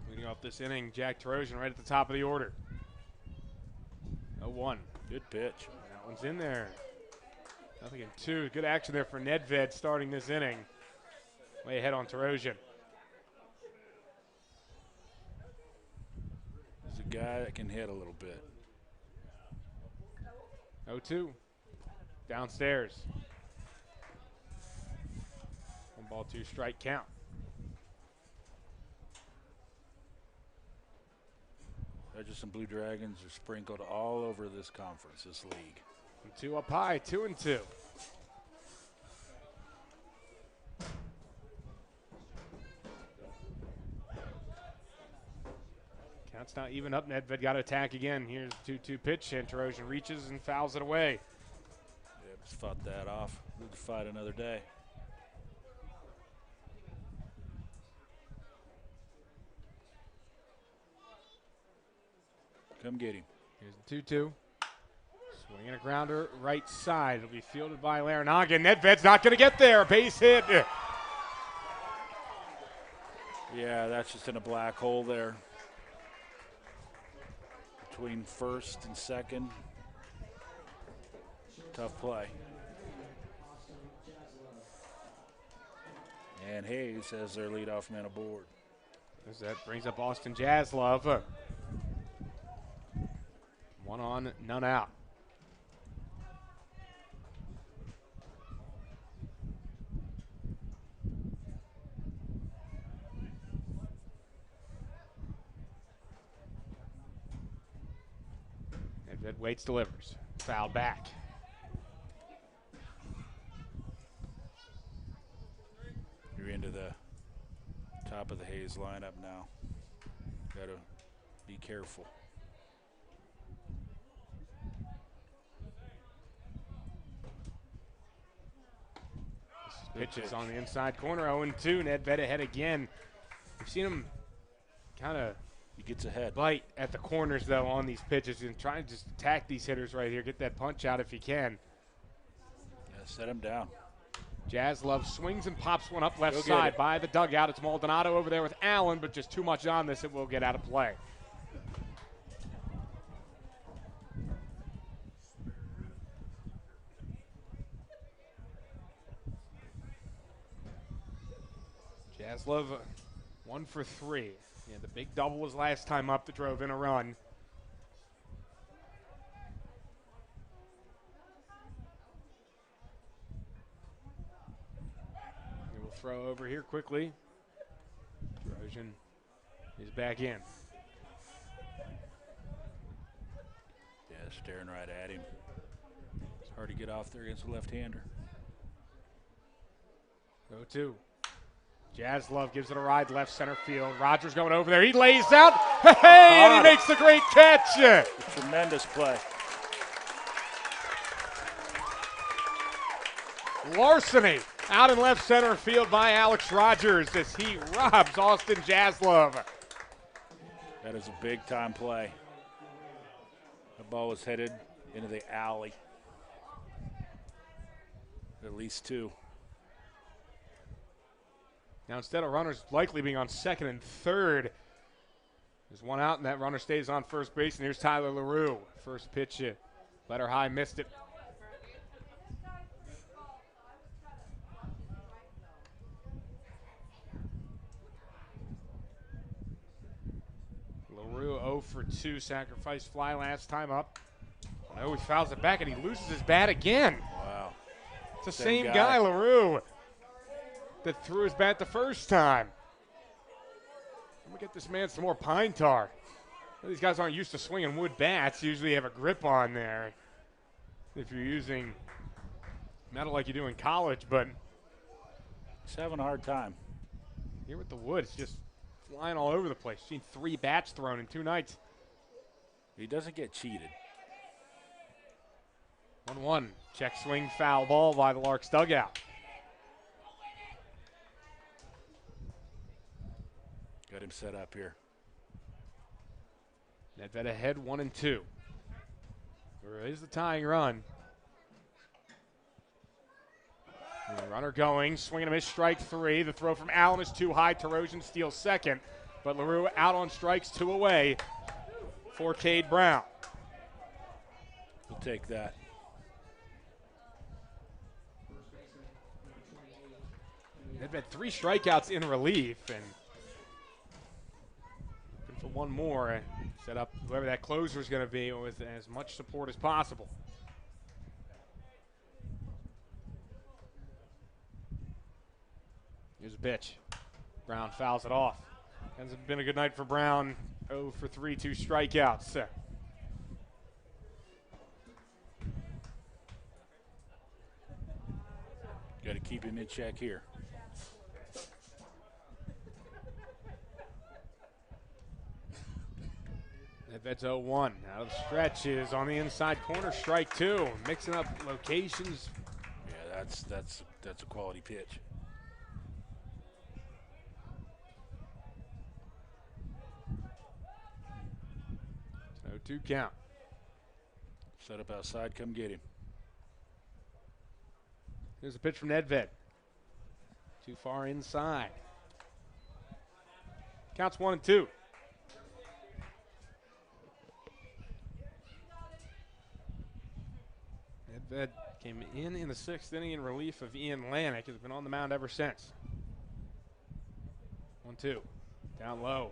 Leading off this inning, Jack Trojan right at the top of the order. 0-1. Good pitch. That one's in there. Nothing in two. Good action there for Nedved starting this inning. Way ahead on Trojan. He's a guy that can hit a little bit. 0-2. Downstairs. 1 ball, 2 strike count. Dodgers and Blue Dragons are sprinkled all over this conference, this league. 2 up high, 2-2. Count's not even up. Nedved got to attack again. Here's the 2-2 pitch, and Trojan reaches and fouls it away. Yeah, just fought that off. We could fight another day. Come get him. Here's the 2-2. Swinging a grounder right side. It'll be fielded by Larinaga. Nedved's not going to get there. Base hit. Yeah, that's just in a black hole there. Between first and second. Tough play. And Hayes has their leadoff man aboard. As that brings up Austin Jaslove. 1 on, none out. Nedved waits, delivers. Foul back. You're into the top of the Hayes lineup now. Got to be careful. Pitches on the inside corner, 0-2. Nedved ahead again. We've seen him kind of He gets ahead. bite at the corners, though, on these pitches and try to just attack these hitters right here. Get that punch out if he can. Yeah, set him down. Jaslove swings and pops one up left side by the dugout. It's Maldonado over there with Allen, but just too much on this. It will get out of play. Jaslove 1 for 3. Yeah, the big double was last time up that drove in a run. He will throw over here quickly. Trojan is back in. Yeah, staring right at him. It's hard to get off there against a left-hander. 0-2. Jaslove gives it a ride left center field. Rogers going over there. He lays out. Hey, and he makes the great catch. A tremendous play. Larceny out in left center field by Alex Rogers as he robs Austin Jaslove. That is a big-time play. The ball was headed into the alley. At least 2. Now, instead of runners likely being on second and third, there's one out, and that runner stays on first base. And here's Tyler LaRue. First pitch, letter high, missed it. LaRue 0 for 2, sacrifice fly last time up. Oh, he fouls it back, and he loses his bat again. Wow. It's the same guy, LaRue, that threw his bat the first time. I'm going to get this man some more pine tar. These guys aren't used to swinging wood bats. Usually you have a grip on there if you're using metal like you do in college, but He's having a hard time. Here with the Woods, just flying all over the place. Seen 3 bats thrown in 2 nights. He doesn't get cheated. 1-1. Check swing foul ball by the Larks dugout. Got him set up here. Nedved ahead 1-2. There is the tying run. The runner going, swinging a miss, strike 3. The throw from Allen is too high. Tarosian steals second, but LaRue out on strikes, 2 away for Cade Brown. We'll take that. They've had 3 strikeouts in relief, and looking for one more and set up whoever that closer is going to be with as much support as possible. Here's a pitch. Brown fouls it off. Hasn't been a good night for Brown. 0 for 3, 2 strikeouts. Got to keep him in check here. Nedved's 0-1. Out of the stretch is on the inside corner, strike 2. Mixing up locations. Yeah, that's a quality pitch. 0-2 count. Set up outside, come get him. Here's a pitch from Nedved. Too far inside. Counts 1-2. Nedved came in the 6th inning in relief of Ian Lanik. Has been on the mound ever since. 1-2. Down low.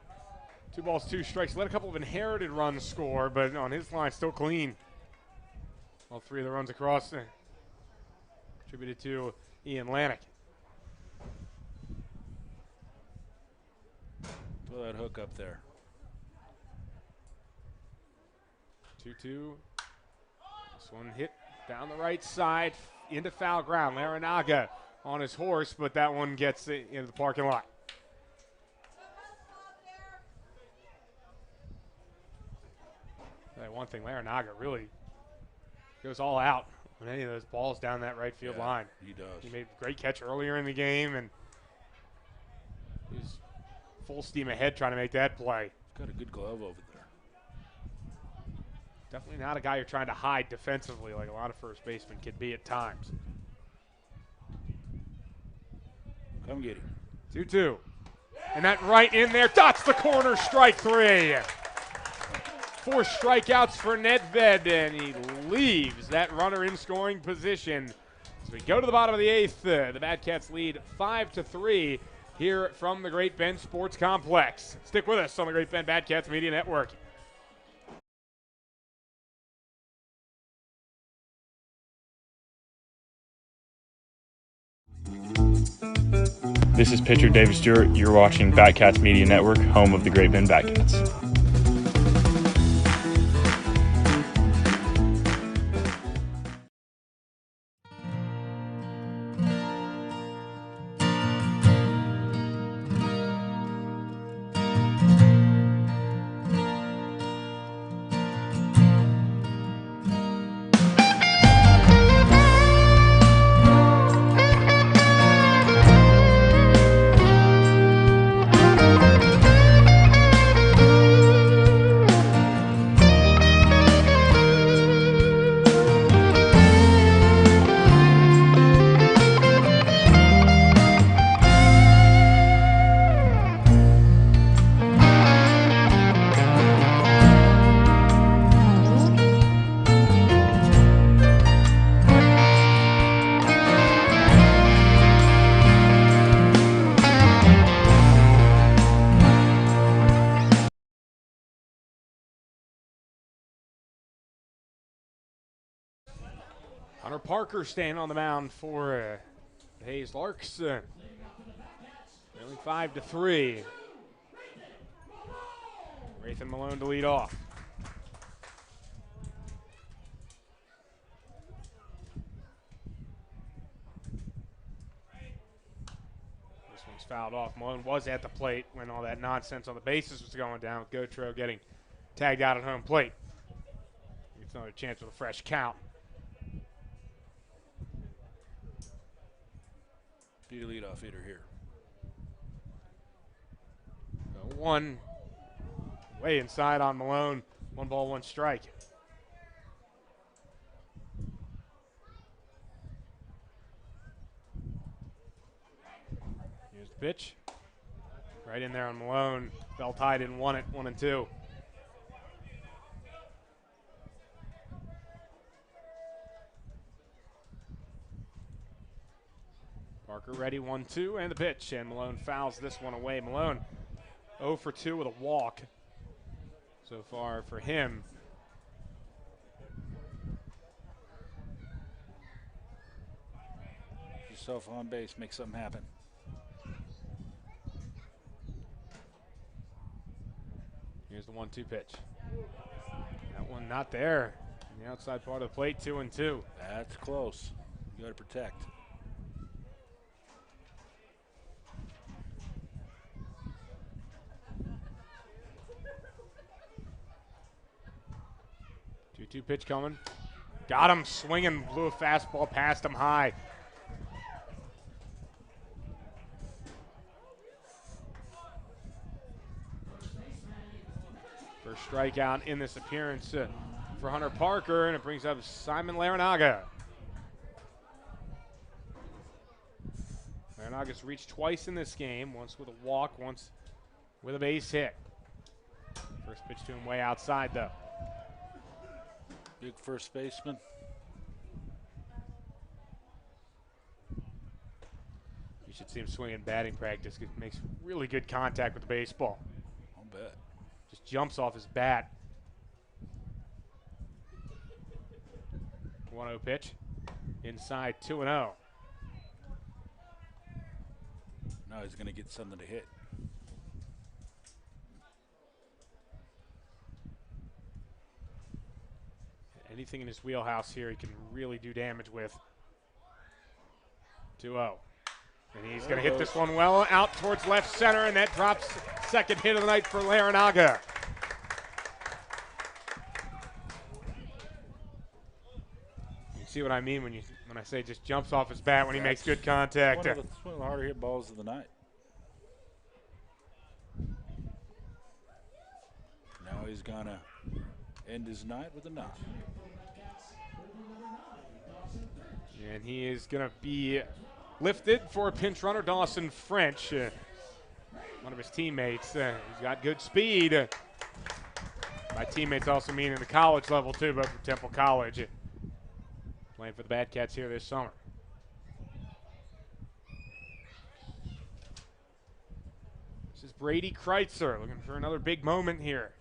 2 balls, 2 strikes. Let a couple of inherited runs score, but on his line, still clean. All 3 of the runs across attributed to Ian Lanik. Throw that hook up there. 2-2. This one hit down the right side into foul ground. Larinaga on his horse, but that one gets into the parking lot. One thing, Larinaga really goes all out on any of those balls down that right field line. He does. He made a great catch earlier in the game, and he was full steam ahead trying to make that play. He's got a good glove over there. Definitely not a guy you're trying to hide defensively like a lot of first basemen can be at times. Come get him. 2-2. And that right in there, dots the corner, strike 3. 4 strikeouts for Nedved, and he leaves that runner in scoring position. As we go to the bottom of the 8th, the Bad Cats lead 5-3 here from the Great Bend Sports Complex. Stick with us on the Great Bend Bad Cats Media Network. This is pitcher David Stewart. You're watching Batcats Media Network, home of the Great Bend Batcats. Hunter Parker staying on the mound for the Hayes Larks. Only 5-3. Rathan Malone to lead off. just fouled off. Malone was at the plate when all that nonsense on the bases was going down, with Gautreaux getting tagged out at home plate. It's another chance with a fresh count. Be the leadoff hitter here. 1 way inside on Malone. 1 ball, 1 strike. Here's the pitch. Right in there on Malone. Bell tied and won it, 1-2. Parker ready, 1-2, and the pitch. And Malone fouls this one away. Malone 0 for 2 with a walk so far for him. Yourself on base, make something happen. Here's the 1-2 pitch. That one not there. On the outside part of the plate, 2-2. That's close. You got to protect. Two pitch coming. Got him swinging, blew a fastball past him high. First strikeout in this appearance for Hunter Parker, and it brings up Simon Larinaga. Larinaga's reached twice in this game, once with a walk, once with a base hit. First pitch to him way outside, though. Big first baseman. You should see him swing in batting practice. He makes really good contact with the baseball. I'll bet. Just jumps off his bat. 1-0 pitch. Inside, 2-0. Now he's going to get something to hit. Anything in his wheelhouse here he can really do damage with. 2-0. And he's going to hit this one well out towards left center, and that drops second hit of the night for Larinaga. You see what I mean when I say just jumps off his bat when he makes good contact. One of the harder hit balls of the night. Now he's going to end his night with a knock. And he is going to be lifted for a pinch runner, Dawson French, one of his teammates. He's got good speed. My teammates also mean in the college level, too, but from Temple College. Playing for the Bad Cats here this summer. This is Brady Kreitzer looking for another big moment here.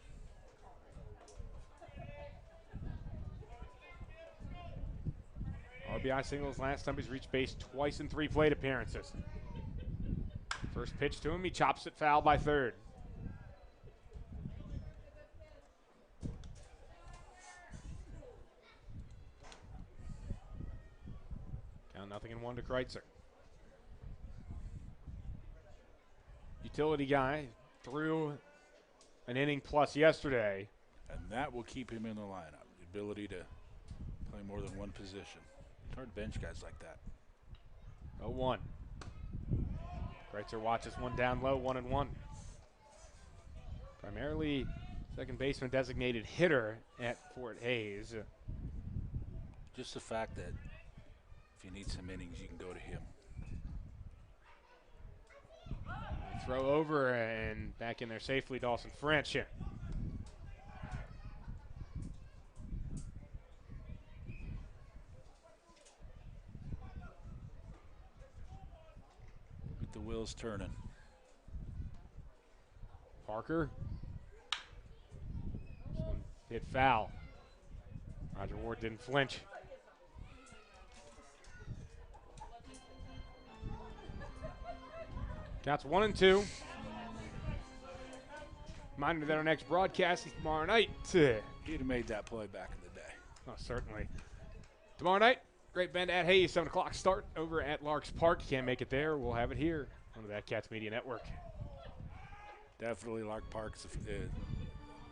RBI singles last time he's reached base twice in 3 plate appearances. First pitch to him, he chops it foul by third. Count 0-1 to Kreitzer. Utility guy threw an inning plus yesterday. And that will keep him in the lineup, the ability to play more than one position. It's hard to bench guys like that. 0-1. Kreitzer watches one down low, 1-1. Primarily second baseman designated hitter at Fort Hays. Just the fact that if you need some innings, you can go to him. Throw over and back in there safely, Dawson French. The wheels turning. Parker. This one hit foul. Roger Ward didn't flinch. Counts 1-2. Reminder that our next broadcast is tomorrow night. He'd have made that play back in the day. Oh, certainly. Tomorrow night, Great Bend at Hayes, 7 o'clock start over at Larks Park. Can't make it there, we'll have it here. on the Cats Media Network. Definitely Lark Park's a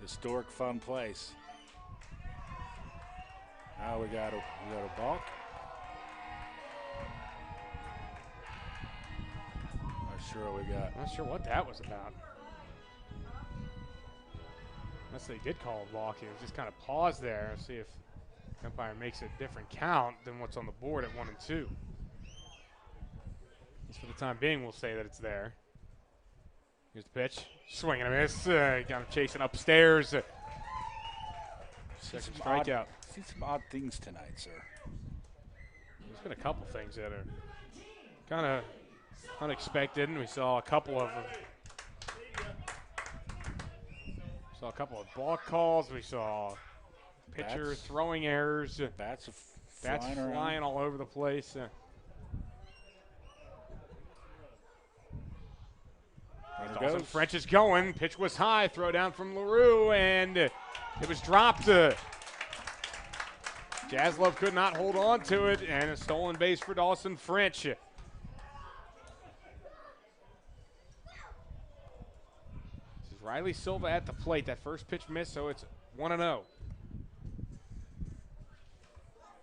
historic, fun place. Now we got a balk. Not sure what that was about. Unless they did call a balk, it was just kind of pause there, see if the umpire makes a different count than what's on the board at 1 and 2. Just for the time being, we'll say that it's there. Here's the pitch, swing and a miss. Got him chasing upstairs. Second strikeout. Seen some odd things tonight, sir. There's been a couple things that are kind of unexpected, and we saw a couple of them. Saw a couple of balk calls. We saw pitcher throwing errors. Bats flying all over the place. Dawson French is going. Pitch was high. Throw down from LaRue, and it was dropped. Jaslov could not hold on to it, and a stolen base for Dawson French. This is Riley Silva at the plate. That first pitch missed, so it's 1-0.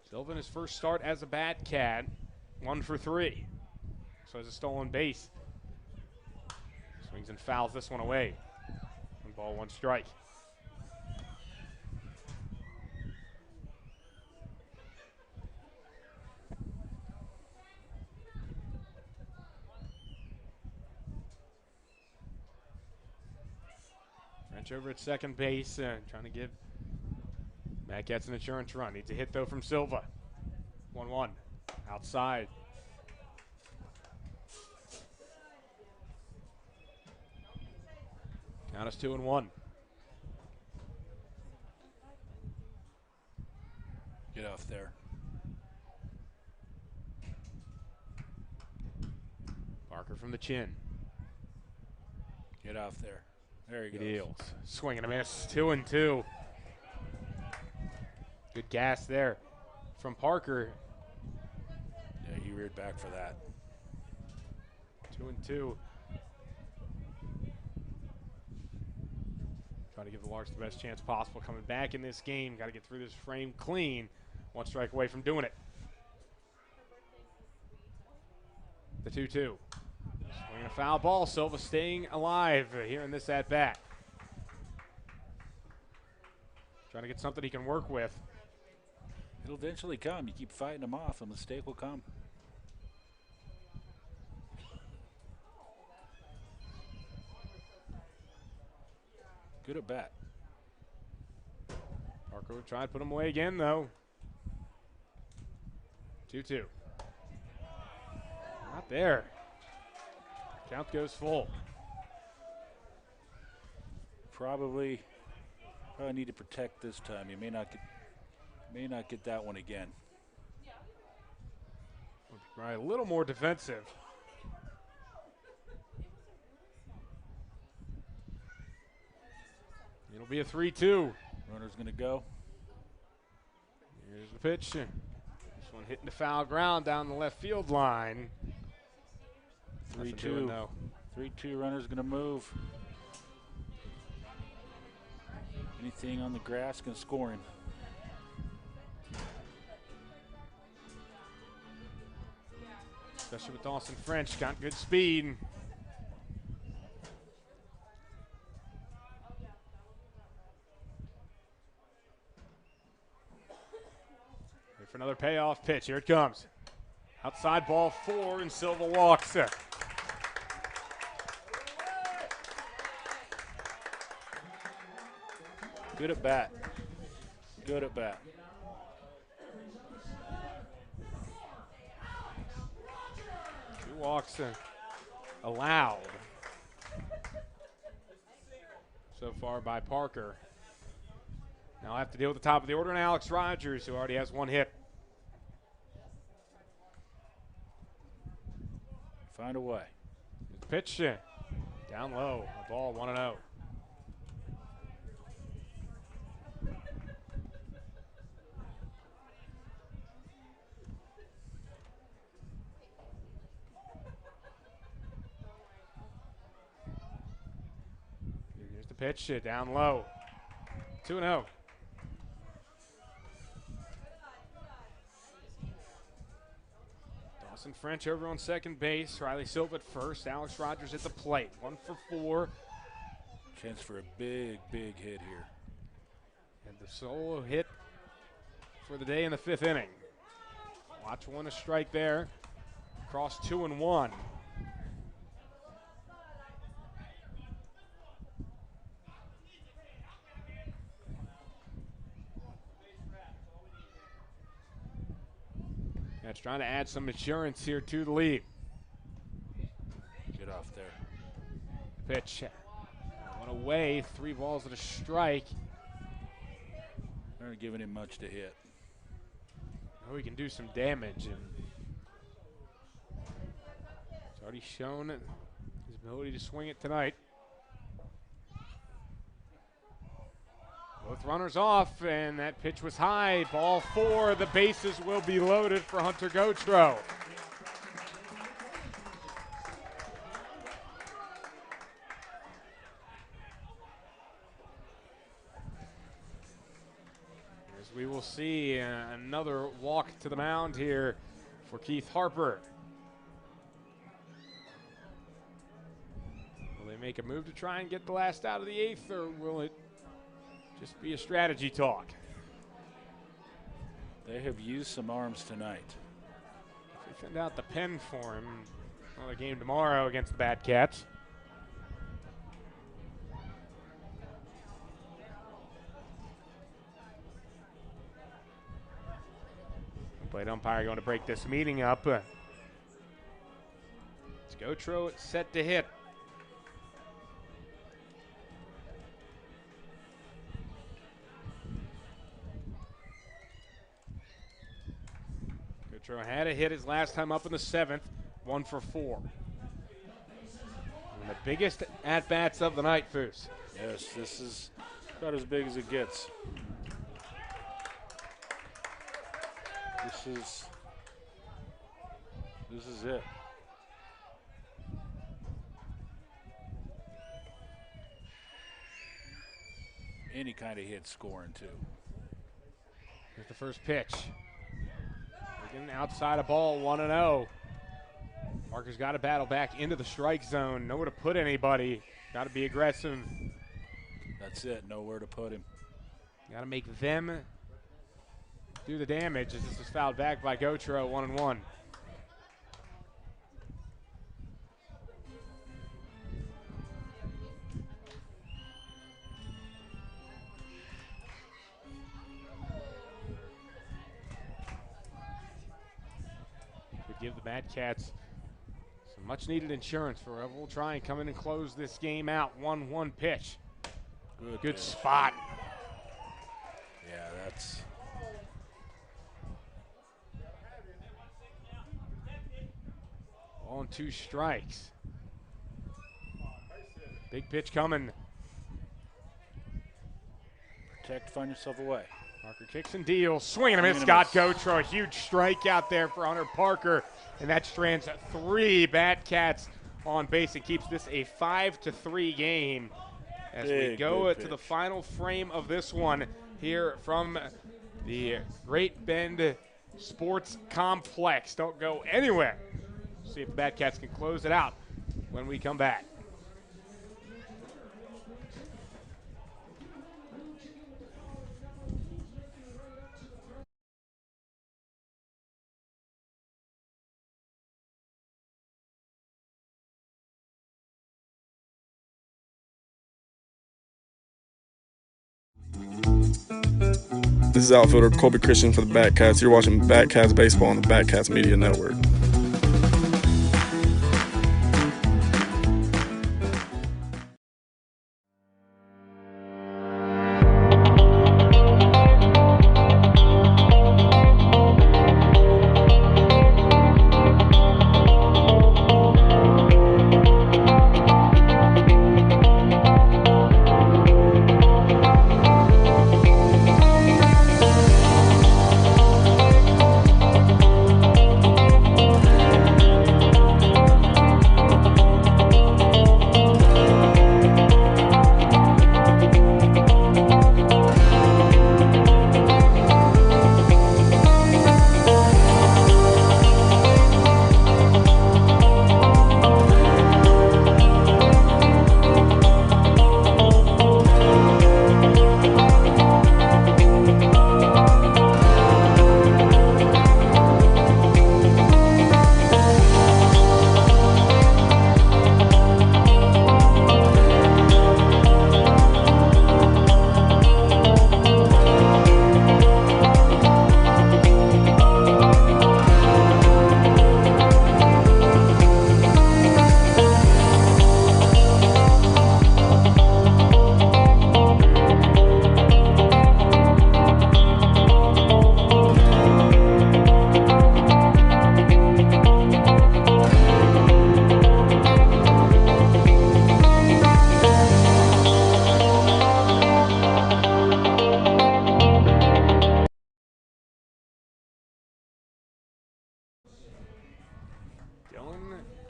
Silva in his first start as a Bat Cat, 1 for 3. So has a stolen base. Swings and fouls this one away. 1 ball, 1 strike. French over at second base, trying to give Matt Cats an insurance run. Needs a hit, though, from Silva. 1-1. Outside. Count us 2-1. Get off there. Parker from the chin. Get off there. There he goes. Deals. Swing and a miss. 2-2. Good gas there from Parker. Yeah, he reared back for that. 2-2. Try to give the Larks the best chance possible coming back in this game. Got to get through this frame clean. 1 strike away from doing it. The 2-2. Swinging a foul ball. Silva staying alive here in this at-bat. Trying to get something he can work with. It'll eventually come. You keep fighting him off, a mistake will come. Good at bat. Parker will try to put him away again, though. 2-2. Not there. Count goes full. Probably need to protect this time. You may not get that one again. Right, a little more defensive. It'll be a 3-2. Runner's going to go. Here's the pitch. This one hitting the foul ground down the left field line. 3-2. 3-2. Runner's going to move. Anything on the grass can score him. Especially with Dawson French, got good speed. Wait for another payoff pitch. Here it comes. Outside ball 4, and Silva walks. Good at bat. Good at bat. Walks allowed so far by Parker. Now I have to deal with the top of the order and Alex Rogers, who already has 1 hit. Find a way. Pitch down low. A ball 1-0. pitch, down low. 2-0. Dawson French over on second base. Riley Silva at first. Alex Rogers at the plate. 1 for 4. Chance for a big, big hit here. And the solo hit for the day in the 5th inning. Watch one a strike there. Cross 2-1. That's trying to add some insurance here to the lead. Get off there. Pitch. One away. 3 balls and a strike. They're not giving him much to hit. Oh, he can do some damage. And he's already shown his ability to swing it tonight. Both runners off, and that pitch was high. Ball 4. The bases will be loaded for Hunter Gautreaux. As we will see another walk to the mound here for Keith Harper. Will they make a move to try and get the last out of the 8th, or will it just be a strategy talk? They have used some arms tonight. If they send out the pen for him on the game tomorrow against the Bad Cats. The plate umpire going to break this meeting up. It's Gautreaux set to hit. Gautreaux had a hit his last time up in the 7th, 1 for 4. One of the biggest at-bats of the night, Foose. Yes, this is about as big as it gets. This is it. Any kind of hit scoring, too. Here's the first pitch. Again, outside a ball, 1-0. Parker's got to battle back into the strike zone. Nowhere to put anybody. Got to be aggressive. That's it. Nowhere to put him. Got to make them do the damage as this is fouled back by Gautreaux, 1-1. Give the Bad Cats some much-needed insurance for whoever will try and come in and close this game out. 1-1 pitch. Good pitch. Spot. Yeah, that's... On 2 strikes. Big pitch coming. Protect, find yourself away. Parker kicks and deals. Swing and a miss. Scott Gautreaux. A huge strike out there for Hunter Parker. And that strands 3 Bad Cats on base and keeps this a 5-3 game as we go to the final frame of this one here from the Great Bend Sports Complex. Don't go anywhere. See if the Bad Cats can close it out when we come back. This is outfielder Colby Christian for the Bat Cats. You're watching Bat Cats Baseball on the Bat Cats Media Network.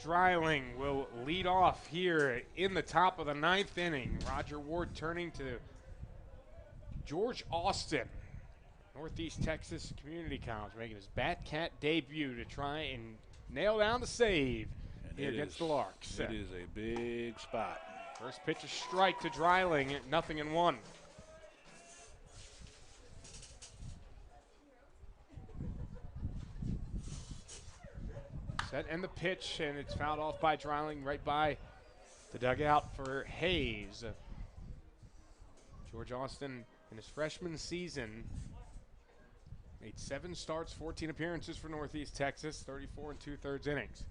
Dreiling will lead off here in the top of the 9th inning. Roger Ward turning to George Austin, Northeast Texas Community College, making his Batcat debut to try and nail down the save here against the Larks. It is a big spot. First pitch, a strike to Dreiling, 0-1. Set and the pitch, and it's fouled off by Dreiling right by the dugout for Hayes. George Austin, in his freshman season, made 7 starts, 14 appearances for Northeast Texas, 34 2/3 innings.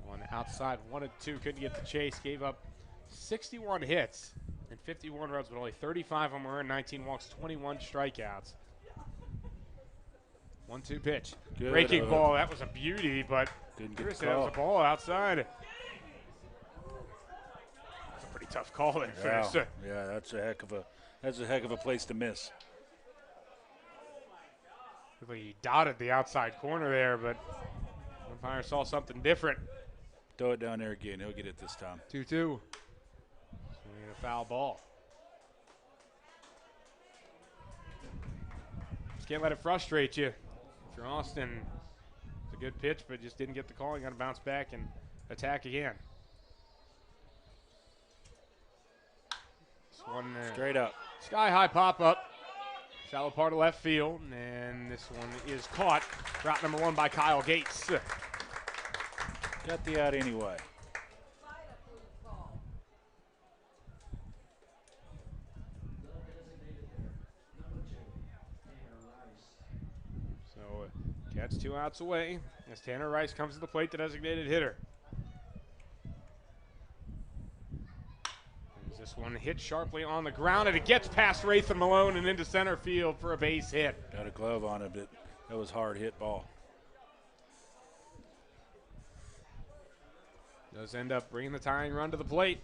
One outside, 1-2, couldn't get the chase, gave up 61 hits and 51 runs, but only 35 of them were earned, 19 walks, 21 strikeouts. 1-2 pitch. Good. Breaking ball, that was a beauty, but didn't get Chris, the that call. was a ball outside. That's a pretty tough call there, Chris. Yeah, that's a heck of a place to miss. He dotted the outside corner there, but umpire saw something different. Throw it down there again. He'll get it this time. 2-2. Swinging a foul ball. Just can't let it frustrate you. If you're Austin, it's a good pitch, but just didn't get the call. You got to bounce back and attack again. This one straight up. Sky high pop up. Shallow part of left field, and this one is caught. Route number 1 by Kyle Gates. Got the out anyway. So Cats 2 outs away as Tanner Rice comes to the plate, the designated hitter. As this one hit sharply on the ground, and it gets past Rathan Malone and into center field for a base hit. Got a glove on it, but that was hard hit ball. Does end up bringing the tying run to the plate.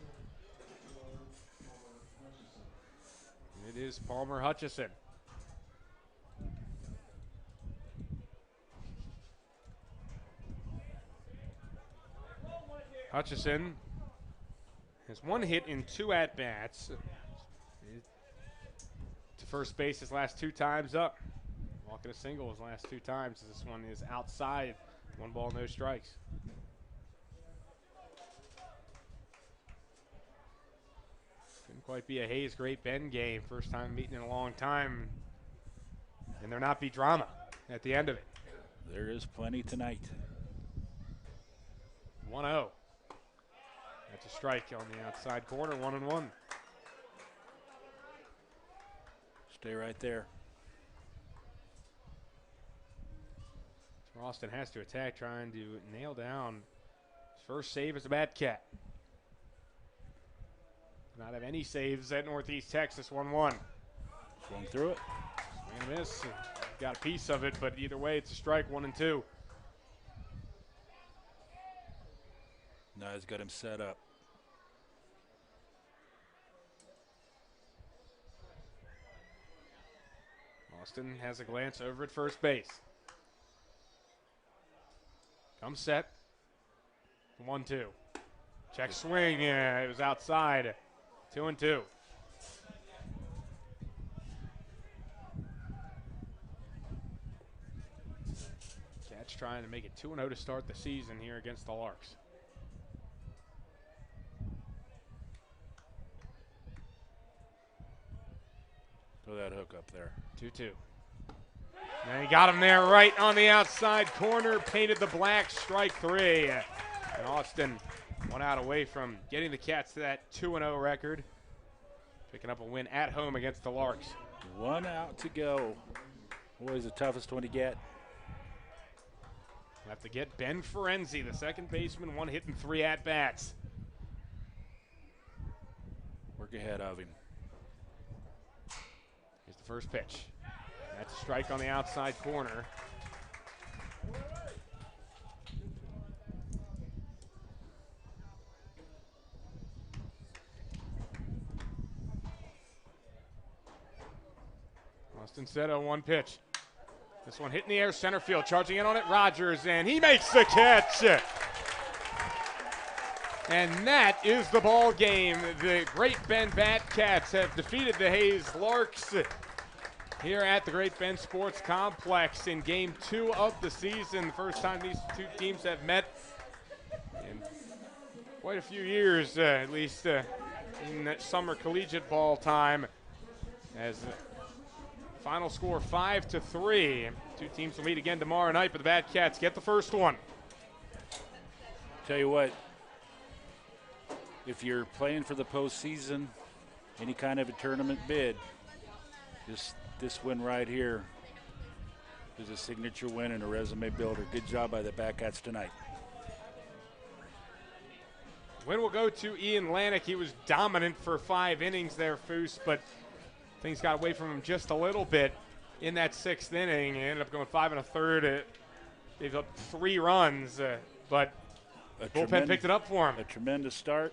It is Palmer Hutchison. Hutchison has 1 hit in 2 at-bats. To first base his last 2 times up. Walking a single his last 2 times. This one is outside. 1 ball, no strikes. Couldn't quite be a Hayes Great Bend game. First time meeting in a long time. And there not be drama at the end of it. There is plenty tonight. 1-0. That's a strike on the outside corner, 1-1. Stay right there. So Austin has to attack, trying to nail down his first save as a Batcat. Not have any saves at Northeast Texas, 1-1. Swung through it. Swing and a miss. Got a piece of it, but either way, it's a strike, 1-2. No, he's got him set up. Austin has a glance over at first base. Comes set. 1-2. Check swing. Yeah, it was outside. 2-2. Cats trying to make it 2-0 to start the season here against the Larks. Throw that hook up there. 2-2. And he got him there right on the outside corner. Painted the black, strike 3. And Austin 1 out away from getting the Cats to that 2-0 record. Picking up a win at home against the Larks. 1 out to go. Always the toughest one to get. We'll have to get Ben Ferenzi, the second baseman, 1 hit and 3 at-bats. Work ahead of him. Here's the first pitch. That's a strike on the outside corner. Austin set a 1 pitch. This one hit in the air, center field, charging in on it, Rogers, and he makes the catch. And that is the ball game. The Great Bend Batcats have defeated the Hayes Larks here at the Great Bend Sports Complex in Game 2 of the season. The first time these two teams have met in quite a few years, at least in that summer collegiate ball time. As final score 5-3. Two teams will meet again tomorrow night, but the Batcats get the first one. Tell you what, if you're playing for the postseason, any kind of a tournament bid, this win right here is a signature win and a resume builder. Good job by the Batcats tonight. Win will go to Ian Lanick. He was dominant for 5 innings there, Foose, but things got away from him just a little bit in that 6th inning. He ended up going 5 1/3. Gave up 3 runs, but bullpen picked it up for him. A tremendous start.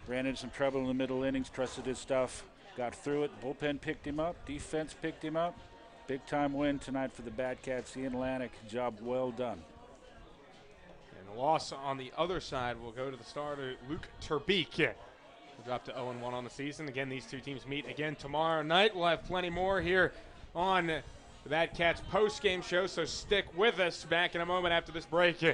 Ran into some trouble in the middle innings, trusted his stuff, got through it. Bullpen picked him up, defense picked him up. Big time win tonight for the Batcats. Ian Lanick, job well done. And the loss on the other side will go to the starter, Luke Terbeek. He'll drop to 0-1 on the season. Again, these two teams meet again tomorrow night. We'll have plenty more here on the Batcats post-game show, so stick with us. Back in a moment after this break.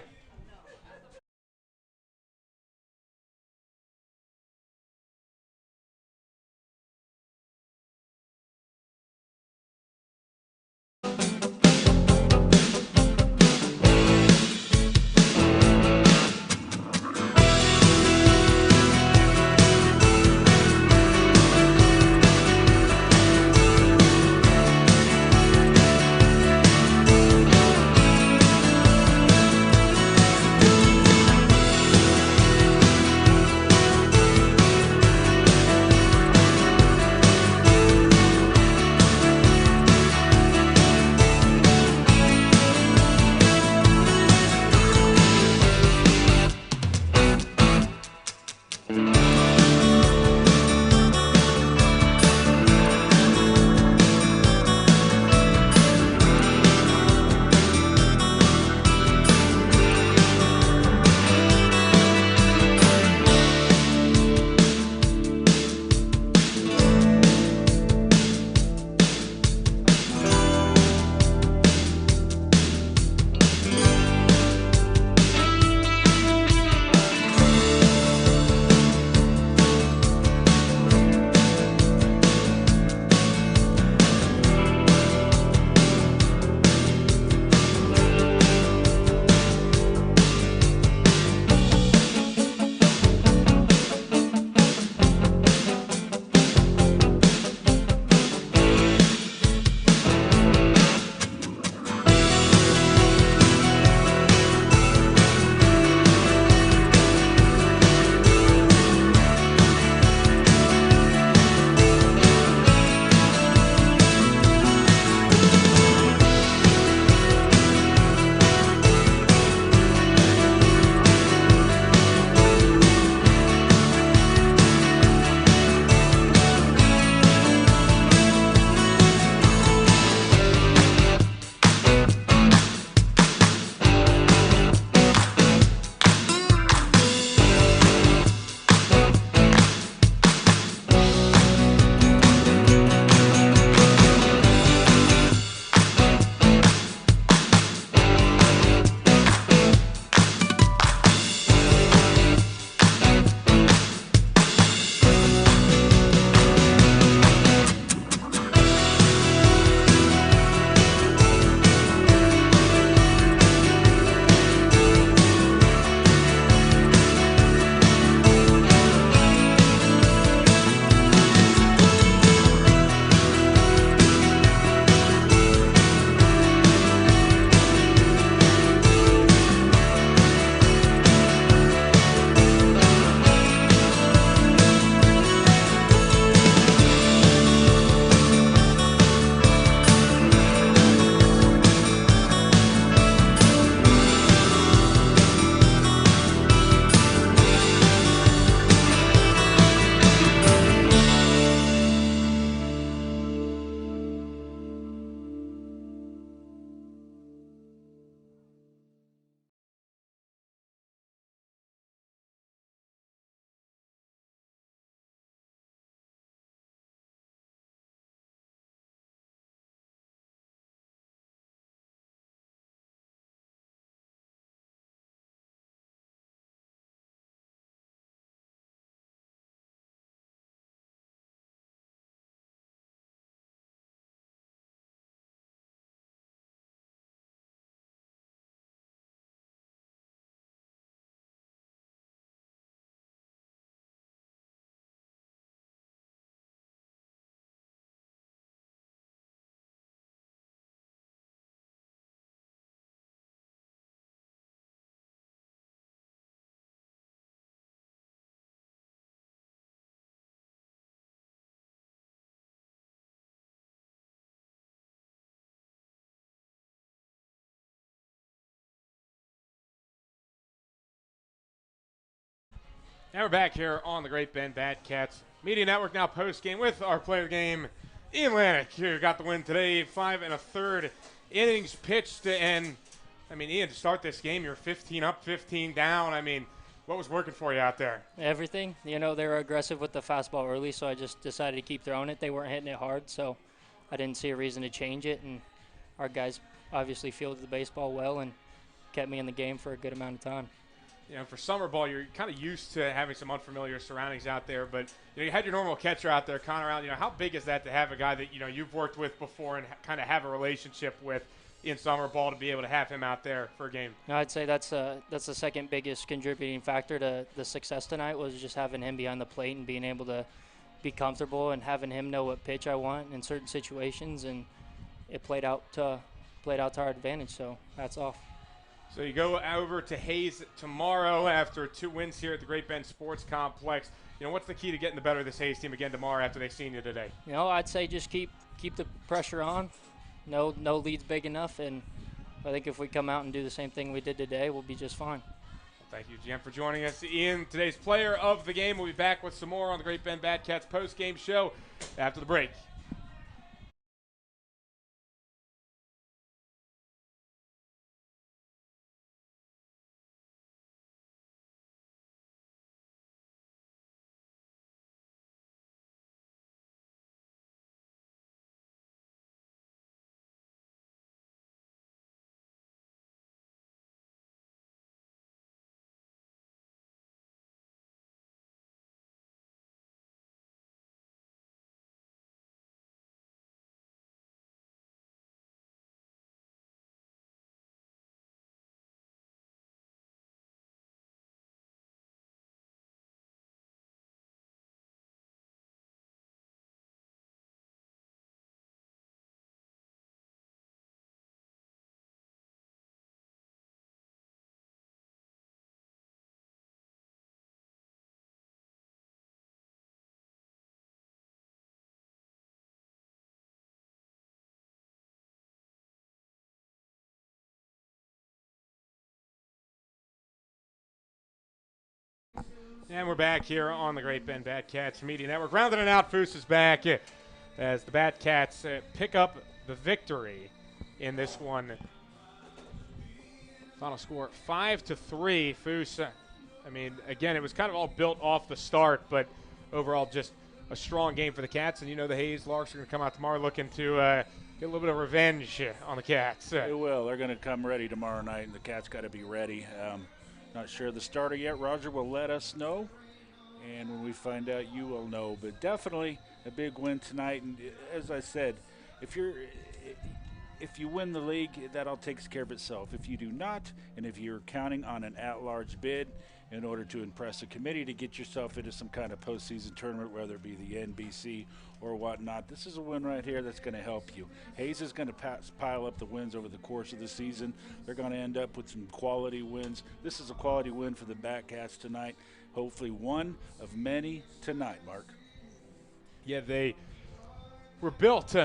And we're back here on the Great Bend Batcats Media Network, now post-game with our player of the game, Ian Lanik, who got the win today, 5 1/3 innings pitched. And, I mean, Ian, to start this game, you're 15 up, 15 down. I mean, what was working for you out there? Everything. You know, they were aggressive with the fastball early, so I just decided to keep throwing it. They weren't hitting it hard, so I didn't see a reason to change it. And our guys obviously fielded the baseball well and kept me in the game for a good amount of time. You know, for summer ball, you're kind of used to having some unfamiliar surroundings out there, but you had your normal catcher out there, Connor Allen. How big is that to have a guy that you've worked with before and kind of have a relationship with in summer ball, to be able to have him out there for a game? No, I'd say that's the second biggest contributing factor to the success tonight, was just having him behind the plate and being able to be comfortable and having him know what pitch I want in certain situations, and it played out to our advantage. So that's off. So you go over to Hayes tomorrow after 2 wins here at the Great Bend Sports Complex. What's the key to getting the better of this Hayes team again tomorrow after they've seen you today? I'd say just keep the pressure on. No lead's big enough, and I think if we come out and do the same thing we did today, we'll be just fine. Well, thank you, GM, for joining us. Ian, today's player of the game. We'll be back with some more on the Great Bend Batcats post-game show after the break. And we're back here on the Great Bend Batcats Media Network. Rounding it out, Foose is back as the Batcats pick up the victory in this one. Final score 5-3. Foose, again, it was kind of all built off the start, but overall just a strong game for the Cats. And the Hayes Larks are going to come out tomorrow looking to get a little bit of revenge on the Cats. They will. They're going to come ready tomorrow night, and the Cats got to be ready. Not sure the starter yet. Roger will let us know, and when we find out, you will know. But definitely a big win tonight. And as I said, if you win the league, that all takes care of itself. If you do not, and if you're counting on an at-large bid in order to impress a committee to get yourself into some kind of postseason tournament, whether it be the NBC or whatnot, this is a win right here that's going to help you. Hayes is going to pile up the wins over the course of the season. They're going to end up with some quality wins. This is a quality win for the Batcats tonight. Hopefully one of many tonight, Mark. Yeah, they were built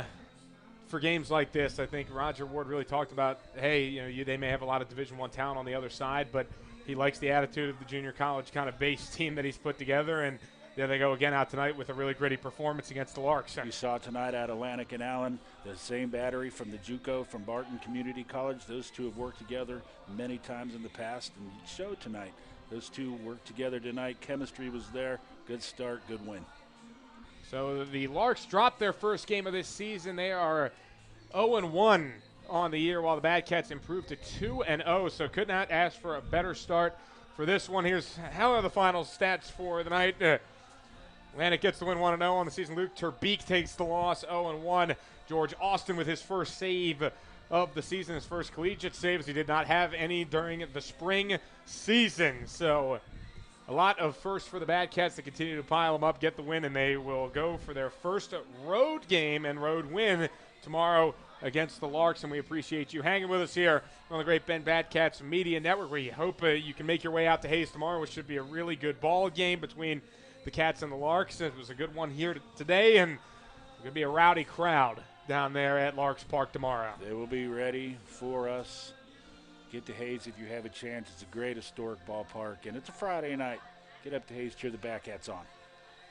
for games like this. I think Roger Ward really talked about, hey, they may have a lot of Division I talent on the other side, but he likes the attitude of the junior college kind of base team that he's put together, and there they go again out tonight with a really gritty performance against the Larks. You saw tonight at Atlantic and Allen, the same battery from the JUCO from Barton Community College. Those two have worked together many times in the past, and it showed tonight. Those two worked together tonight. Chemistry was there. Good start, good win. So the Larks dropped their first game of this season. They are 0-1 on the year, while the Batcats improved to 2-0. So could not ask for a better start for this one. Here's how are the final stats for the night. Atlantic gets the win 1-0 on the season. Luke Terbeek takes the loss 0-1. George Austin with his first save of the season, his first collegiate save, as he did not have any during the spring season. So a lot of firsts for the Batcats to continue to pile them up, get the win, and they will go for their first road game and road win tomorrow against the Larks. And we appreciate you hanging with us here on the Great Bend Batcats Media Network. We hope you can make your way out to Hayes tomorrow, which should be a really good ball game between the Cats and the Larks. It was a good one here today, and it's going to be a rowdy crowd down there at Larks Park tomorrow. They will be ready for us. Get to Hayes if you have a chance. It's a great historic ballpark, and it's a Friday night. get up to Hayes, cheer the Batcats on.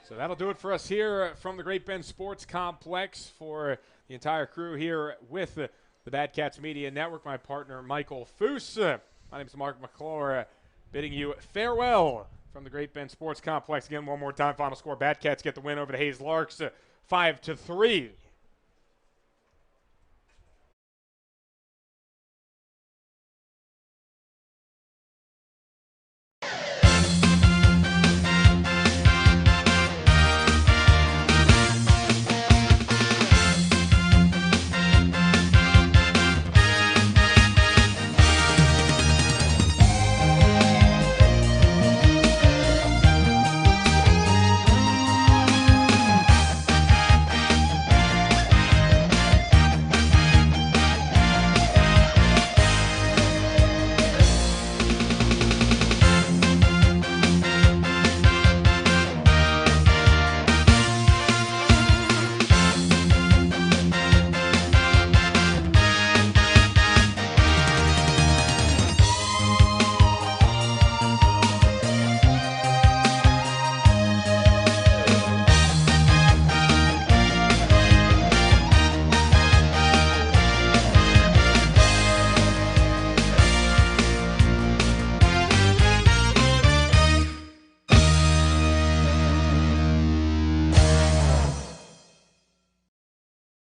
So that'll do it for us here from the Great Bend Sports Complex. For the entire crew here with the Batcats Media Network, my partner Michael Foose. My name is Mark McClure, bidding you farewell from the Great Bend Sports Complex. Again, one more time, final score. Batcats get the win over the Hayes Larks, 5-3.